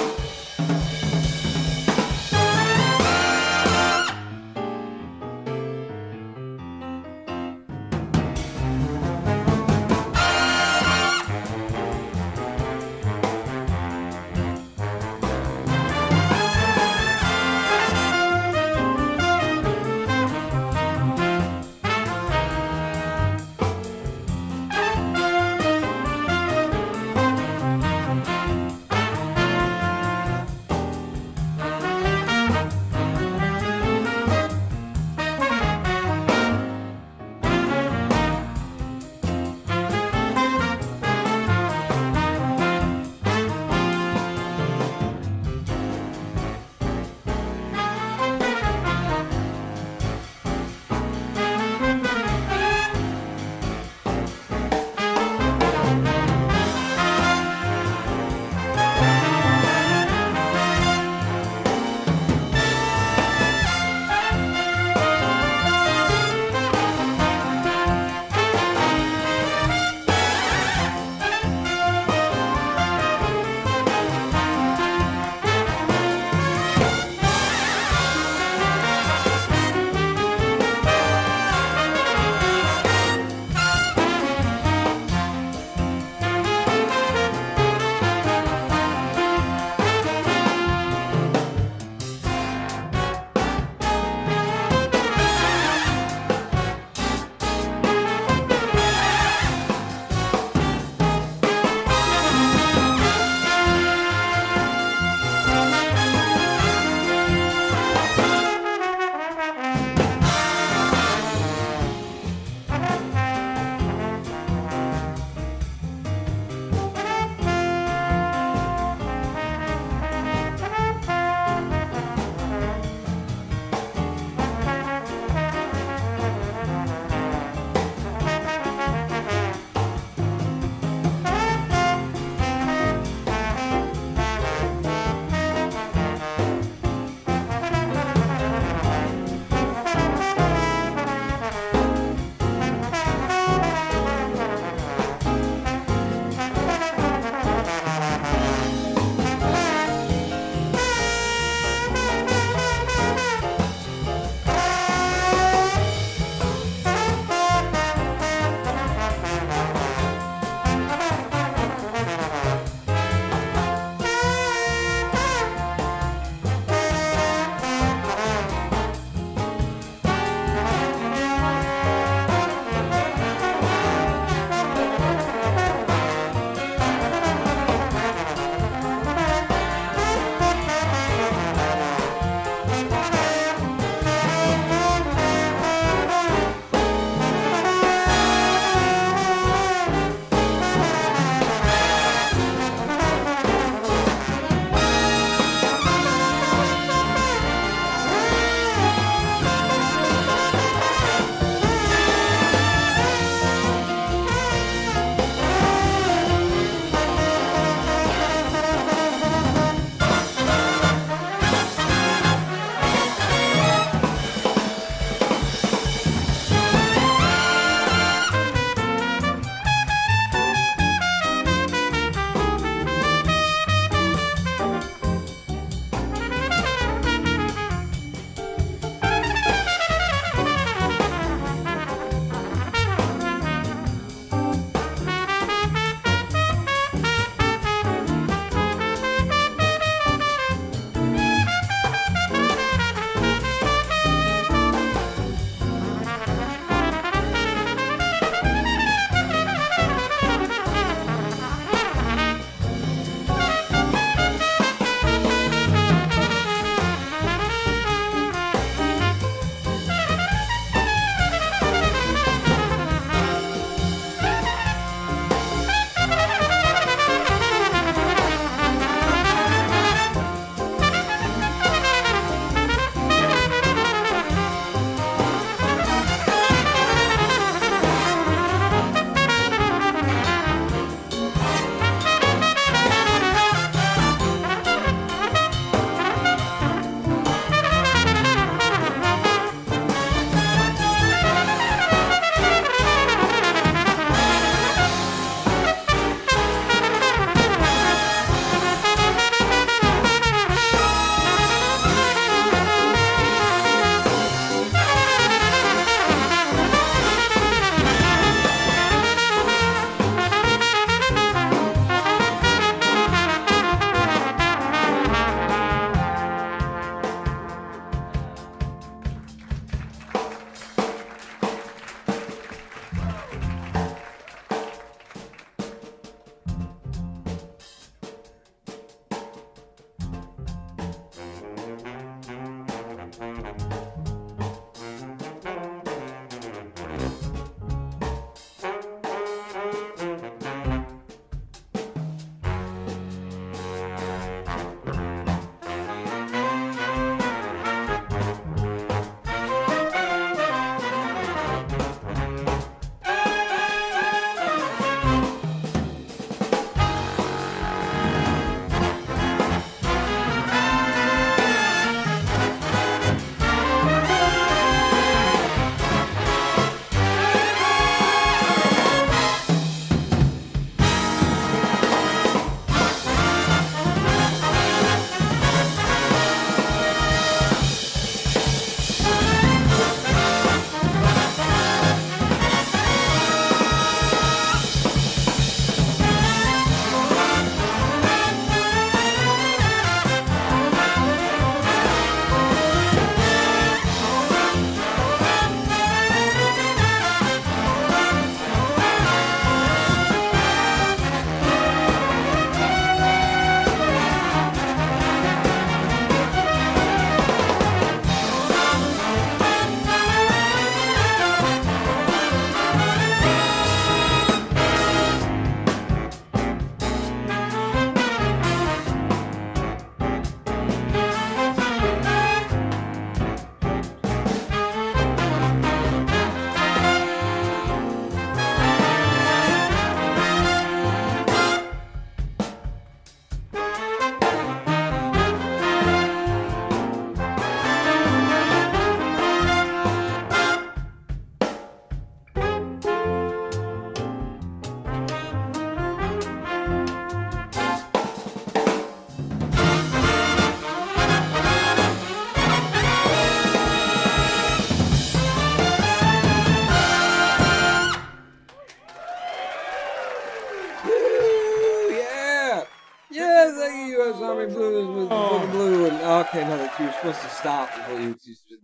Yes, thank you, U.S. Army Blues with the blue. And okay, no, that you were supposed to stop before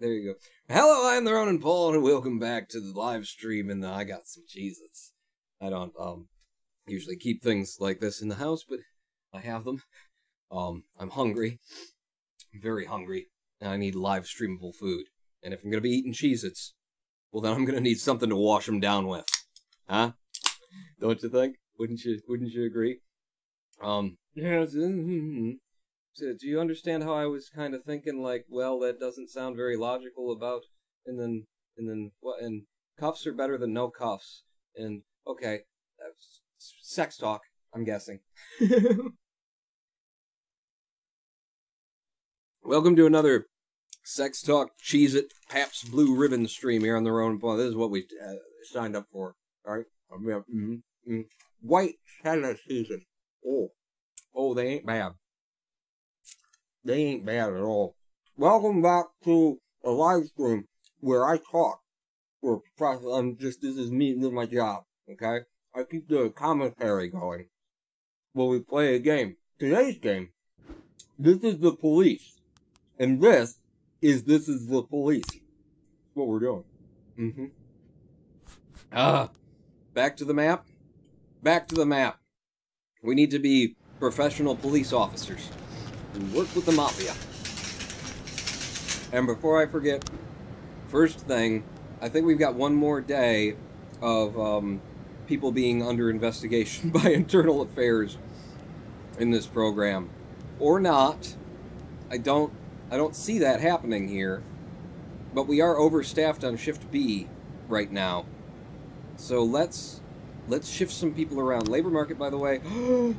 there you go. Hello, I'm the Ronan Paul, and welcome back to the live stream. And I got some Cheez-Its. I don't usually keep things like this in the house, but I have them. I'm hungry. I'm very hungry, and I need live streamable food. And if I'm gonna be eating Cheez-Its, well, then I'm gonna need something to wash them down with. Huh? Don't you think? Wouldn't you agree? Yeah. So, do you understand how I was kind of thinking, like, well, that doesn't sound very logical about, and then what? And cuffs are better than no cuffs. And okay, sex talk. I'm guessing. Welcome to another Sex Talk Cheez-It Pabst Blue Ribbon stream here on the Ronan Paul. This is what we signed up for. All right. White cheddar season. Oh, they ain't bad. They ain't bad at all. Welcome back to a live stream where I talk. This is me doing my job, okay? I keep the commentary going while we play a game. Today's game, this is the police. And this is the police. That's what we're doing. Back to the map. Back to the map. We need to be professional police officers who work with the mafia. And before I forget, first thing, I think we've got one more day of people being under investigation by Internal Affairs in this program. Or not. I don't see that happening here. But we are overstaffed on Shift B right now. So let's shift some people around. Labor market, by the way.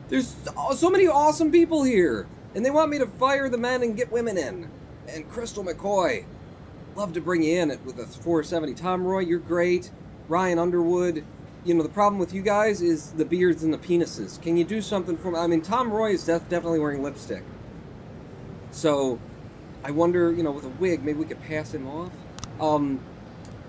There's so many awesome people here. And they want me to fire the men and get women in. And Crystal McCoy. Love to bring you in with a 470. Tom Roy, you're great. Ryan Underwood. You know, the problem with you guys is the beards and the penises. Can you do something for me? I mean, Tom Roy is definitely wearing lipstick. So, I wonder, you know, with a wig, maybe we could pass him off?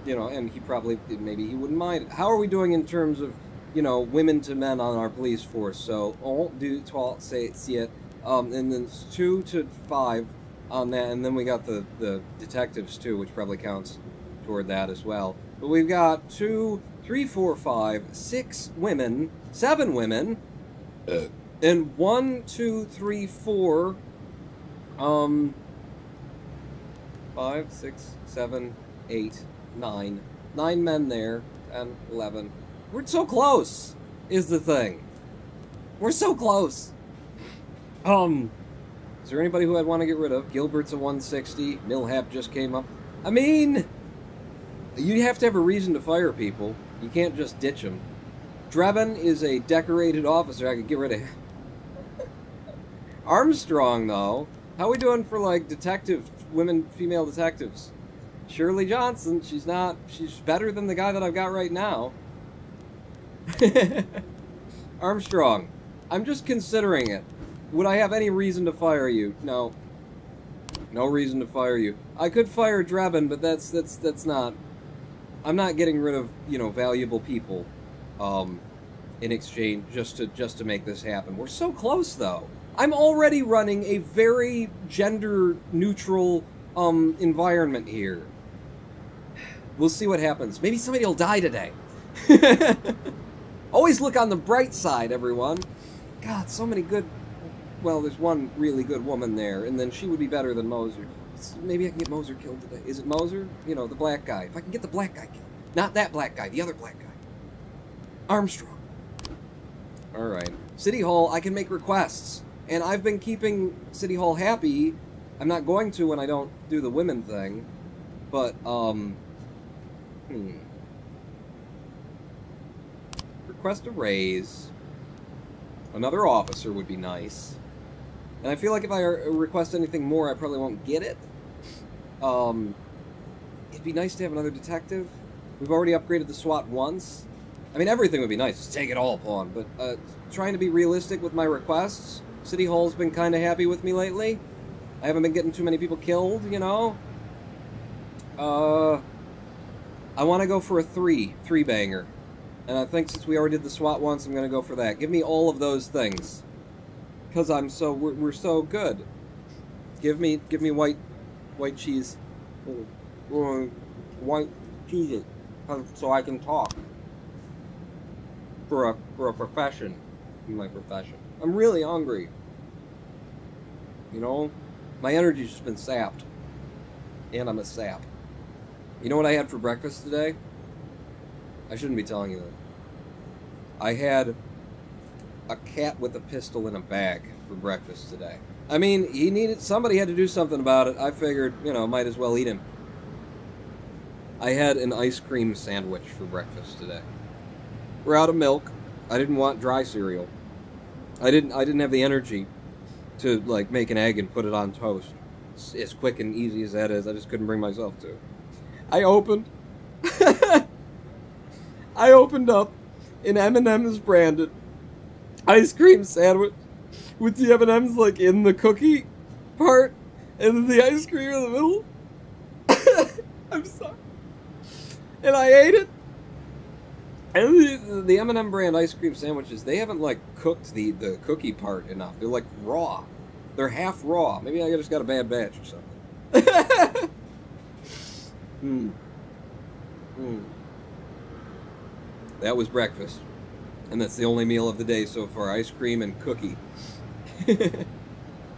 You know, and he probably, maybe he wouldn't mind. How are we doing in terms of, you know, women to men on our police force? So, on, do, 12, say, see it. And then 2 to 5 on that, and then we got the detectives too, which probably counts toward that as well. But we've got 2, 3, 4, 5, 6 women, 7 women, and 1, 2, 3, 4, 5, 6, 7, 8, 9. 9 men there, 10, 11. We're so close, is the thing. We're so close. Is there anybody who I'd want to get rid of? Gilbert's a 160. Millhap just came up. I mean, you have to have a reason to fire people. You can't just ditch them. Drebin is a decorated officer. I could get rid of him. Armstrong, though. How are we doing for, like, female detectives? Shirley Johnson, she's better than the guy that I've got right now. Armstrong, I'm just considering it. Would I have any reason to fire you? No. No reason to fire you. I could fire Drebin, but that's not... I'm not getting rid of, you know, valuable people, in exchange, just to make this happen. We're so close, though. I'm already running a very gender-neutral, environment here. We'll see what happens. Maybe somebody will die today. Always look on the bright side, everyone. God, so many good... Well, there's one really good woman there, and then she would be better than Moser. Maybe I can get Moser killed today. Is it Moser? You know, the black guy. If I can get the black guy killed. Not that black guy, the other black guy. Armstrong. Alright. City Hall, I can make requests. And I've been keeping City Hall happy. I'm not going to when I don't do the women thing. But, Request a raise. Another officer would be nice. And I feel like if I request anything more, I probably won't get it. It'd be nice to have another detective. We've already upgraded the SWAT once. I mean, everything would be nice. Just take it all upon. But trying to be realistic with my requests. City Hall's been kind of happy with me lately. I haven't been getting too many people killed, you know. I want to go for a 3-banger. And I think since we already did the SWAT once, I'm going to go for that. Give me all of those things. Cause we're so good. Give me white cheese. White cheese, so I can talk. For a profession, in my profession. I'm really hungry. You know, my energy's just been sapped, and I'm a sap. You know what I had for breakfast today? I shouldn't be telling you that. I had a cat with a pistol in a bag for breakfast today. I mean, somebody had to do something about it. I figured, you know, might as well eat him. I had an ice cream sandwich for breakfast today. We're out of milk. I didn't want dry cereal. I didn't have the energy to, like, make an egg and put it on toast. As quick and easy as that is, I just couldn't bring myself to. I opened up an M&M's branded ice cream sandwich with the M&M's, like, in the cookie part and then the ice cream in the middle. I'm sorry. And I ate it. And the M&M brand ice cream sandwiches, they haven't, like, cooked the cookie part enough. They're, like, raw. They're half raw. Maybe I just got a bad batch or something. That was breakfast. And that's the only meal of the day so far. Ice cream and cookie.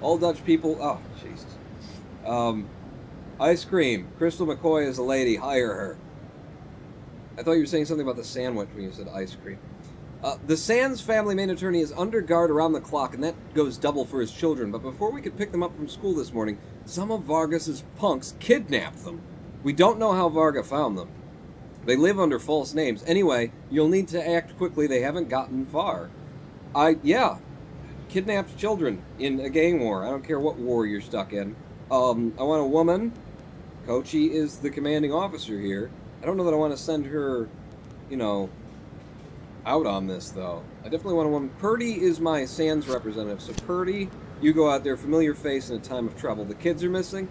All Dutch people... Oh, Jesus. Ice cream. Crystal McCoy is a lady. Hire her. I thought you were saying something about the sandwich when you said ice cream. The Sands family main attorney is under guard around the clock, and that goes double for his children. But before we could pick them up from school this morning, some of Vargas's punks kidnapped them. We don't know how Varga found them. They live under false names. Anyway, you'll need to act quickly. They haven't gotten far. Yeah. Kidnapped children in a gang war. I don't care what war you're stuck in. I want a woman. Kochi is the commanding officer here. I don't know that I want to send her, you know, out on this, though. I definitely want a woman. Purdy is my Sands representative. So, Purdy, you go out there, familiar face in a time of trouble. The kids are missing,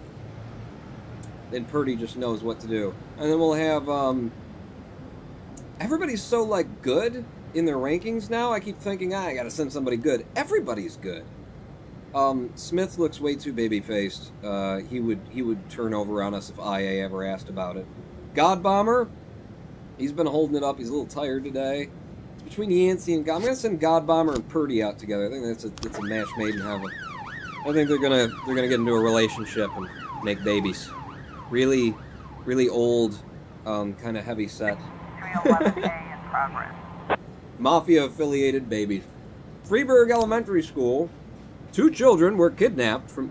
and Purdy just knows what to do. And then we'll have, everybody's so, like, good in their rankings now. I keep thinking, I gotta send somebody good. Everybody's good. Smith looks way too baby-faced. He would turn over on us if IA ever asked about it. God Bomber, he's been holding it up. He's a little tired today. It's between Yancey and God. I'm gonna send God Bomber and Purdy out together. I think that's a match made in heaven. I think they're gonna get into a relationship and make babies. Really, really old, kind of heavy set. 311A in progress. Mafia-affiliated babies. Freeburg Elementary School. 2 children were kidnapped from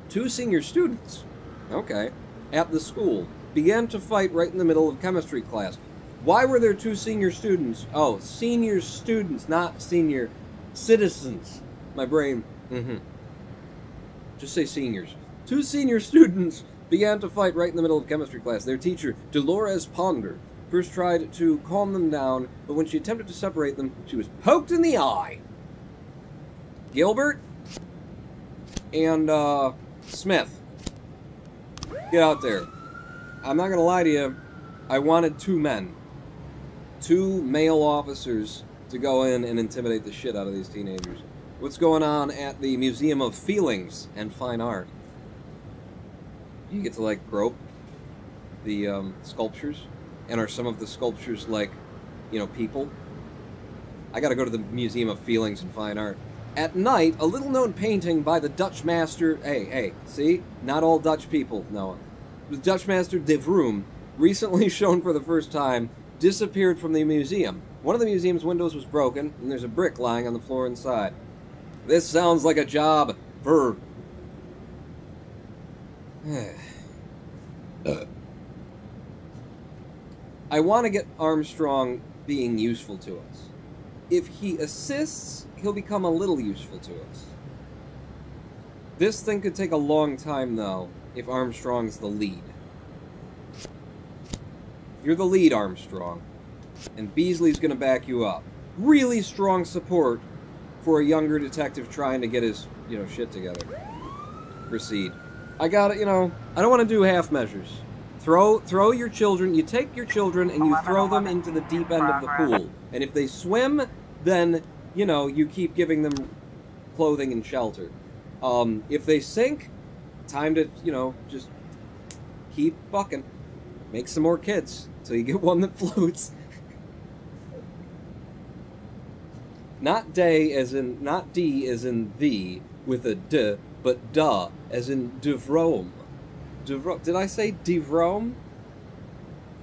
2 senior students. Okay, at the school. Began to fight right in the middle of chemistry class. Why were there 2 senior students? Oh, senior students, not senior citizens. My brain. Just say seniors. 2 senior students began to fight right in the middle of chemistry class. Their teacher, Dolores Ponder, first tried to calm them down, but when she attempted to separate them, she was poked in the eye. Gilbert and Smith, get out there. I'm not going to lie to you, I wanted 2 men. 2 male officers to go in and intimidate the shit out of these teenagers. What's going on at the Museum of Feelings and Fine Art? You get to, like, grope the sculptures? And are some of the sculptures, like, you know, people? I gotta go to the Museum of Feelings and Fine Art. At night, a little-known painting by the Dutch master... Hey, see? Not all Dutch people, Noah. The Dutch master De Vroom, recently shown for the first time, disappeared from the museum. One of the museum's windows was broken, and there's a brick lying on the floor inside. This sounds like a job for... I want to get Armstrong being useful to us. If he assists, he'll become a little useful to us. This thing could take a long time, though, if Armstrong's the lead. You're the lead, Armstrong. And Beasley's going to back you up. Really strong support for a younger detective trying to get his, you know, shit together. Proceed. I got it, you know, I don't want to do half measures. Throw your children, you take your children and you throw them into the deep end of the pool. And if they swim, then, you know, you keep giving them clothing, and shelter. If they sink, time to, you know, just keep fucking. Make some more kids until you get one that floats. Not day as in, not D as in thee with a D, but da as in devrome. Did I say devrome?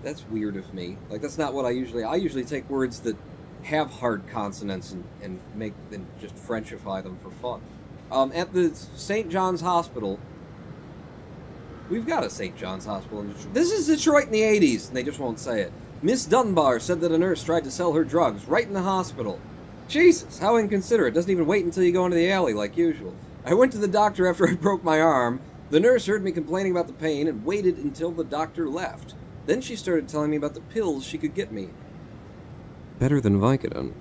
That's weird of me. Like, that's not what I usually take words that have hard consonants and just Frenchify them for fun. At the St. John's Hospital, we've got a St. John's Hospital in Detroit. This is Detroit in the 80s, and they just won't say it. Miss Dunbar said that a nurse tried to sell her drugs right in the hospital. Jesus, how inconsiderate. Doesn't even wait until you go into the alley like usual. I went to the doctor after I broke my arm. The nurse heard me complaining about the pain and waited until the doctor left. Then she started telling me about the pills she could get me. Better than Vicodin,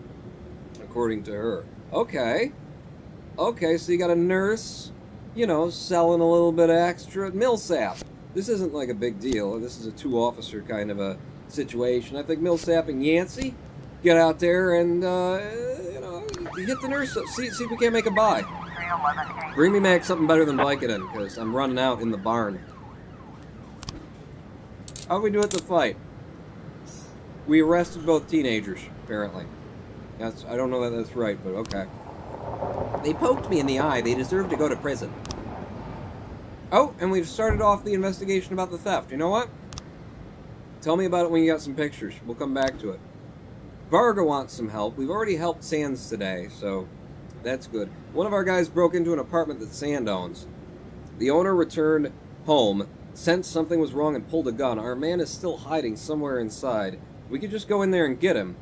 according to her. Okay. Okay, so you got a nurse, you know, selling a little bit of extra Millsap. This isn't like a big deal. This is a two-officer kind of a situation. I think Millsap and Yancey get out there and, you know, hit the nurse up. See if we can't make a buy. 311A. Bring me back something better than Vicodin, because I'm running out in the barn. How'd we do at the fight? We arrested both teenagers, apparently. I don't know that that's right, but okay. They poked me in the eye. They deserve to go to prison. Oh, and we've started off the investigation about the theft. You know what? Tell me about it when you got some pictures. We'll come back to it. Varga wants some help. We've already helped Sands today, so that's good. One of our guys broke into an apartment that Sand owns. The owner returned home, sensed something was wrong, and pulled a gun. Our man is still hiding somewhere inside. We could just go in there and get him.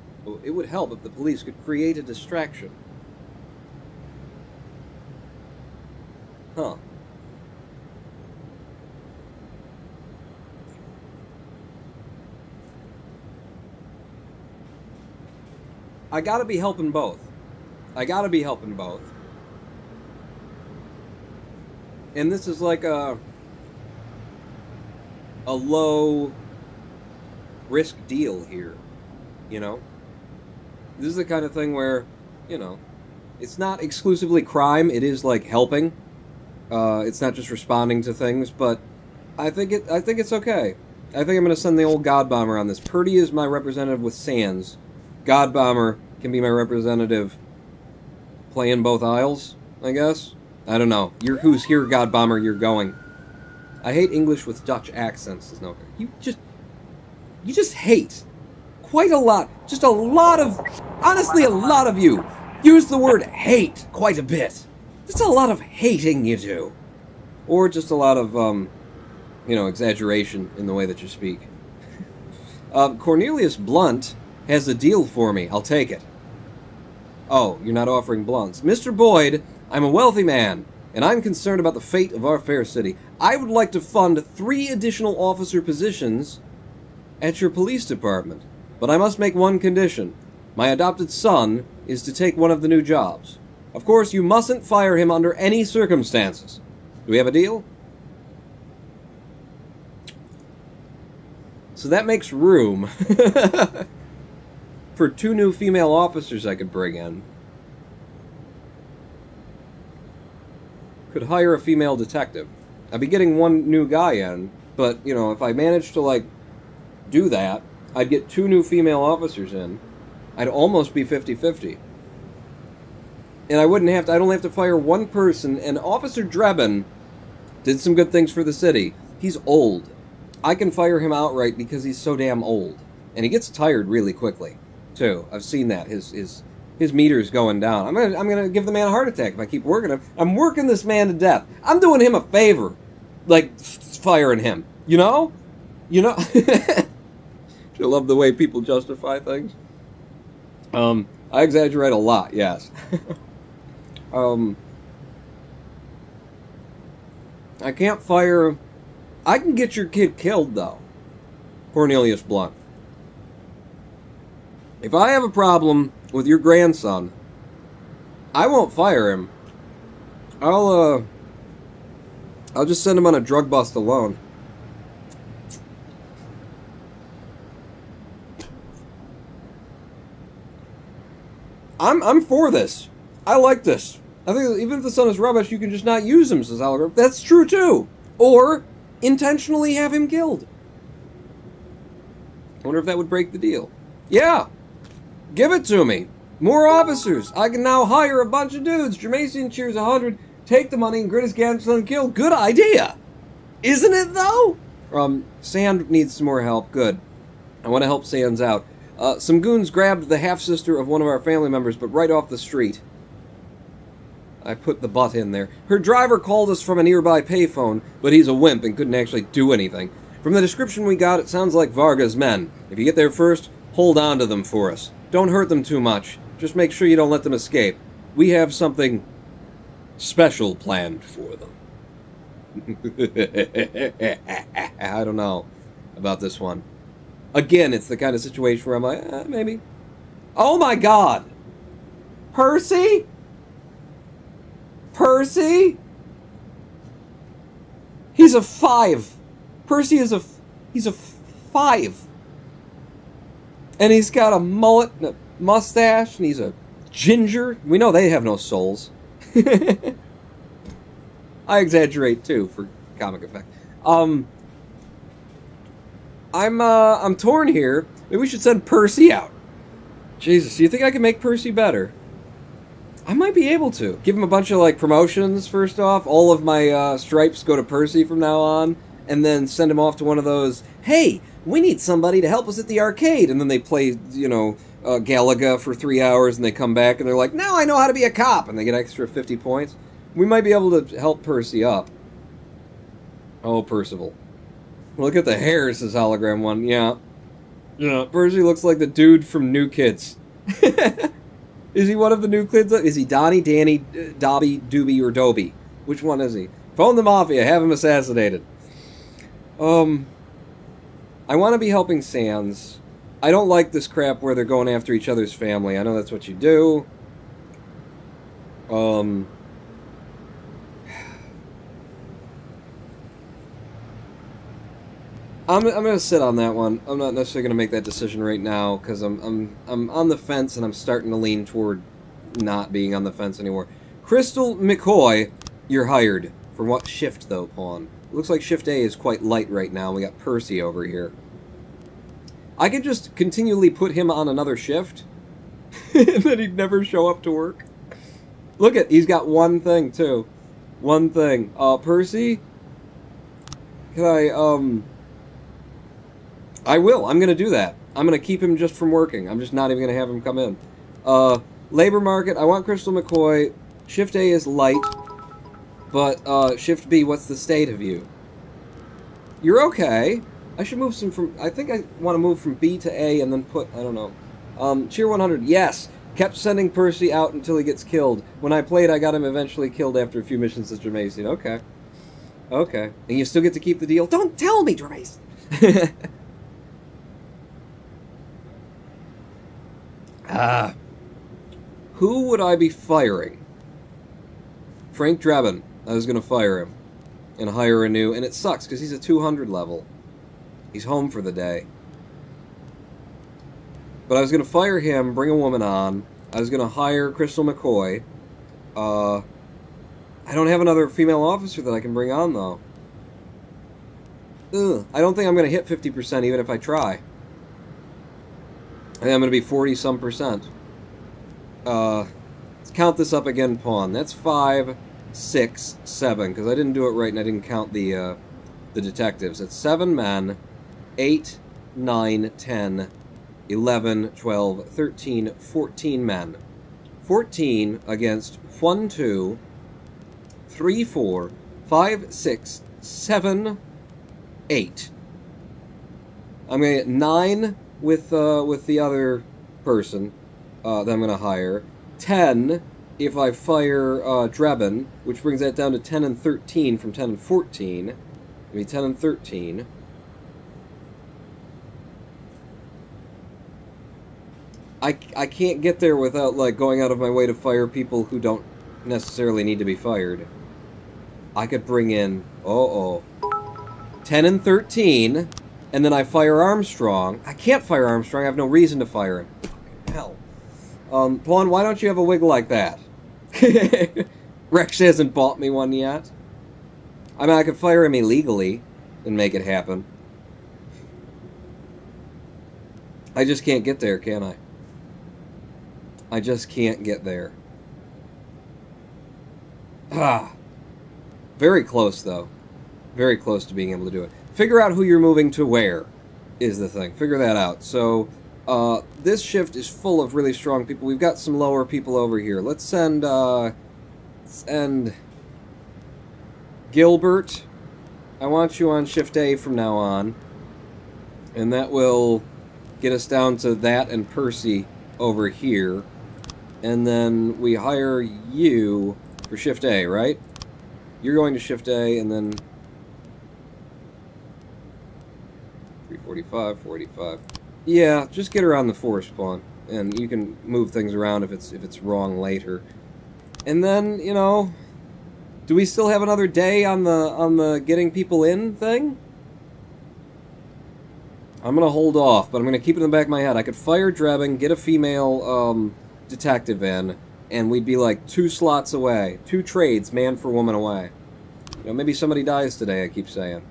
It would help if the police could create a distraction. Huh. I gotta be helping both. I gotta be helping both. And this is like a low risk deal here, you know? This is the kind of thing where, you know, it's not exclusively crime, it is like helping. It's not just responding to things, but I think it's okay. I think I'm gonna send the old God Bomber on this. Purdy is my representative with Sands. God Bomber can be my representative playing both aisles, I guess. I don't know. You're who's here, God Bomber, you're going. I hate English with Dutch accents, is no. You just hate. Quite a lot. Just a lot of, honestly, a lot of you use the word hate quite a bit. Just a lot of hating you do. Or just a lot of, you know, exaggeration in the way that you speak. Cornelius Blunt has a deal for me. I'll take it. Oh, you're not offering blunts. Mr. Boyd, I'm a wealthy man, and I'm concerned about the fate of our fair city. I would like to fund 3 additional officer positions at your police department, but I must make one condition. My adopted son is to take one of the new jobs. Of course, you mustn't fire him under any circumstances. Do we have a deal? So that makes room for 2 new female officers I could bring in. Could hire a female detective. I'd be getting 1 new guy in, but, you know, if I managed to, like, do that, I'd get 2 new female officers in. I'd almost be 50-50. And I wouldn't have to, I'd only have to fire 1 person, and Officer Drebin did some good things for the city. He's old. I can fire him outright because he's so damn old. And he gets tired really quickly, too. I've seen that. His meter's going down. I'm gonna give the man a heart attack if I keep working him. I'm working this man to death. I'm doing him a favor. Like, firing him. You know? You know? I love the way people justify things. I exaggerate a lot, yes. I can't fire... I can get your kid killed, though. Cornelius Blunt. If I have a problem with your grandson, I won't fire him. I'll just send him on a drug bust alone. I'm for this. I like this. I think even if the sun is rubbish, you can just not use him, says Hologram. That's true, too. Or intentionally have him killed. I wonder if that would break the deal. Yeah. Give it to me. More officers. I can now hire a bunch of dudes. Jermacian cheers 100. Take the money and grit his gas and kill. Good idea. Isn't it, though? Sand needs some more help. Good. I want to help Sands out. Some goons grabbed the half-sister of one of our family members, but right off the street. I put the butt in there. Her driver called us from a nearby payphone, but he's a wimp and couldn't actually do anything. From the description we got, it sounds like Varga's men. If you get there first, hold on to them for us. Don't hurt them too much. Just make sure you don't let them escape. We have something special planned for them. I don't know about this one. Again, it's the kind of situation where I'm like, maybe. Oh my god! Percy? Percy? He's a 5. Percy is he's a 5. And he's got a mullet and a mustache, and he's a ginger. We know they have no souls. I exaggerate too for comic effect. I'm torn here. Maybe we should send Percy out. Jesus, do you think I can make Percy better? I might be able to. Give him a bunch of, like, promotions, first off. All of my stripes go to Percy from now on. And then send him off to one of those, hey, we need somebody to help us at the arcade. And then they play, you know, Galaga for 3 hours, and they come back, and they're like, now I know how to be a cop. And they get extra 50 points. We might be able to help Percy up. Oh, Percival. Look at the hair, says Hologram 1. Yeah. Yeah, Percy looks like the dude from New Kids. Is he one of the New Kids? Is he Donnie, Danny, Dobby, Doobie, or Dobie? Which one is he? Phone the Mafia, have him assassinated. I want to be helping Sands. I don't like this crap where they're going after each other's family. I know that's what you do. I'm gonna sit on that one. I'm not necessarily gonna make that decision right now because I'm on the fence and I'm starting to lean toward not being on the fence anymore. Crystal McCoy, you're hired. For what shift though, Pawn? It looks like shift A is quite light right now. We got Percy over here. I could just continually put him on another shift, and then he'd never show up to work. Look at, he's got one thing too. One thing. Percy, can I will. I'm going to do that. I'm going to keep him just from working. I'm just not even going to have him come in. Labor market. I want Crystal McCoy. Shift A is light. But, Shift B, what's the state of you? You're okay. I should move some from... I think I want to move from B to A and then put... I don't know. Cheer 100. Yes! Kept sending Percy out until he gets killed. When I played, I got him eventually killed after a few missions as Jermacian. Okay. Okay. And you still get to keep the deal? Don't tell me, Jermacian! Who would I be firing? Frank Drebin. I was going to fire him and hire a new... And it sucks, because he's a 200 level. He's home for the day. But I was going to fire him, bring a woman on. I was going to hire Crystal McCoy. I don't have another female officer that I can bring on, though. Ugh. I don't think I'm going to hit 50% even if I try. I think I'm going to be 40-some%. Let's count this up again, Pawn. That's 5, 6, 7, because I didn't do it right and I didn't count the detectives. It's 7 men, 8, 9, 10, 11, 12, 13, 14 men. 14 against 1, 2, 3, 4, 5, 6, 7, 8. I'm going to get 9 with the other person that I'm going to hire. 10 if I fire Drebin, which brings that down to 10 and 13 from 10 and 14. Maybe 10 and 13. I can't get there without, like, going out of my way to fire people who don't necessarily need to be fired. I could bring in... 10 and 13, and then I fire Armstrong. I can't fire Armstrong. I have no reason to fire him. Hell. Pawn, why don't you have a wig like that? Rex hasn't bought me one yet. I mean, I could fire him illegally and make it happen. I just can't get there, can I? I just can't get there. Ah. Very close, though. Very close to being able to do it. Figure out who you're moving to where is the thing. Figure that out. So, this shift is full of really strong people. We've got some lower people over here. Let's send Gilbert. I want you on shift A from now on. And that will get us down to that and Percy over here. And then we hire you for shift A, right? You're going to shift A, and then 345, 45. Yeah, just get her on the force spawn, and you can move things around if it's wrong later. And then, you know, do we still have another day on the getting people in thing? I'm gonna hold off, but I'm gonna keep it in the back of my head. I could fire Drebin, get a female detective in, and we'd be like 2 slots away. 2 trades, man for woman away. You know, maybe somebody dies today, I keep saying.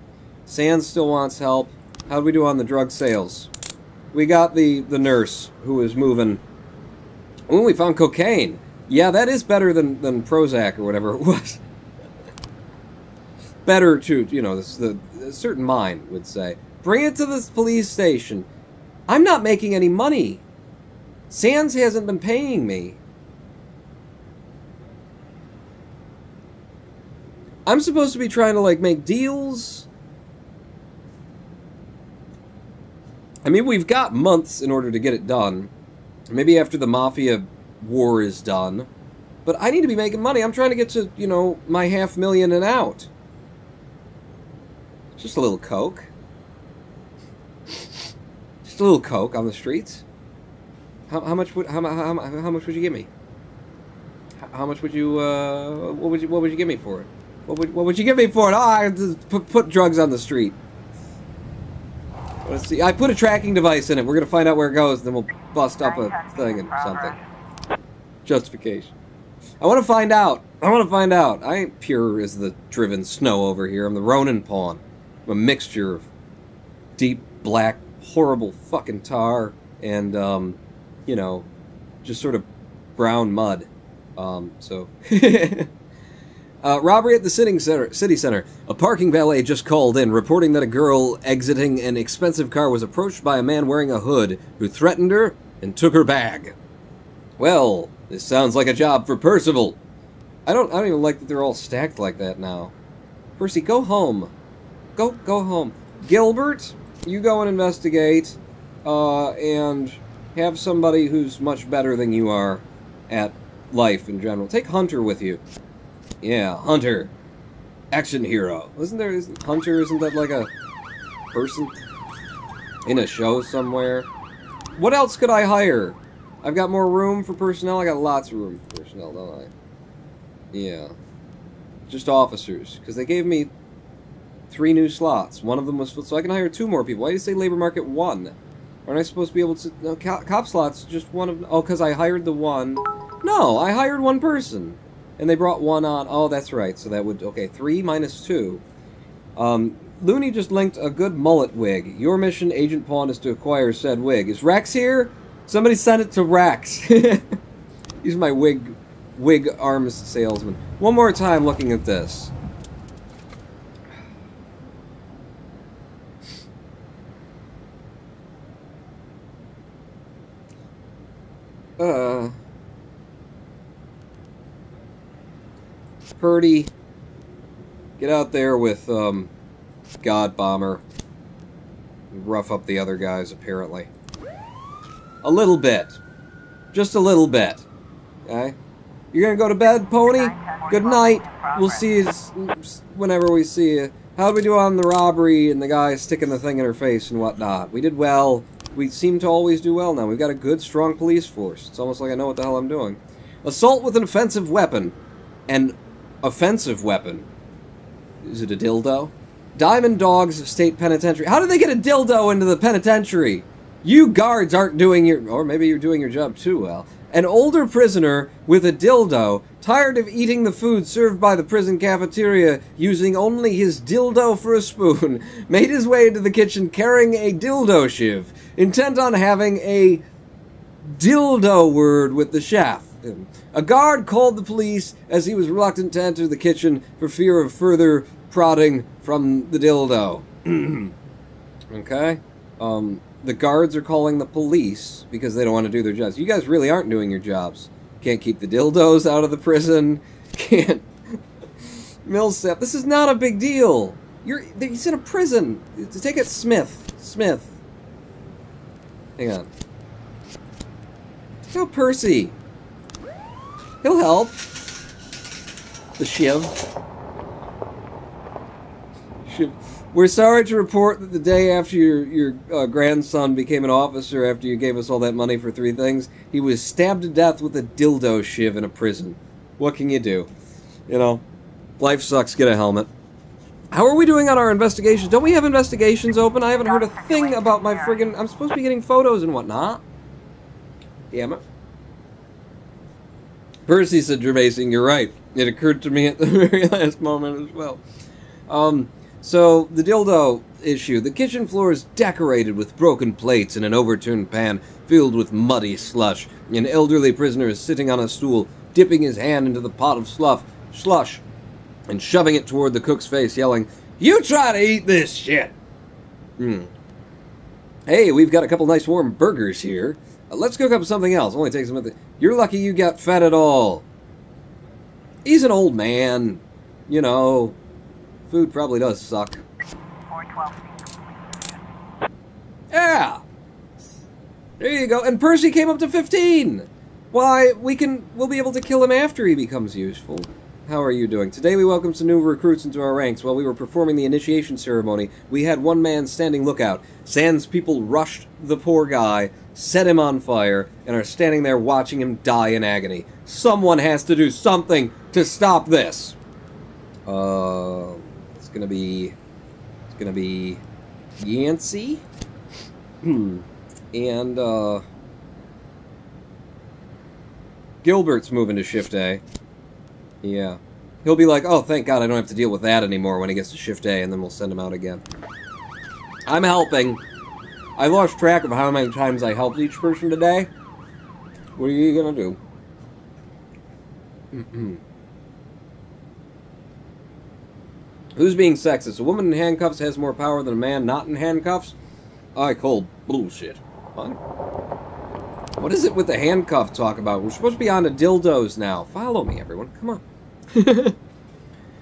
Sands still wants help. How'd we do on the drug sales? We got the nurse who was moving. Oh, we found cocaine. Yeah, that is better than Prozac or whatever it was. Better to, you know, a certain mind would say. Bring it to the police station. I'm not making any money. Sands hasn't been paying me. I'm supposed to be trying to, like, make deals. I mean, we've got months in order to get it done. Maybe after the Mafia war is done. But I need to be making money. I'm trying to get to, you know, my $500,000 and out. Just a little coke. Just a little coke on the streets. How much would you give me? How much would you what would you give me for it? What would you give me for it? Oh, I just put drugs on the street. Let's see. I put a tracking device in it. We're gonna find out where it goes, and then we'll bust up a thing and something. Justification. I want to find out. I want to find out. I ain't pure as the driven snow over here. I'm the Ronin pawn. I'm a mixture of deep black, horrible fucking tar and you know, just sort of brown mud. Robbery at the city center. A parking valet just called in, reporting that a girl exiting an expensive car was approached by a man wearing a hood who threatened her and took her bag. Well, this sounds like a job for Percival. I don't even like that they're all stacked like that now. Percy, go home. Go home. Gilbert, you go and investigate, and have somebody who's much better than you are at life in general. Take Hunter with you. Yeah, Hunter. Action hero. Hunter, isn't that like a person in a show somewhere? What else could I hire? I've got more room for personnel. I got lots of room for personnel, don't I? Yeah. Just officers. Because they gave me 3 new slots. One of them was full, so I can hire 2 more people. Why do you say labor market 1? Aren't I supposed to be able to... No, cop slots, just one of... Oh, because I hired the one... No, I hired 1 person. And they brought 1 on. Oh, that's right. So that would... Okay, 3 minus 2. Looney just linked a good mullet wig. Your mission, Agent Pawn, is to acquire said wig. Is Rex here? Somebody send it to Rex. He's my wig arms salesman. One more time looking at this. Purdy, get out there with, God Bomber. Rough up the other guys, apparently. A little bit. Just a little bit. Okay? You're gonna go to bed, Pony? Good night. We'll see you whenever we see you. How'd we do on the robbery and the guy sticking the thing in her face and whatnot? We did well. We seem to always do well now. We've got a good, strong police force. It's almost like I know what the hell I'm doing. Assault with an offensive weapon. An offensive weapon. Is it a dildo? Diamond Dogs State Penitentiary. How did they get a dildo into the penitentiary? You guards aren't doing your... Or maybe you're doing your job too well. An older prisoner with a dildo, tired of eating the food served by the prison cafeteria using only his dildo for a spoon, made his way into the kitchen carrying a dildo shiv, intent on having a dildo word with the chef. A guard called the police as he was reluctant to enter the kitchen for fear of further prodding from the dildo. Okay? The guards are calling the police because they don't want to do their jobs. You guys really aren't doing your jobs. Can't keep the dildos out of the prison. Can't... Millsap, this is not a big deal. He's in a prison. Take it, Smith. Smith. Hang on. Go Percy. He'll help. The Shiv. We're sorry to report that the day after your grandson became an officer, after you gave us all that money for 3 things, he was stabbed to death with a dildo shiv in a prison. What can you do? You know, life sucks, get a helmet. How are we doing on our investigations? Don't we have investigations open? I haven't heard a thing about my friggin'... I'm supposed to be getting photos and whatnot. Damn it. Percy said, Gervaising, you're right. It occurred to me at the very last moment as well. So, the dildo issue. The kitchen floor is decorated with broken plates and an overturned pan filled with muddy slush. An elderly prisoner is sitting on a stool, dipping his hand into the pot of slush, and shoving it toward the cook's face, yelling, "You try to eat this shit!" Hey, we've got a couple nice warm burgers here. Let's cook up something else. Only takes a minute. You're lucky you got fed at all. He's an old man. You know... Food probably does suck. 412. Yeah! There you go. And Percy came up to 15! Why, we'll be able to kill him after he becomes useful. How are you doing? Today we welcomed some new recruits into our ranks. While we were performing the initiation ceremony, we had one man standing lookout. Sans people rushed the poor guy, set him on fire, and are standing there watching him die in agony. Someone has to do something to stop this! It's gonna be Yancey. And, Gilbert's moving to Shift A. Yeah. He'll be like, oh, thank God I don't have to deal with that anymore when he gets to Shift A, and then we'll send him out again. I'm helping. I lost track of how many times I helped each person today. What are you gonna do? Who's being sexist? A woman in handcuffs has more power than a man not in handcuffs? I call bullshit. What is it with the handcuff talk about? We're supposed to be on to dildos now. Follow me, everyone. Come on.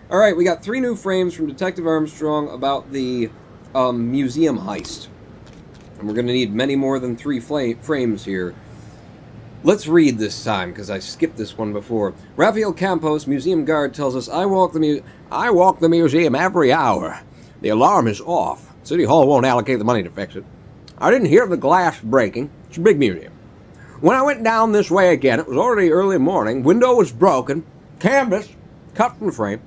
Alright, we got 3 new frames from Detective Armstrong about the museum heist. And we're going to need many more than 3 frames here. Let's read this time, because I skipped this one before. Rafael Campos, museum guard, tells us, I walk the museum every hour. The alarm is off. City Hall won't allocate the money to fix it. I didn't hear the glass breaking. It's a big museum. When I went down this way again, it was already early morning. Window was broken. Canvas cut from the frame.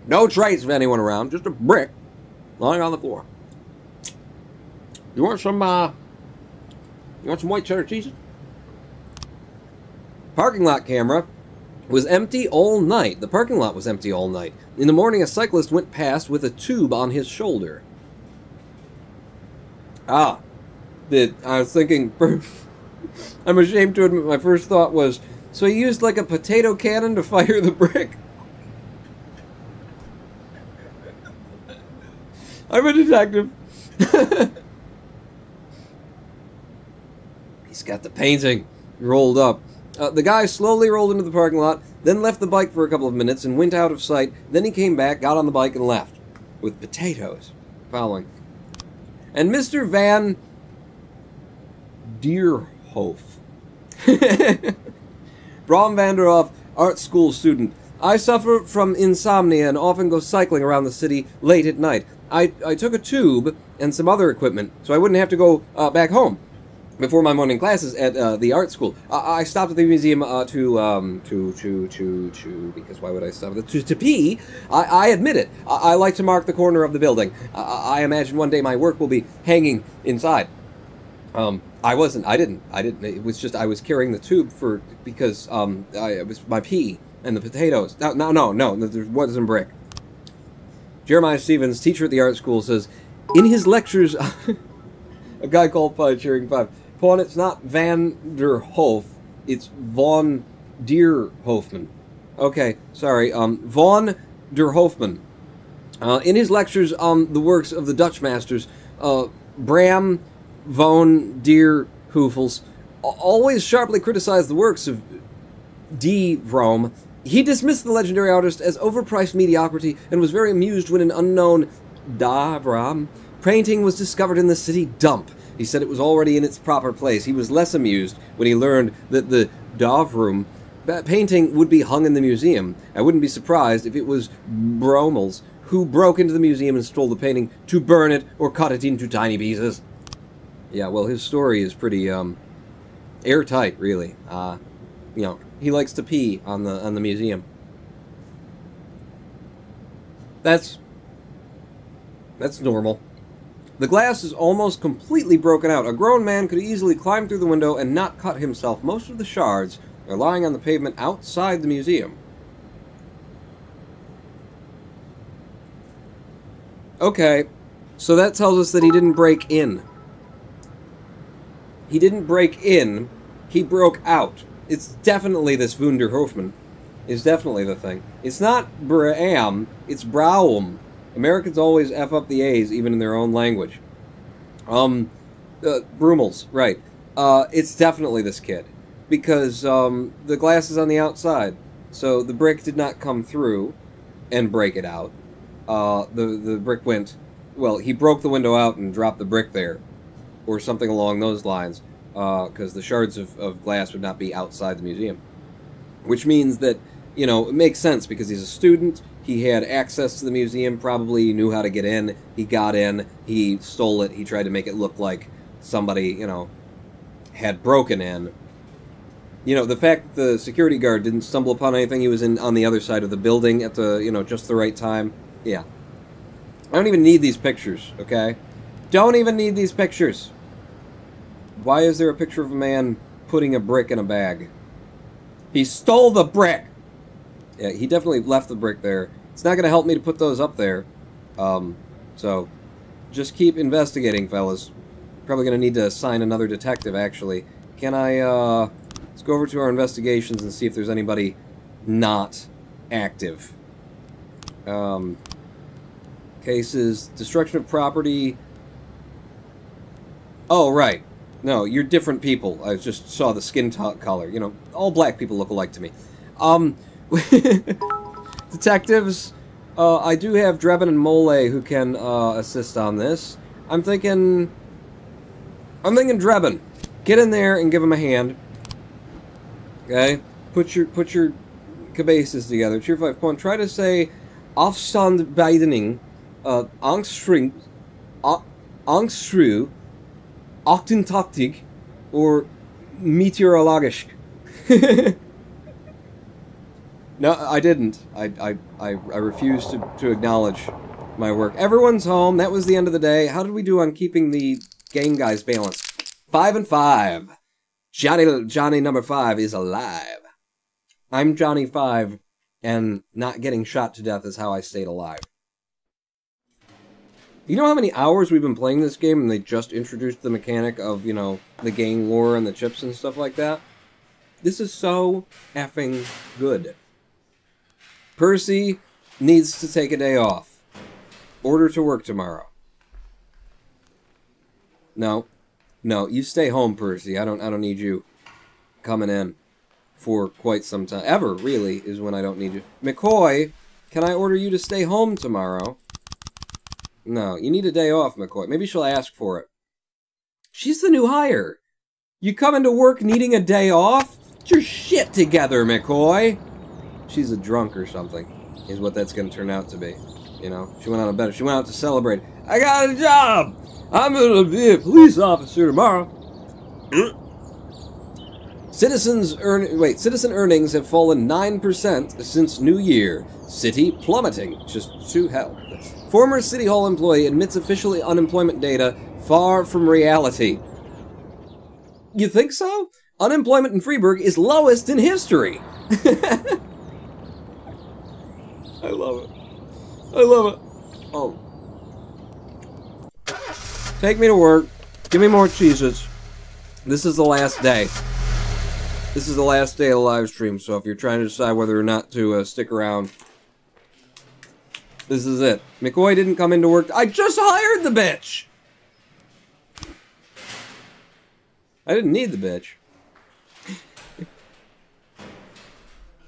No trace of anyone around. Just a brick lying on the floor. You want some white cheddar cheese? Parking lot camera was empty all night. The parking lot was empty all night. In the morning, a cyclist went past with a tube on his shoulder. I was thinking... I'm ashamed to admit my first thought was, so he used like a potato cannon to fire the brick? I'm a detective. He's got the painting rolled up. The guy slowly rolled into the parking lot, then left the bike for a couple of minutes and went out of sight. Then he came back, got on the bike, and left. With potatoes following. And Mr. Van Deerhof. Bram Vanderhoff, art school student. I suffer from insomnia and often go cycling around the city late at night. I took a tube and some other equipment so I wouldn't have to go back home before my morning classes at the art school. I stopped at the museum because why would I stop? To pee. I admit it. I like to mark the corner of the building. I imagine one day my work will be hanging inside. I wasn't. I didn't. It was just I was carrying the tube because it was my pea and the potatoes. No. There wasn't brick. Jeremiah Stevens, teacher at the art school, says in his lectures, a guy called Cheering 5. Paul, it's not Van der Hoof, it's Von der Hofmann. Okay, sorry. Von der Hofmann. In his lectures on the works of the Dutch masters, Bram von der Hoefels always sharply criticized the works of D. Vroom. He dismissed the legendary artist as overpriced mediocrity and was very amused when an unknown Da Vroom painting was discovered in the city dump. He said it was already in its proper place. He was less amused when he learned that the Da Vroom painting would be hung in the museum. I wouldn't be surprised if it was Bromels who broke into the museum and stole the painting to burn it or cut it into tiny pieces. Yeah, well, his story is pretty airtight, really. You know, he likes to pee on the museum. That's normal. The glass is almost completely broken out. A grown man could easily climb through the window and not cut himself. Most of the shards are lying on the pavement outside the museum. Okay, so that tells us that he didn't break in. He didn't break in, he broke out. It's definitely this Wunder Hofmann. Is definitely the thing. It's not Bram, it's Braum. Americans always F up the A's, even in their own language. Brumels, right. It's definitely this kid. Because, the glass is on the outside. So the brick did not come through and break it out. The brick went... Well, he broke the window out and dropped the brick there. Or something along those lines. Because the shards of glass would not be outside the museum. Which means that, you know, it makes sense because he's a student, he had access to the museum, probably knew how to get in, he got in, he stole it, he tried to make it look like somebody, you know, had broken in. You know, the fact that the security guard didn't stumble upon anything, he was on the other side of the building at the, you know, just the right time, yeah. I don't even need these pictures, okay? Don't even need these pictures. Why is there a picture of a man putting a brick in a bag? He stole the brick! Yeah, he definitely left the brick there. It's not going to help me to put those up there. So, just keep investigating, fellas. Probably going to need to assign another detective, actually. Can I, let's go over to our investigations and see if there's anybody not active. Cases, destruction of property. Oh, right. No, you're different people. I just saw the skin color. You know, all black people look alike to me. Detectives, I do have Drebin and Mole who can assist on this. I'm thinking Drebin. Get in there and give him a hand. Okay? Put your cabases together. Tier 5 point. Try to say Aufstandbeidening, Angstru, Octentaktik, or Meteorologisch. No, I didn't. I refuse to acknowledge my work. Everyone's home. That was the end of the day. How did we do on keeping the game guys balanced? 5 and 5. Johnny number 5 is alive. I'm Johnny 5, and not getting shot to death is how I stayed alive. You know how many hours we've been playing this game and they just introduced the mechanic of, you know, the gang war and the chips and stuff like that? This is so effing good. Percy needs to take a day off. Order to work tomorrow. No. No, you stay home, Percy. I don't need you coming in for quite some time. Ever, really, is when I don't need you. McCoy, can I order you to stay home tomorrow? No, you need a day off, McCoy. Maybe she'll ask for it. She's the new hire. You come into work needing a day off? Get your shit together, McCoy. She's a drunk or something, is what that's going to turn out to be. You know, she went out of bed. She went out to celebrate. I got a job! I'm going to be a police officer tomorrow. Citizen earnings have fallen 9% since New Year. City plummeting. Just to hell. Former City Hall employee admits official unemployment data far from reality. You think so? Unemployment in Freeburg is lowest in history. I love it. I love it. Oh. Take me to work. Give me more Cheez-Its. This is the last day. This is the last day of the live stream, so if you're trying to decide whether or not to stick around, this is it. McCoy didn't come into work. I just hired the bitch! I didn't need the bitch.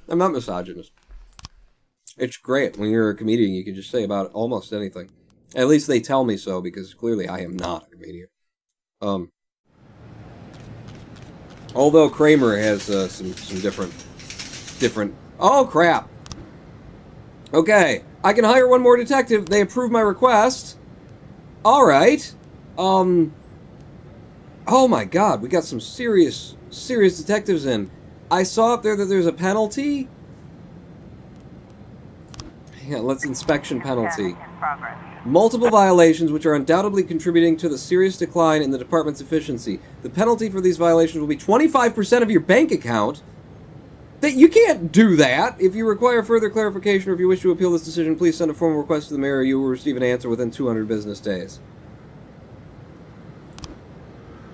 I'm not misogynist. It's great. When you're a comedian, you can just say about almost anything. At least they tell me so, because clearly I am not a comedian. Although Kramer has some different... Oh, crap! Okay, I can hire one more detective. They approved my request. Alright. Oh my god, we got some serious detectives in. I saw up there that there's a penalty. Yeah, let's inspection penalty. Multiple violations which are undoubtedly contributing to the serious decline in the department's efficiency. The penalty for these violations will be 25% of your bank account. That you can't do that. If you require further clarification or if you wish to appeal this decision, please send a formal request to the mayor. You will receive an answer within 200 business days.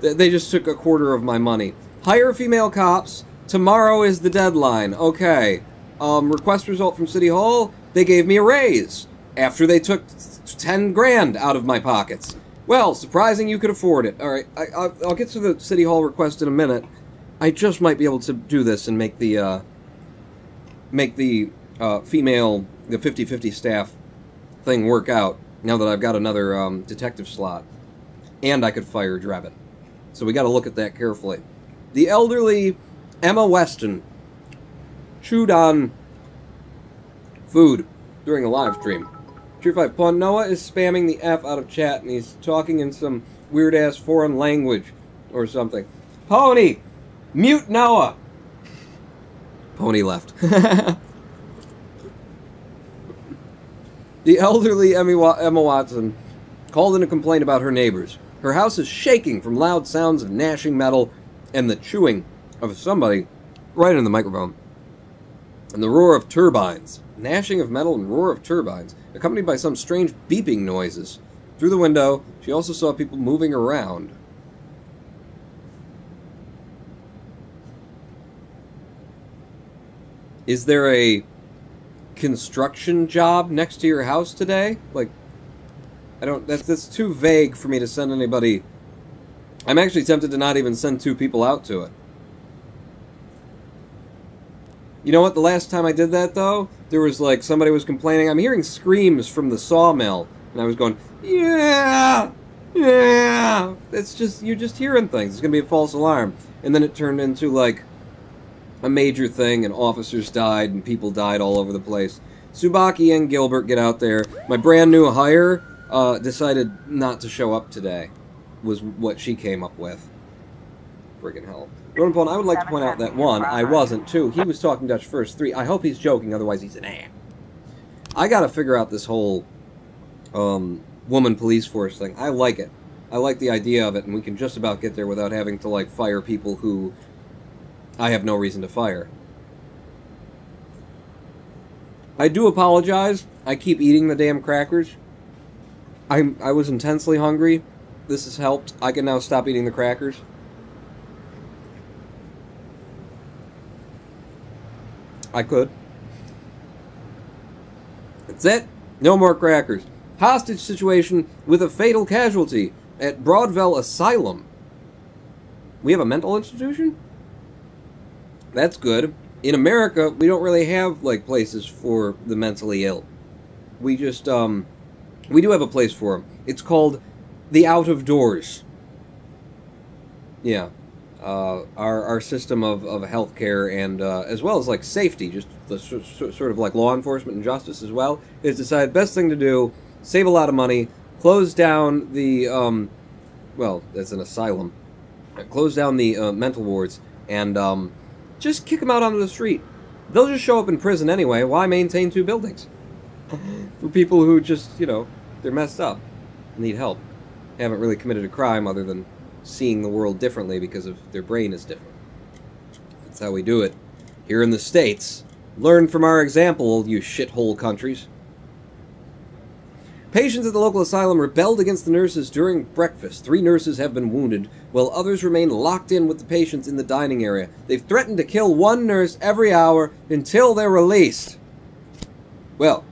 They just took a quarter of my money. Hire female cops. Tomorrow is the deadline. Okay. Request result from City Hall. They gave me a raise after they took 10 grand out of my pockets. Well, surprising you could afford it. Alright, I'll get to the City Hall request in a minute. I just might be able to do this and make the female, the 50-50 staff thing work out, now that I've got another detective slot. And I could fire Drebin. So we gotta look at that carefully. The elderly Emma Weston chewed on food during a live stream. Tier 5 Pun, Noah is spamming the F out of chat and he's talking in some weird-ass foreign language or something. Pony! Mute Noah! Pony left. The elderly Emma Watson called in a complaint about her neighbors. Her house is shaking from loud sounds of gnashing metal and the chewing of somebody right in the microphone. And the roar of turbines. Gnashing of metal and roar of turbines, accompanied by some strange beeping noises. Through the window, she also saw people moving around. Is there a construction job next to your house today? Like, I don't... That's too vague for me to send anybody... I'm actually tempted to not even send 2 people out to it. You know what? The last time I did that, though, there was, like, somebody was complaining. I'm hearing screams from the sawmill. And I was going, yeah! Yeah! It's just... You're just hearing things. It's gonna be a false alarm. And then it turned into, like... a major thing, and officers died, and people died all over the place. Subaki and Gilbert get out there. My brand new hire decided not to show up today, was what she came up with. Friggin' hell. Ronan Paul, I would like to point out that 1, I wasn't. 2, he was talking Dutch first. 3, I hope he's joking, otherwise he's an ass. I gotta figure out this whole woman police force thing. I like it. I like the idea of it, and we can just about get there without having to, like, fire people who I have no reason to fire. I do apologize. I keep eating the damn crackers. I was intensely hungry. This has helped. I can now stop eating the crackers. I could. That's it. No more crackers. Hostage situation with a fatal casualty at Broadvell Asylum. We have a mental institution? That's good. In America, we don't really have, like, places for the mentally ill. We just, we do have a place for them. It's called the Out of Doors. Yeah. Our system of healthcare and, as well as, like, safety, just the sort of, like, law enforcement and justice as well, is decided best thing to do, save a lot of money, close down the, well, that's an asylum, close down the, mental wards, and, just kick them out onto the street. They'll just show up in prison anyway. Why maintain 2 buildings? For people who just, you know, they're messed up, need help, haven't really committed a crime other than seeing the world differently because of their brain is different. That's how we do it here in the States. Learn from our example, you shithole countries. Patients at the local asylum rebelled against the nurses during breakfast. 3 nurses have been wounded, while others remain locked in with the patients in the dining area. They've threatened to kill 1 nurse every hour until they're released. Well,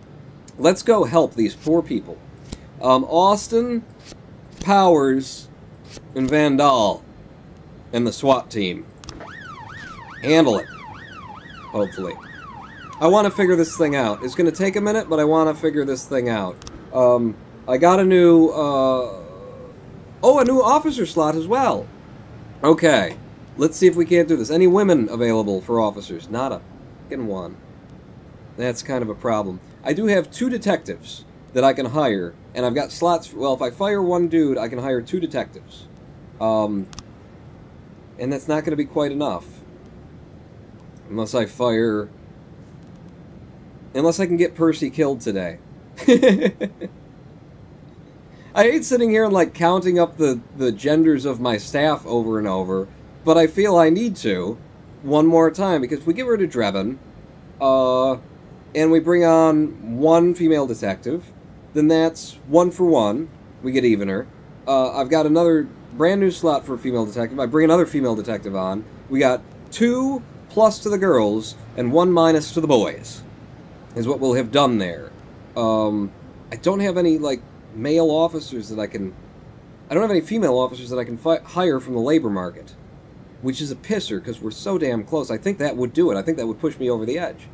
let's go help these poor people. Austin, Powers, and Vandal, and the SWAT team. Handle it. Hopefully. I want to figure this thing out. It's going to take a minute, but I want to figure this thing out. I got a new, a new officer slot as well. Okay. Let's see if we can't do this. Any women available for officers? Not a fucking one. That's kind of a problem. I do have 2 detectives that I can hire, and I've got slots. Well, if I fire 1 dude, I can hire 2 detectives. And that's not going to be quite enough. Unless I fire... Unless I can get Percy killed today. I hate sitting here and, like, counting up the genders of my staff over and over, but I feel I need to one more time, because if we get rid of Drebin, and we bring on 1 female detective, then that's 1 for 1. We get evener. I've got another brand new slot for a female detective. I bring another female detective on. We got 2 plus to the girls and 1 minus to the boys, is what we'll have done there. I don't have any, like, male officers that I can... I don't have any female officers that I can hire from the labor market, which is a pisser, because we're so damn close. I think that would do it. I think that would push me over the edge.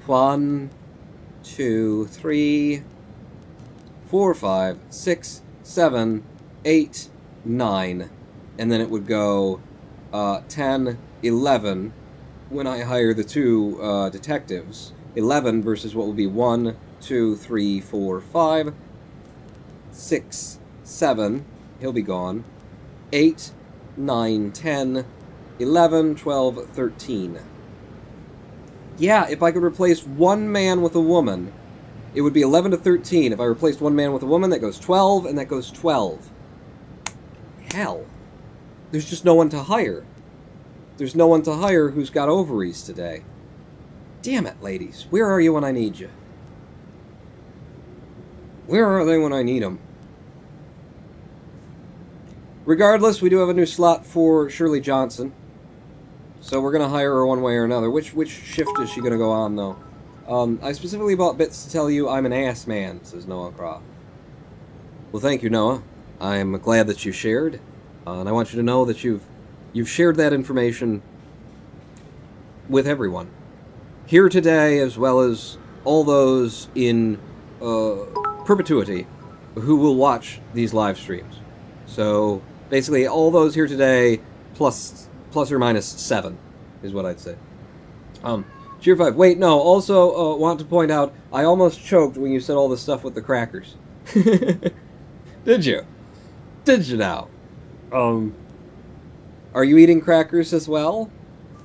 1, 2, 3, 4, 5, 6, 7, 8, 9. And then it would go 10, 11 when I hire the 2 detectives. 11 versus what will be 1, 2, 3, 4, 5, 6, 7. He'll be gone. 8, 9, 10, 11, 12, 13. Yeah, if I could replace 1 man with a woman, it would be 11 to 13. If I replaced 1 man with a woman, that goes 12, and that goes 12. Hell. There's just no one to hire. There's no one to hire who's got ovaries today. Damn it, ladies. Where are you when I need you? Where are they when I need them? Regardless, we do have a new slot for Shirley Johnson. So we're going to hire her one way or another. Which shift is she going to go on, though? I specifically bought bits to tell you I'm an ass man, says Noah Croft. Well, thank you, Noah. I'm glad that you shared. And I want you to know that you've shared that information with everyone. Here today, as well as all those in perpetuity who will watch these live streams. So, basically, all those here today, plus or minus 7, is what I'd say. Cheer 5. Wait, no, also want to point out, I almost choked when you said all this stuff with the crackers. Did you? Did you now? Are you eating crackers as well?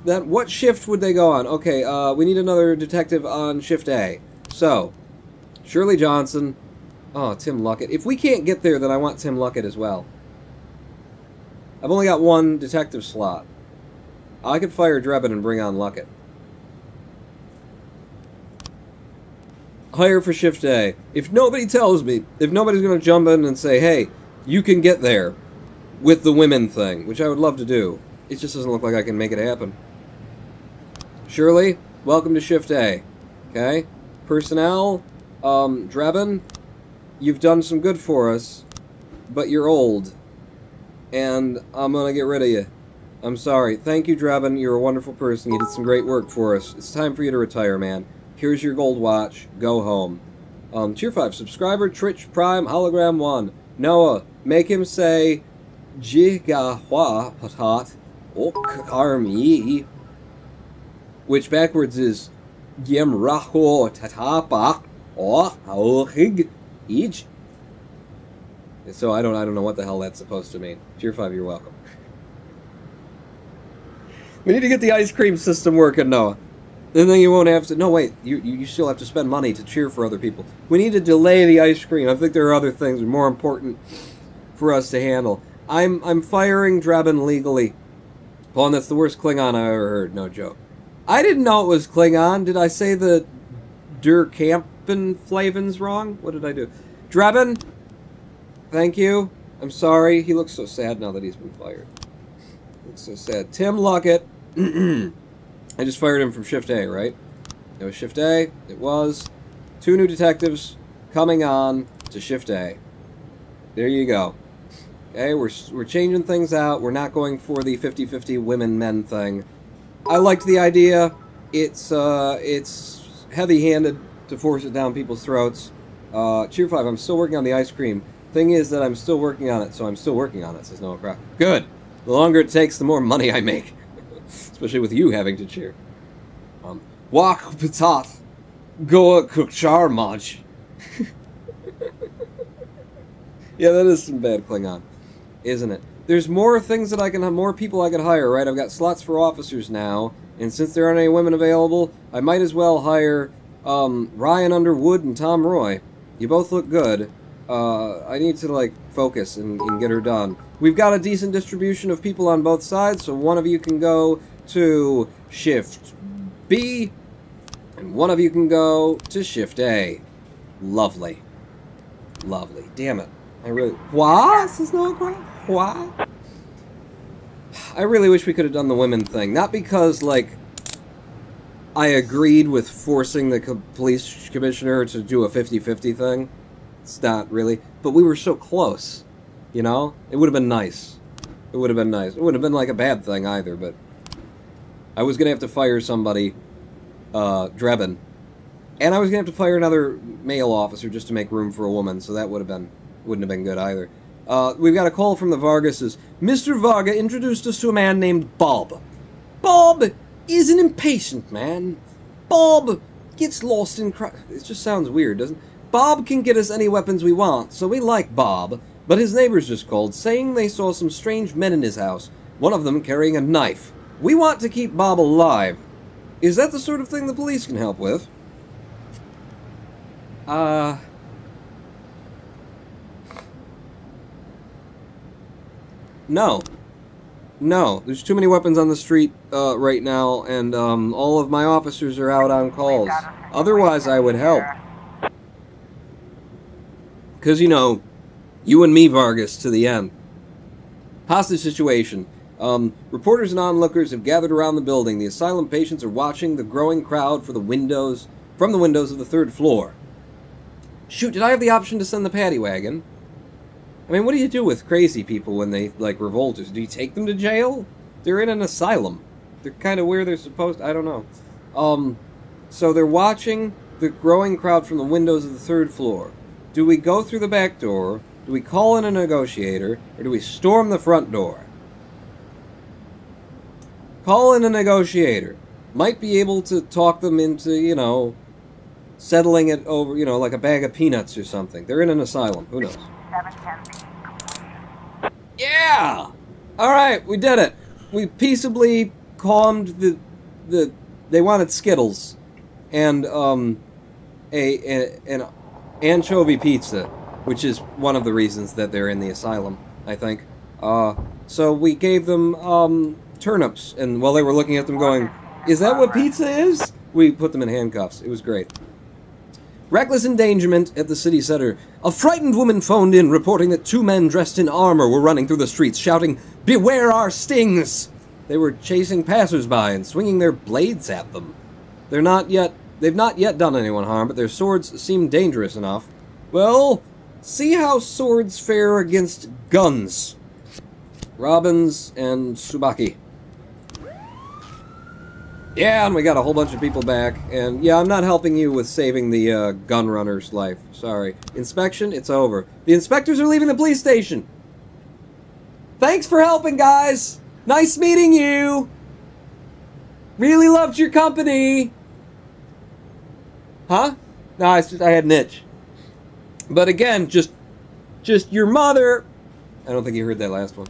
What shift would they go on? Okay, we need another detective on shift A. So, Shirley Johnson. Oh, Tim Luckett. If we can't get there, then I want Tim Luckett as well. I've only got 1 detective slot. I could fire Drebin and bring on Luckett. Hire for shift A. If nobody tells me, if nobody's going to jump in and say, hey, you can get there with the women thing, which I would love to do, it just doesn't look like I can make it happen. Shirley, welcome to shift A. Okay? Personnel, Drebin, you've done some good for us, but you're old. And I'm gonna get rid of you. I'm sorry. Thank you, Drebin. You're a wonderful person. You did some great work for us. It's time for you to retire, man. Here's your gold watch. Go home. Tier 5, subscriber, Twitch Prime, Hologram 1. Noah, make him say, Jigahwa Patat Okarmi, which backwards is Yemraho Tatapa Ohig Ij. So I don't know what the hell that's supposed to mean. Tier 5, you're welcome. We need to get the ice cream system working, Noah. And then you won't have to... No, wait. You still have to spend money to cheer for other people. We need to delay the ice cream. I think there are other things more important for us to handle. I'm firing Drebin legally. Well, that's the worst Klingon I ever heard. No joke. I didn't know it was Klingon. Did I say the Der Kampenflavens wrong? What did I do? Drebin, thank you. I'm sorry. He looks so sad now that he's been fired. He looks so sad. Tim Luckett. I just fired him from Shift A, right? It was Shift A. It was. 2 new detectives coming on to Shift A. There you go. Okay, we're changing things out. We're not going for the 50-50 women-men thing. I liked the idea. It's heavy-handed to force it down people's throats. Cheer 5, I'm still working on the ice cream. Thing is that I'm still working on it, so I'm still working on it, says Noah Crow. Good. The longer it takes, the more money I make. Especially with you having to cheer. Wak patat. Goa kukchar maj. Yeah, that is some bad Klingon, isn't it? There's more things that I can have, more people I can hire, right? I've got slots for officers now, and since there aren't any women available, I might as well hire Ryan Underwood and Tom Roy. You both look good. I need to, like, focus and get her done. We've got a decent distribution of people on both sides, so one of you can go to Shift B, and one of you can go to Shift A. Lovely. Lovely. Damn it. I really... What? Says no one? What? I really wish we could have done the women thing. Not because, like, I agreed with forcing the police commissioner to do a 50-50 thing. It's not really. But we were so close. You know? It would have been nice. It would have been nice. It wouldn't have been, like, a bad thing either, but... I was going to have to fire somebody, Drebin. And I was going to have to fire another male officer just to make room for a woman, so that wouldn't have been good either. We've got a call from the Vargases. Mr. Varga introduced us to a man named Bob. Bob is an impatient man. Bob gets lost in It just sounds weird, doesn't it? Bob can get us any weapons we want, so we like Bob. But his neighbors just called, saying they saw some strange men in his house, one of them carrying a knife. We want to keep Bob alive. Is that the sort of thing the police can help with? No. No, there's too many weapons on the street right now, and all of my officers are out on calls. Otherwise, I would help. Because, you know, you and me, Vargas, to the end. Hostage situation. Reporters and onlookers have gathered around the building. The asylum patients are watching the growing crowd from the windows of the 3rd floor. Shoot, did I have the option to send the paddy wagon? I mean, what do you do with crazy people when they, like, revolt? Do you take them to jail? They're in an asylum. They're kind of where they're supposed... I don't know. So they're watching the growing crowd from the windows of the 3rd floor. Do we go through the back door? Do we call in a negotiator? Or do we storm the front door? Call in a negotiator. Might be able to talk them into, you know, settling it over, you know, like a bag of peanuts or something. They're in an asylum. Who knows? 710B. Yeah! Alright, we did it. We peaceably calmed the they wanted Skittles. And, an anchovy pizza, which is one of the reasons that they're in the asylum, I think. So we gave them, turnips, and while they were looking at them going, is that what pizza is? We put them in handcuffs. It was great. Reckless endangerment at the city center. A frightened woman phoned in reporting that 2 men dressed in armor were running through the streets shouting, "Beware our stings!" They were chasing passersby and swinging their blades at them. They've not yet done anyone harm, but their swords seem dangerous enough. Well, see how swords fare against guns. Robbins and Tsubaki. Yeah, and we got a whole bunch of people back. And yeah, I'm not helping you with saving the gun runner's life. Sorry. Inspection, it's over. The inspectors are leaving the police station. Thanks for helping, guys. Nice meeting you. Really loved your company. Huh? No, it's just I had an itch. But again, just your mother. I don't think you heard that last one.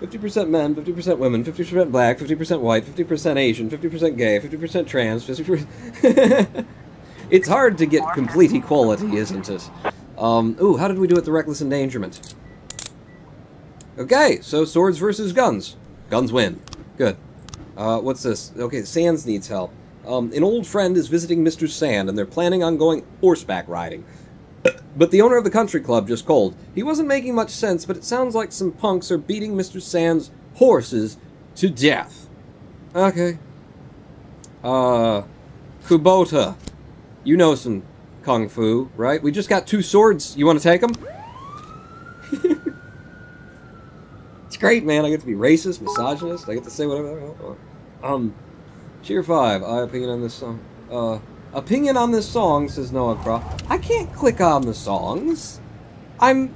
50% men, 50% women, 50% black, 50% white, 50% Asian, 50% gay, 50% trans, 50%... It's hard to get complete equality, isn't it? Ooh, how did we do at the reckless endangerment? Okay, so swords versus guns. Guns win. Good. What's this? Okay, Sands needs help. An old friend is visiting Mr. Sand, and they're planning on going horseback riding. But the owner of the country club just called. He wasn't making much sense, but it sounds like some punks are beating Mr. Sand's horses to death. Okay. Kubota. You know some kung fu, right? We just got 2 swords. You want to take them? It's great, man. I get to be racist, misogynist. I get to say whatever I want. Cheer 5. Opinion on this song. Opinion on this song, says Noah Croft. I can't click on the songs. I'm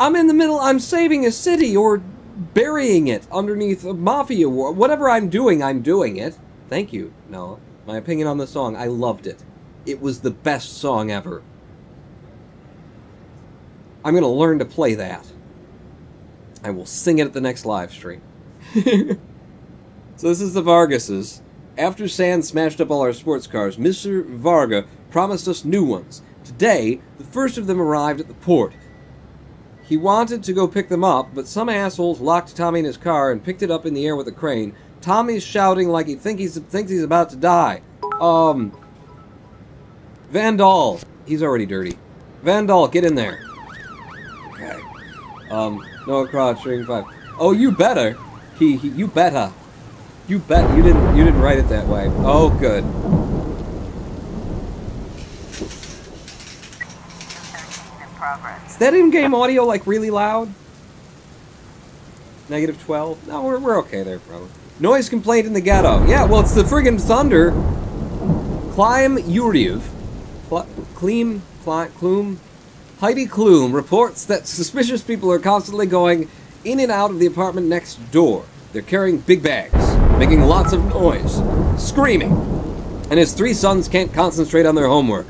in the middle. I'm saving a city or burying it underneath a mafia war. Whatever I'm doing it. Thank you, Noah. My opinion on the song. I loved it. It was the best song ever. I'm gonna learn to play that. I will sing it at the next live stream. So this is the Vargases. After Sand smashed up all our sports cars, Mr. Varga promised us new ones. Today, the first of them arrived at the port. He wanted to go pick them up, but some assholes locked Tommy in his car and picked it up in the air with a crane. Tommy's shouting like he thinks he's about to die. Vandal. He's already dirty. Vandal, get in there. Okay. Noah Crouch, Ring 5. Oh, you better. You better. You bet. You didn't write it that way. Oh, good. Is that in-game audio, like, really loud? -12? No, we're okay there, probably. Noise complaint in the ghetto. Yeah, well, it's the friggin' Thunder. Climb Yuriev. Klume. Heidi Klume reports that suspicious people are constantly going in and out of the apartment next door. They're carrying big bags, making lots of noise, screaming, and his 3 sons can't concentrate on their homework.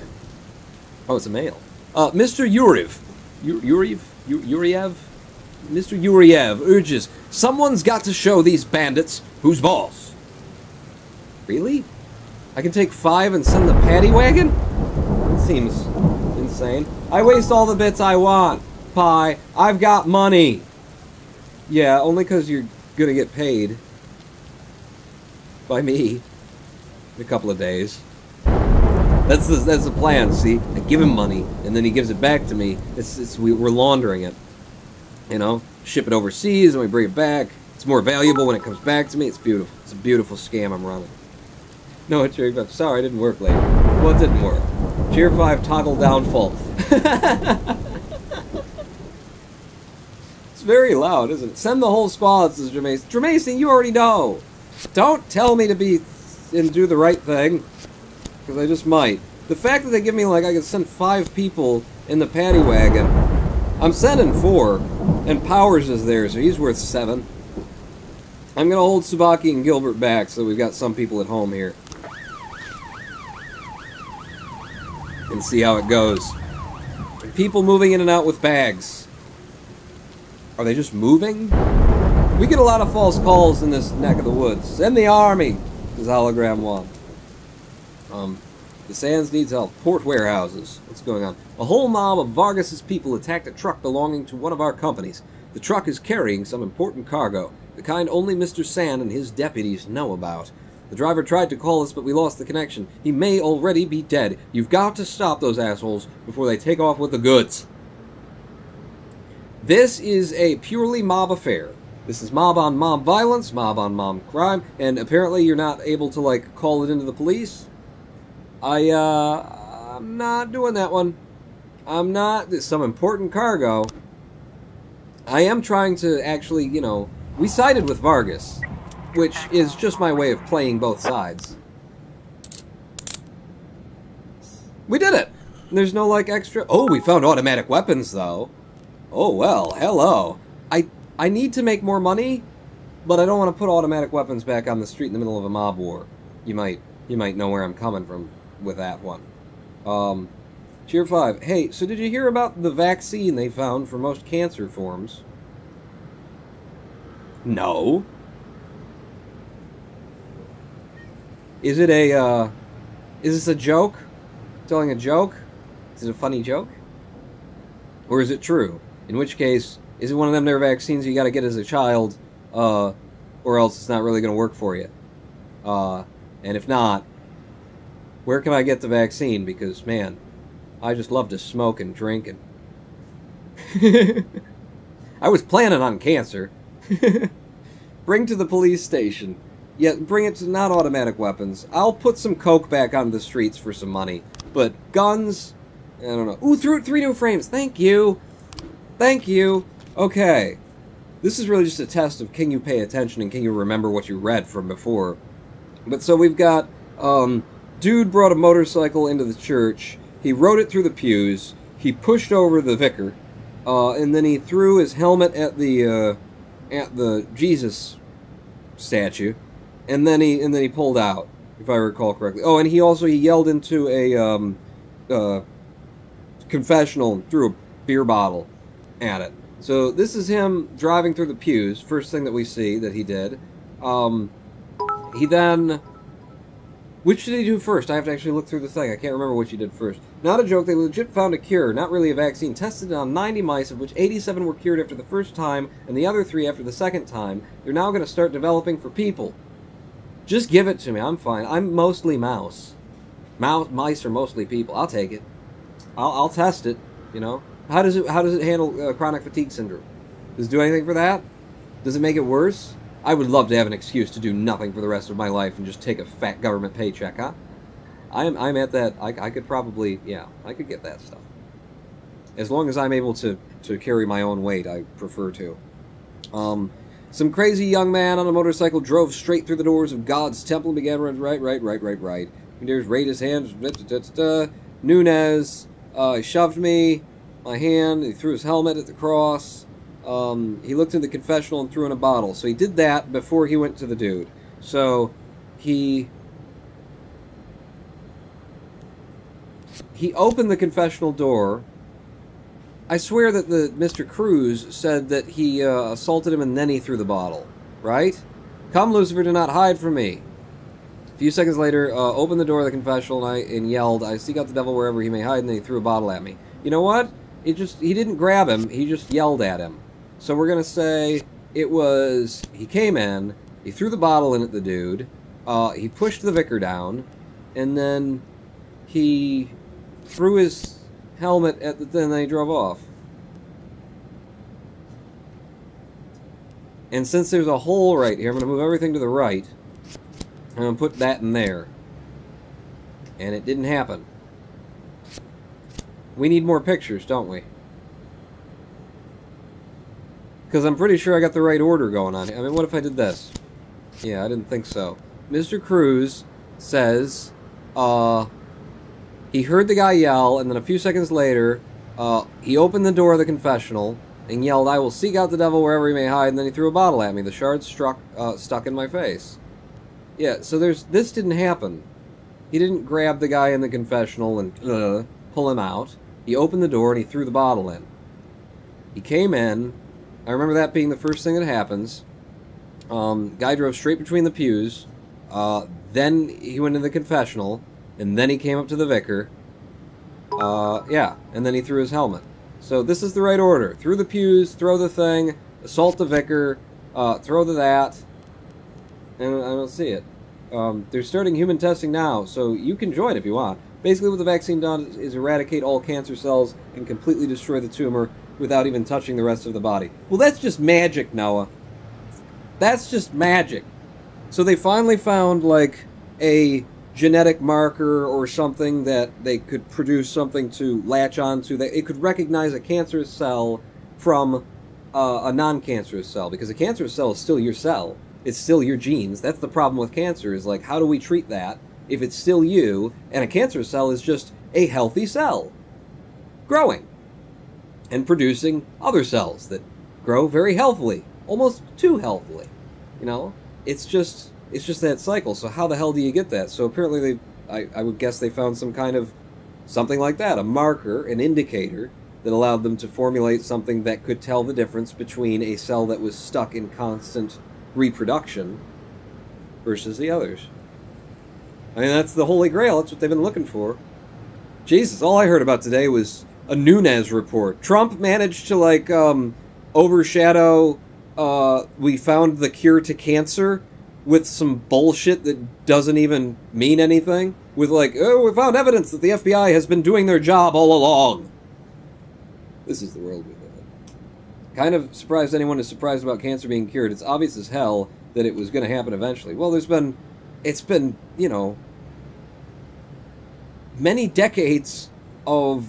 Oh, it's a male. Mr. Yuriev. Mr. Yuriev urges, someone's got to show these bandits who's boss. Really? I can take 5 and send the paddy wagon? Seems insane. I waste all the bits I want. Pie, I've got money. Yeah, only because you're gonna get paid. By me. In a couple of days. That's the plan, see? I give him money, and then he gives it back to me. We're laundering it. You know? Ship it overseas, and we bring it back. It's more valuable when it comes back to me. It's beautiful. It's a beautiful scam I'm running. No, Cheer 5. Sorry, it didn't work later. Well, it didn't work. Cheer 5 toggle downfall. It's very loud, isn't it? Send the whole squad, says Jermaine. Jermaine, you already know. Don't tell me to be and do the right thing, because I just might. The fact that they give me, like, I can send 5 people in the paddy wagon. I'm sending 4, and Powers is there, so he's worth 7. I'm gonna hold Tsubaki and Gilbert back, so we've got some people at home here. And see how it goes. People moving in and out with bags. Are they just moving? We get a lot of false calls in this neck of the woods. Send the army, says Hologram 1. The Sands needs help. Port warehouses. What's going on? A whole mob of Vargas's people attacked a truck belonging to one of our companies. The truck is carrying some important cargo, the kind only Mr. Sand and his deputies know about. The driver tried to call us, but we lost the connection. He may already be dead. You've got to stop those assholes before they take off with the goods. This is a purely mob affair. This is mob-on-mob violence, mob-on-mob crime, and apparently you're not able to, like, call it into the police. I'm not doing that one. I'm not. There's some important cargo. I am trying to actually, you know, we sided with Vargas, which is just my way of playing both sides. We did it! There's no, like, extra... Oh, we found automatic weapons, though. Oh, well, hello. I need to make more money, but I don't want to put automatic weapons back on the street in the middle of a mob war. You might know where I'm coming from with that one. Cheer 5. Hey, so did you hear about the vaccine they found for most cancer forms? No. Is it a, is this a joke? Telling a joke? Is it a funny joke? Or is it true? In which case, is it one of them there vaccines you gotta get as a child, or else it's not really gonna work for you? And if not, where can I get the vaccine? Because, man, I just love to smoke and drink and... I was planning on cancer. Bring to the police station. Yeah, bring it to not automatic weapons. I'll put some coke back on the streets for some money. But guns, I don't know. Ooh, 3 new frames. Thank you. Thank you. Okay. This is really just a test of can you pay attention and can you remember what you read from before. But so we've got, dude brought a motorcycle into the church. He rode it through the pews. He pushed over the vicar. And then he threw his helmet at the Jesus statue. And then he pulled out, if I recall correctly. Oh, and he yelled into a confessional and threw a beer bottle at it. So this is him driving through the pews. First thing that we see that he did. He then... Which did he do first? I have to actually look through the thing. I can't remember which he did first. Not a joke, they legit found a cure, not really a vaccine. Tested it on 90 mice, of which 87 were cured after the first time, and the other 3 after the second time. They're now going to start developing for people. Just give it to me, I'm fine. I'm mostly mouse. Mice are mostly people. I'll take it. I'll test it, you know. How does it handle chronic fatigue syndrome? Does it do anything for that? Does it make it worse? I would love to have an excuse to do nothing for the rest of my life and just take a fat government paycheck, huh? I'm at that. I could probably, yeah, I could get that stuff. As long as I'm able to carry my own weight, I prefer to. Some crazy young man on a motorcycle drove straight through the doors of God's temple and began running right. There's raised his hands. Nunez shoved me, my hand. He threw his helmet at the cross. He looked in the confessional and threw in a bottle. So he did that before he went to the dude. So he opened the confessional door. I swear that the Mr. Cruz said that he assaulted him and then he threw the bottle. Right? Come, Lucifer, do not hide from me. A few seconds later, opened the door of the confessional and yelled, I seek out the devil wherever he may hide, and then he threw a bottle at me. You know what? He didn't grab him, he just yelled at him. So we're going to say it was, he came in, he threw the bottle in at the dude, he pushed the vicar down, and then he threw his helmet at the thing, and then he drove off. And since there's a hole right here, I'm going to move everything to the right. I'm going to put that in there. And it didn't happen. We need more pictures, don't we? Because I'm pretty sure I got the right order going on. I mean, what if I did this? Yeah, I didn't think so. Mr. Cruz says, he heard the guy yell, and then a few seconds later, he opened the door of the confessional and yelled, I will seek out the devil wherever he may hide, and then he threw a bottle at me. The shard stuck in my face. Yeah, so this didn't happen. He didn't grab the guy in the confessional and pull him out. He opened the door and he threw the bottle in. He came in. I remember that being the first thing that happens. Guy drove straight between the pews. Then he went into the confessional. And then he came up to the vicar. Yeah, and then he threw his helmet. So this is the right order. Through the pews, throw the thing, assault the vicar, throw that. And I don't see it. They're starting human testing now, so you can join if you want. Basically what the vaccine does is eradicate all cancer cells and completely destroy the tumor without even touching the rest of the body. Well, that's just magic, Noah. That's just magic. So they finally found, like, a genetic marker or something that they could produce something to latch onto. That it could recognize a cancerous cell from a non-cancerous cell, because a cancerous cell is still your cell. It's still your genes. That's the problem with cancer, is like, how do we treat that if it's still you, and a cancer cell is just a healthy cell growing and producing other cells that grow very healthily, almost too healthily. You know, it's just that cycle. So how the hell do you get that? So apparently I would guess they found some kind of something like that, a marker, an indicator that allowed them to formulate something that could tell the difference between a cell that was stuck in constant reproduction versus the others. I mean, that's the holy grail. That's what they've been looking for. Jesus, all I heard about today was a Nunes report. Trump managed to, like, overshadow, we found the cure to cancer with some bullshit that doesn't even mean anything. With, like, oh, we found evidence that the FBI has been doing their job all along. This is the world we live in. Kind of surprised anyone is surprised about cancer being cured. It's obvious as hell that it was going to happen eventually. Well, it's been, you know, many decades of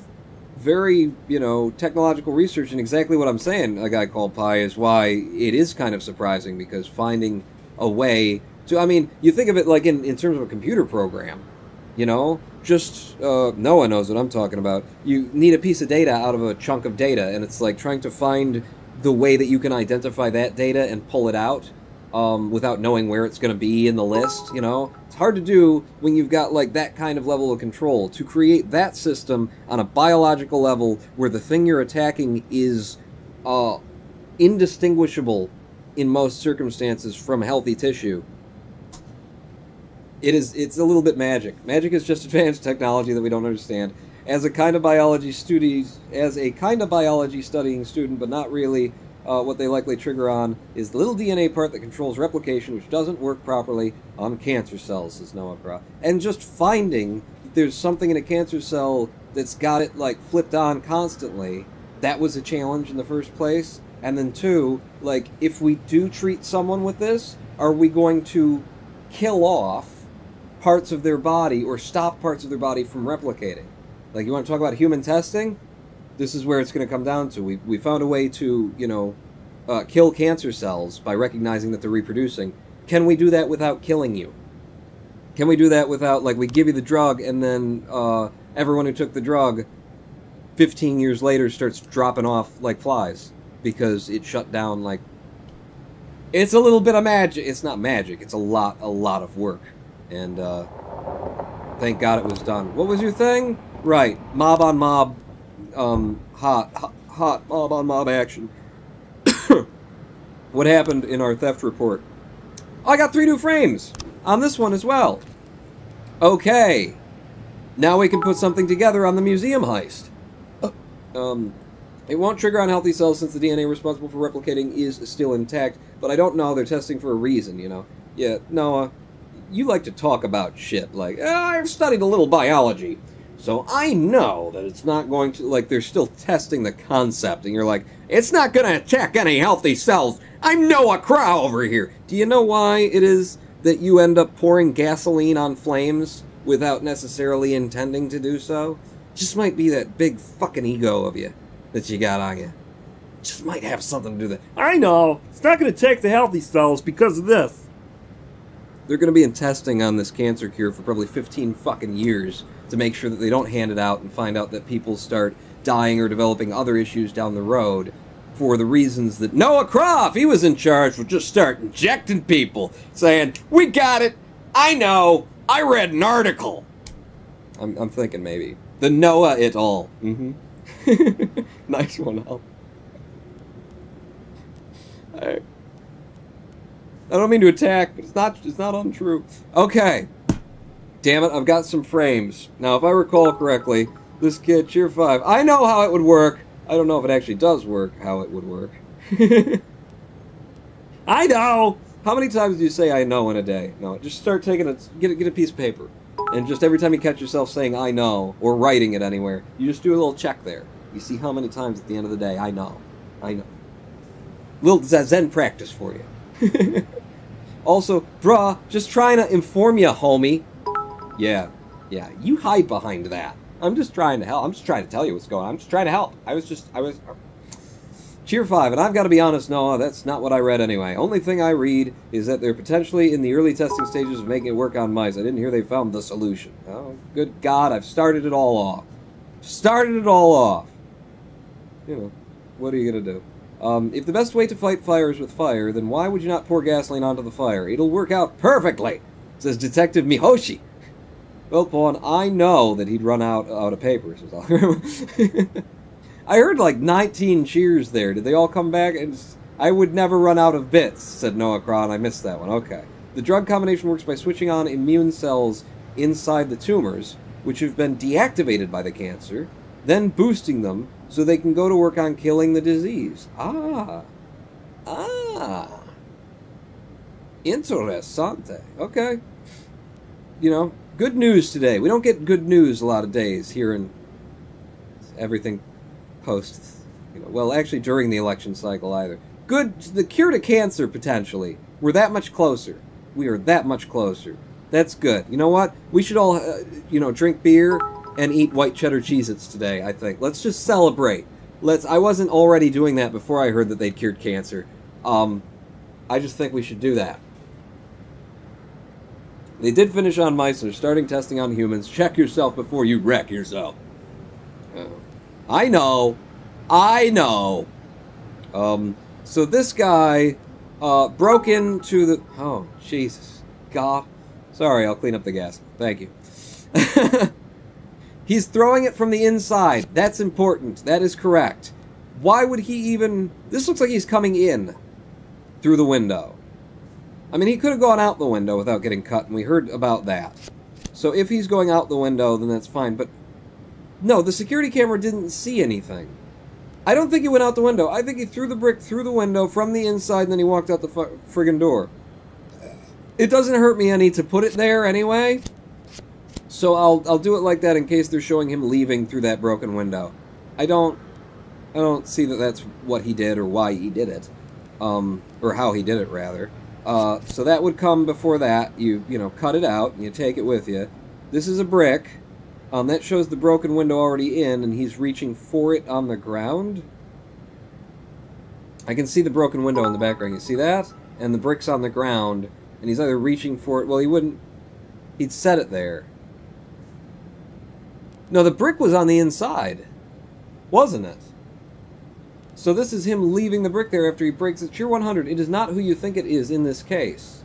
very, you know, technological research, and exactly what I'm saying, A Guy Called Pi, is why it is kind of surprising, because finding a way to, I mean, you think of it like in terms of a computer program, you know, just, Noah knows what I'm talking about. You need a piece of data out of a chunk of data, and it's like trying to find the way that you can identify that data and pull it out without knowing where it's going to be in the list, you know? It's hard to do when you've got, like, that kind of level of control. To create that system on a biological level where the thing you're attacking is indistinguishable in most circumstances from healthy tissue. It's a little bit magic. Magic is just advanced technology that we don't understand. As a kind of biology studying student, but not really, what they likely trigger on is the little DNA part that controls replication, which doesn't work properly on cancer cells, says Noah Kra. And just finding that there's something in a cancer cell that's got it, like, flipped on constantly, that was a challenge in the first place. And then two, like, if we do treat someone with this, are we going to kill off parts of their body or stop parts of their body from replicating? Like, you want to talk about human testing? This is where it's going to come down to. We found a way to, you know, kill cancer cells by recognizing that they're reproducing. Can we do that without killing you? Can we do that without, like, we give you the drug and then everyone who took the drug 15 years later starts dropping off like flies because it shut down, like... It's a little bit of magic. It's not magic. It's a lot of work. And thank God it was done. What was your thing? Right. Mob on mob. Hot mob on mob action. What happened in our theft report? Oh, I got 3 new frames on this one as well. Okay. Now we can put something together on the museum heist. It won't trigger on healthy cells since the DNA responsible for replicating is still intact, but I don't know. They're testing for a reason, you know. Yeah, Noah, you like to talk about shit like, I've studied a little biology. So I know that it's not going to, like, they're still testing the concept, and you're like, it's not going to attack any healthy cells. I'm Noah Kra over here. Do you know why it is that you end up pouring gasoline on flames without necessarily intending to do so? Just might be that big fucking ego of you that you got on you. Just might have something to do with that. I know. It's not going to attack the healthy cells because of this. They're going to be in testing on this cancer cure for probably 15 fucking years to make sure that they don't hand it out and find out that people start dying or developing other issues down the road for the reasons that Noah Kra, if he was in charge, would just start injecting people, saying, we got it, I know, I read an article. I'm thinking maybe. The Noah et al. Mm-hmm. Nice one, Al. I don't mean to attack, but it's not untrue. Okay. Damn it, I've got some frames. Now, if I recall correctly, this kid, Cheer 5, I know how it would work. I don't know if it actually does work, how it would work. I know! How many times do you say I know in a day? No, just start taking get a piece of paper. And just every time you catch yourself saying I know, or writing it anywhere, you just do a little check there. You see how many times at the end of the day, I know. I know. Little Zen practice for you. Also, bruh, just trying to inform you, homie. Yeah, you hide behind that. I'm just trying to help. I'm just trying to tell you what's going on. I'm just trying to help. I was... Cheer 5, and I've got to be honest, Noah, that's not what I read anyway. Only thing I read is that they're potentially in the early testing stages of making it work on mice. I didn't hear they found the solution. Oh, good God, I've started it all off. You know, what are you going to do? If the best way to fight fire is with fire, then why would you not pour gasoline onto the fire? It'll work out perfectly, says Detective Mihoshi. Well, Pawn, I know that he'd run out of paper. I heard like 19 cheers there. Did they all come back? I would never run out of bits, said Noah Kron. I missed that one. Okay. The drug combination works by switching on immune cells inside the tumors, which have been deactivated by the cancer, then boosting them so they can go to work on killing the disease. Ah. Interessante. Okay. You know, good news today. We don't get good news a lot of days here in everything post, you know, well, actually during the election cycle either. Good, the cure to cancer, potentially. We're that much closer. We are that much closer. That's good. You know what? We should all, you know, drink beer and eat white cheddar Cheez-Its today, I think. Let's just celebrate. I wasn't already doing that before I heard that they'd cured cancer. I just think we should do that. They did finish on mice, and they're starting testing on humans. Check yourself before you wreck yourself. I know. So this guy broke into the... Oh, Jesus. God. Sorry, I'll clean up the gas. Thank you. He's throwing it from the inside. That's important. That is correct. Why would he even... This looks like he's coming in through the window. I mean, he could have gone out the window without getting cut, and we heard about that. So if he's going out the window, then that's fine. But no, the security camera didn't see anything. I don't think he went out the window. I think he threw the brick through the window from the inside, and then he walked out the friggin' door. It doesn't hurt me any to put it there anyway, so I'll do it like that in case they're showing him leaving through that broken window. I don't see that that's what he did or why he did it, or how he did it rather. So that would come before that. You know, cut it out and you take it with you. This is a brick. That shows the broken window already in, and he's reaching for it on the ground. I can see the broken window in the background. You see that? And the brick's on the ground, and he's either reaching for it. Well, he wouldn't. He'd set it there. No, the brick was on the inside, wasn't it? So this is him leaving the brick there after he breaks it. Cheer 100. It is not who you think it is in this case.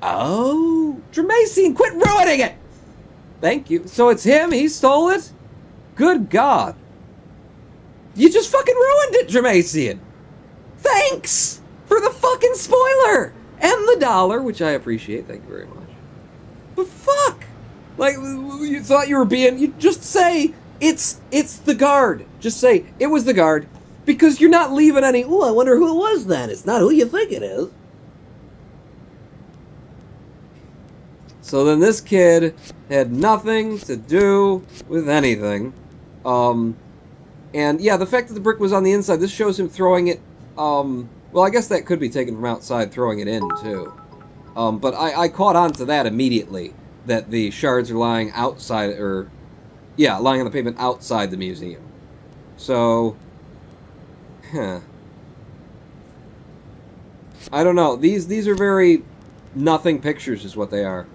Oh, Dramacine, quit ruining it! Thank you. So it's him? He stole it? Good God. You just fucking ruined it, Dramacine. Thanks for the fucking spoiler! And the dollar, which I appreciate. Thank you very much. But fuck! Like, you thought you were being... You just say, it's the guard. Just say, it was the guard. Because you're not leaving any... Ooh, I wonder who it was then. It's not who you think it is. So then this kid had nothing to do with anything. And yeah, the fact that the brick was on the inside, this shows him throwing it, well, I guess that could be taken from outside, throwing it in, too. But I caught on to that immediately, that the shards are lying outside, or, yeah, lying on the pavement outside the museum. So, I don't know. These are very nothing pictures is what they are.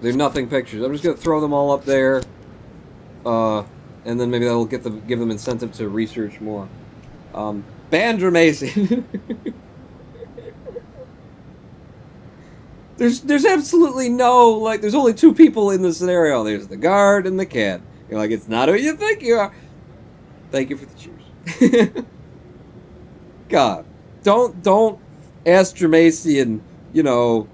They're nothing pictures. I'm just going to throw them all up there, and then maybe that'll give them incentive to research more. Bandramacy. There's absolutely no, like, there's only two people in the scenario. There's the guard and the kid. You're like, it's not who you think you are. Thank you for the cheers. God, don't ask Dramacine, you know,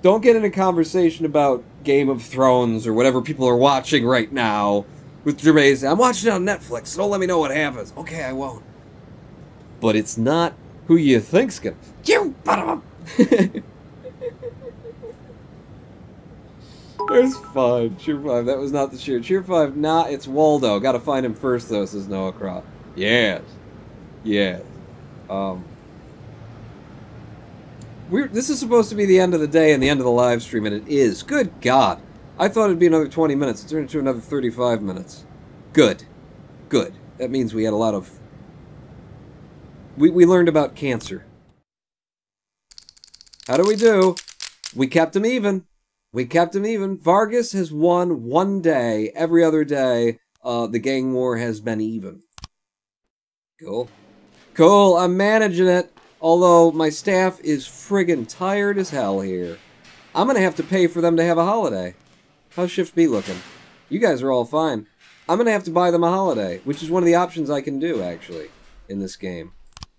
don't get in a conversation about Game of Thrones or whatever people are watching right now with Dramacine. I'm watching it on Netflix, so don't let me know what happens. Okay, I won't. But it's not who you think's gonna... You bottom. There's 5. Cheer 5. That was not the cheer. Cheer 5. Nah, it's Waldo. Gotta find him first, though, says Noah Croft. Yes. Yes. This is supposed to be the end of the day and the end of the live stream, and it is. Good God. I thought it'd be another 20 minutes. It turned into another 35 minutes. Good. Good. That means we had a lot of... We learned about cancer. How do we do? We kept him even. We kept him even. Vargas has won one day. Every other day, the gang war has been even. Cool. Cool, I'm managing it. Although, my staff is friggin' tired as hell here. I'm gonna have to pay for them to have a holiday. How's Shift B looking? You guys are all fine. I'm going to have to buy them a holiday, which is one of the options I can do, actually, in this game.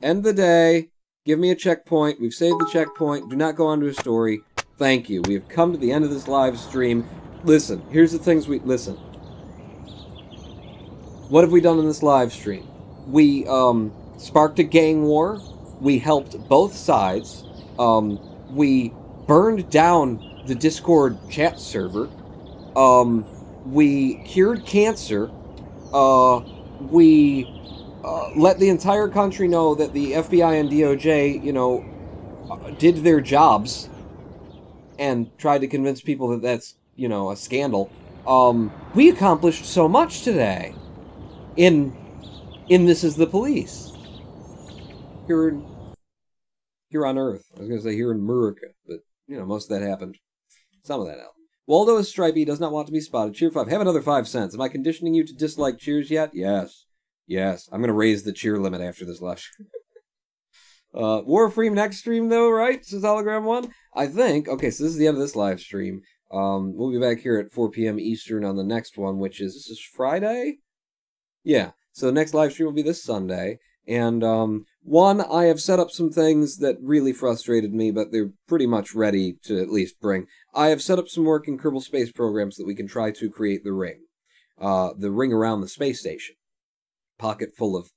End the day. Give me a checkpoint. We've saved the checkpoint. Do not go onto a story. Thank you. We have come to the end of this live stream. Listen, here's the things we... Listen. What have we done in this live stream? We, sparked a gang war. We helped both sides. We burned down the Discord chat server. We cured cancer. We let the entire country know that the FBI and DOJ, you know, did their jobs and tried to convince people that that's, you know, a scandal. We accomplished so much today in This Is the Police. Here on Earth. I was going to say here in America, but, you know, most of that happened. Some of that happened. Waldo is stripey, does not want to be spotted. Cheer 5. Have another 5 cents. Am I conditioning you to dislike cheers yet? Yes. Yes. I'm going to raise the cheer limit after this live stream. Warframe next stream, though, right? Says Hologram 1? I think. Okay, so this is the end of this live stream. We'll be back here at 4 p.m. Eastern on the next one, which is... This is Friday? Yeah. So the next live stream will be this Sunday. And, one, I have set up some things that really frustrated me, but they're pretty much ready to at least bring. I have set up some work in Kerbal Space Programs that we can try to create the ring. The ring around the space station. Pocket full of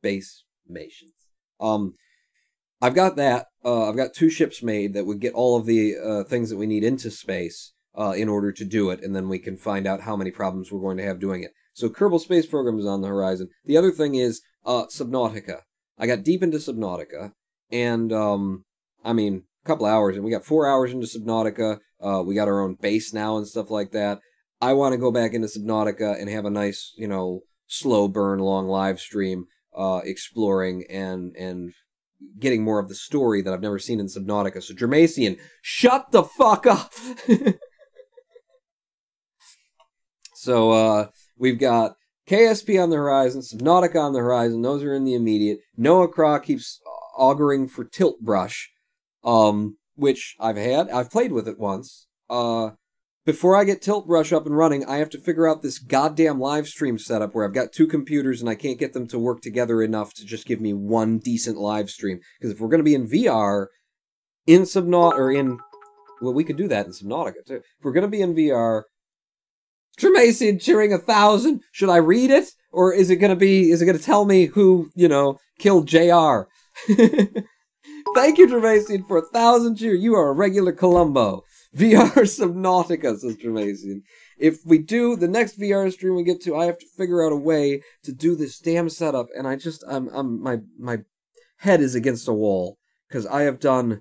base nations. I've got that. I've got 2 ships made that would get all of the things that we need into space in order to do it, and then we can find out how many problems we're going to have doing it. So Kerbal Space Program is on the horizon. The other thing is Subnautica. I got deep into Subnautica, and, I mean, a couple hours, and we got 4 hours into Subnautica. We got our own base now and stuff like that. I want to go back into Subnautica and have a nice, you know, slow burn, long live stream, exploring and getting more of the story that I've never seen in Subnautica. So, Germasian, shut the fuck up! So, we've got KSP on the horizon, Subnautica on the horizon, those are in the immediate. Noah Craw keeps auguring for Tilt Brush, which I've played with it once. Before I get Tilt Brush up and running, I have to figure out this goddamn live stream setup where I've got 2 computers and I can't get them to work together enough to just give me one decent live stream. Because if we're going to be in VR, in Subnautica, or in... Well, we could do that in Subnautica, too. If we're going to be in VR... Germasian cheering 1,000. Should I read it? Or is it going to tell me who, you know, killed JR? Thank you, Germasian, for 1,000 cheer. You are a regular Columbo. VR Subnautica, says Germasian. If we do the next VR stream we get to, I have to figure out a way to do this damn setup, and my head is against a wall. Because I have done...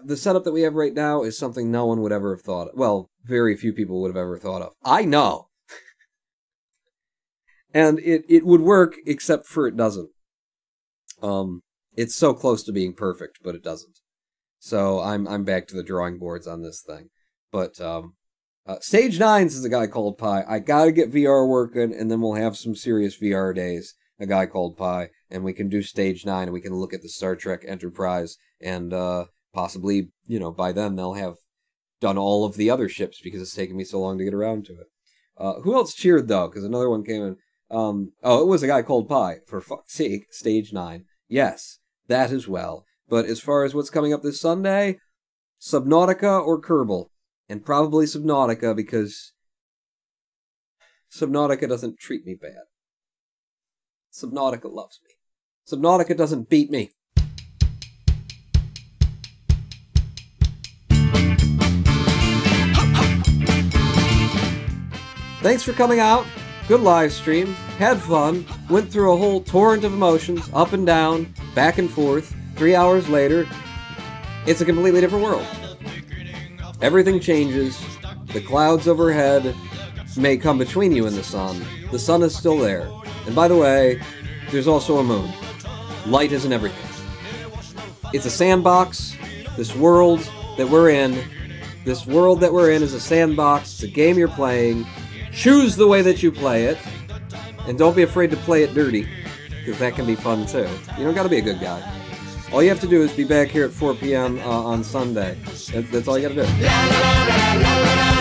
the setup that we have right now is something no one would ever have thought of. Well, very few people would have ever thought of. I know! And it would work, except for it doesn't. It's so close to being perfect, but it doesn't. So I'm back to the drawing boards on this thing. But Stage 9 is a guy called Pi. I gotta get VR working, and then we'll have some serious VR days. A guy called Pi, and we can do Stage 9, and we can look at the Star Trek Enterprise, and possibly, you know, by then they'll have done all of the other ships because it's taken me so long to get around to it. Who else cheered, though? Because another one came in. Oh, it was a guy called Pi. For fuck's sake, Stage 9. Yes, that as well. But as far as what's coming up this Sunday, Subnautica or Kerbal. And probably Subnautica, because Subnautica doesn't treat me bad. Subnautica loves me. Subnautica doesn't beat me. Thanks for coming out. Good live stream. Had fun. Went through a whole torrent of emotions. Up and down. Back and forth. 3 hours later. It's a completely different world. Everything changes. The clouds overhead may come between you and the sun. The sun is still there. And by the way, there's also a moon. Light isn't everything. It's a sandbox. This world that we're in is a sandbox. It's a game you're playing. Choose the way that you play it. And don't be afraid to play it dirty, because that can be fun too. You don't gotta be a good guy. All you have to do is be back here at 4 p.m. On Sunday. That's all you gotta do.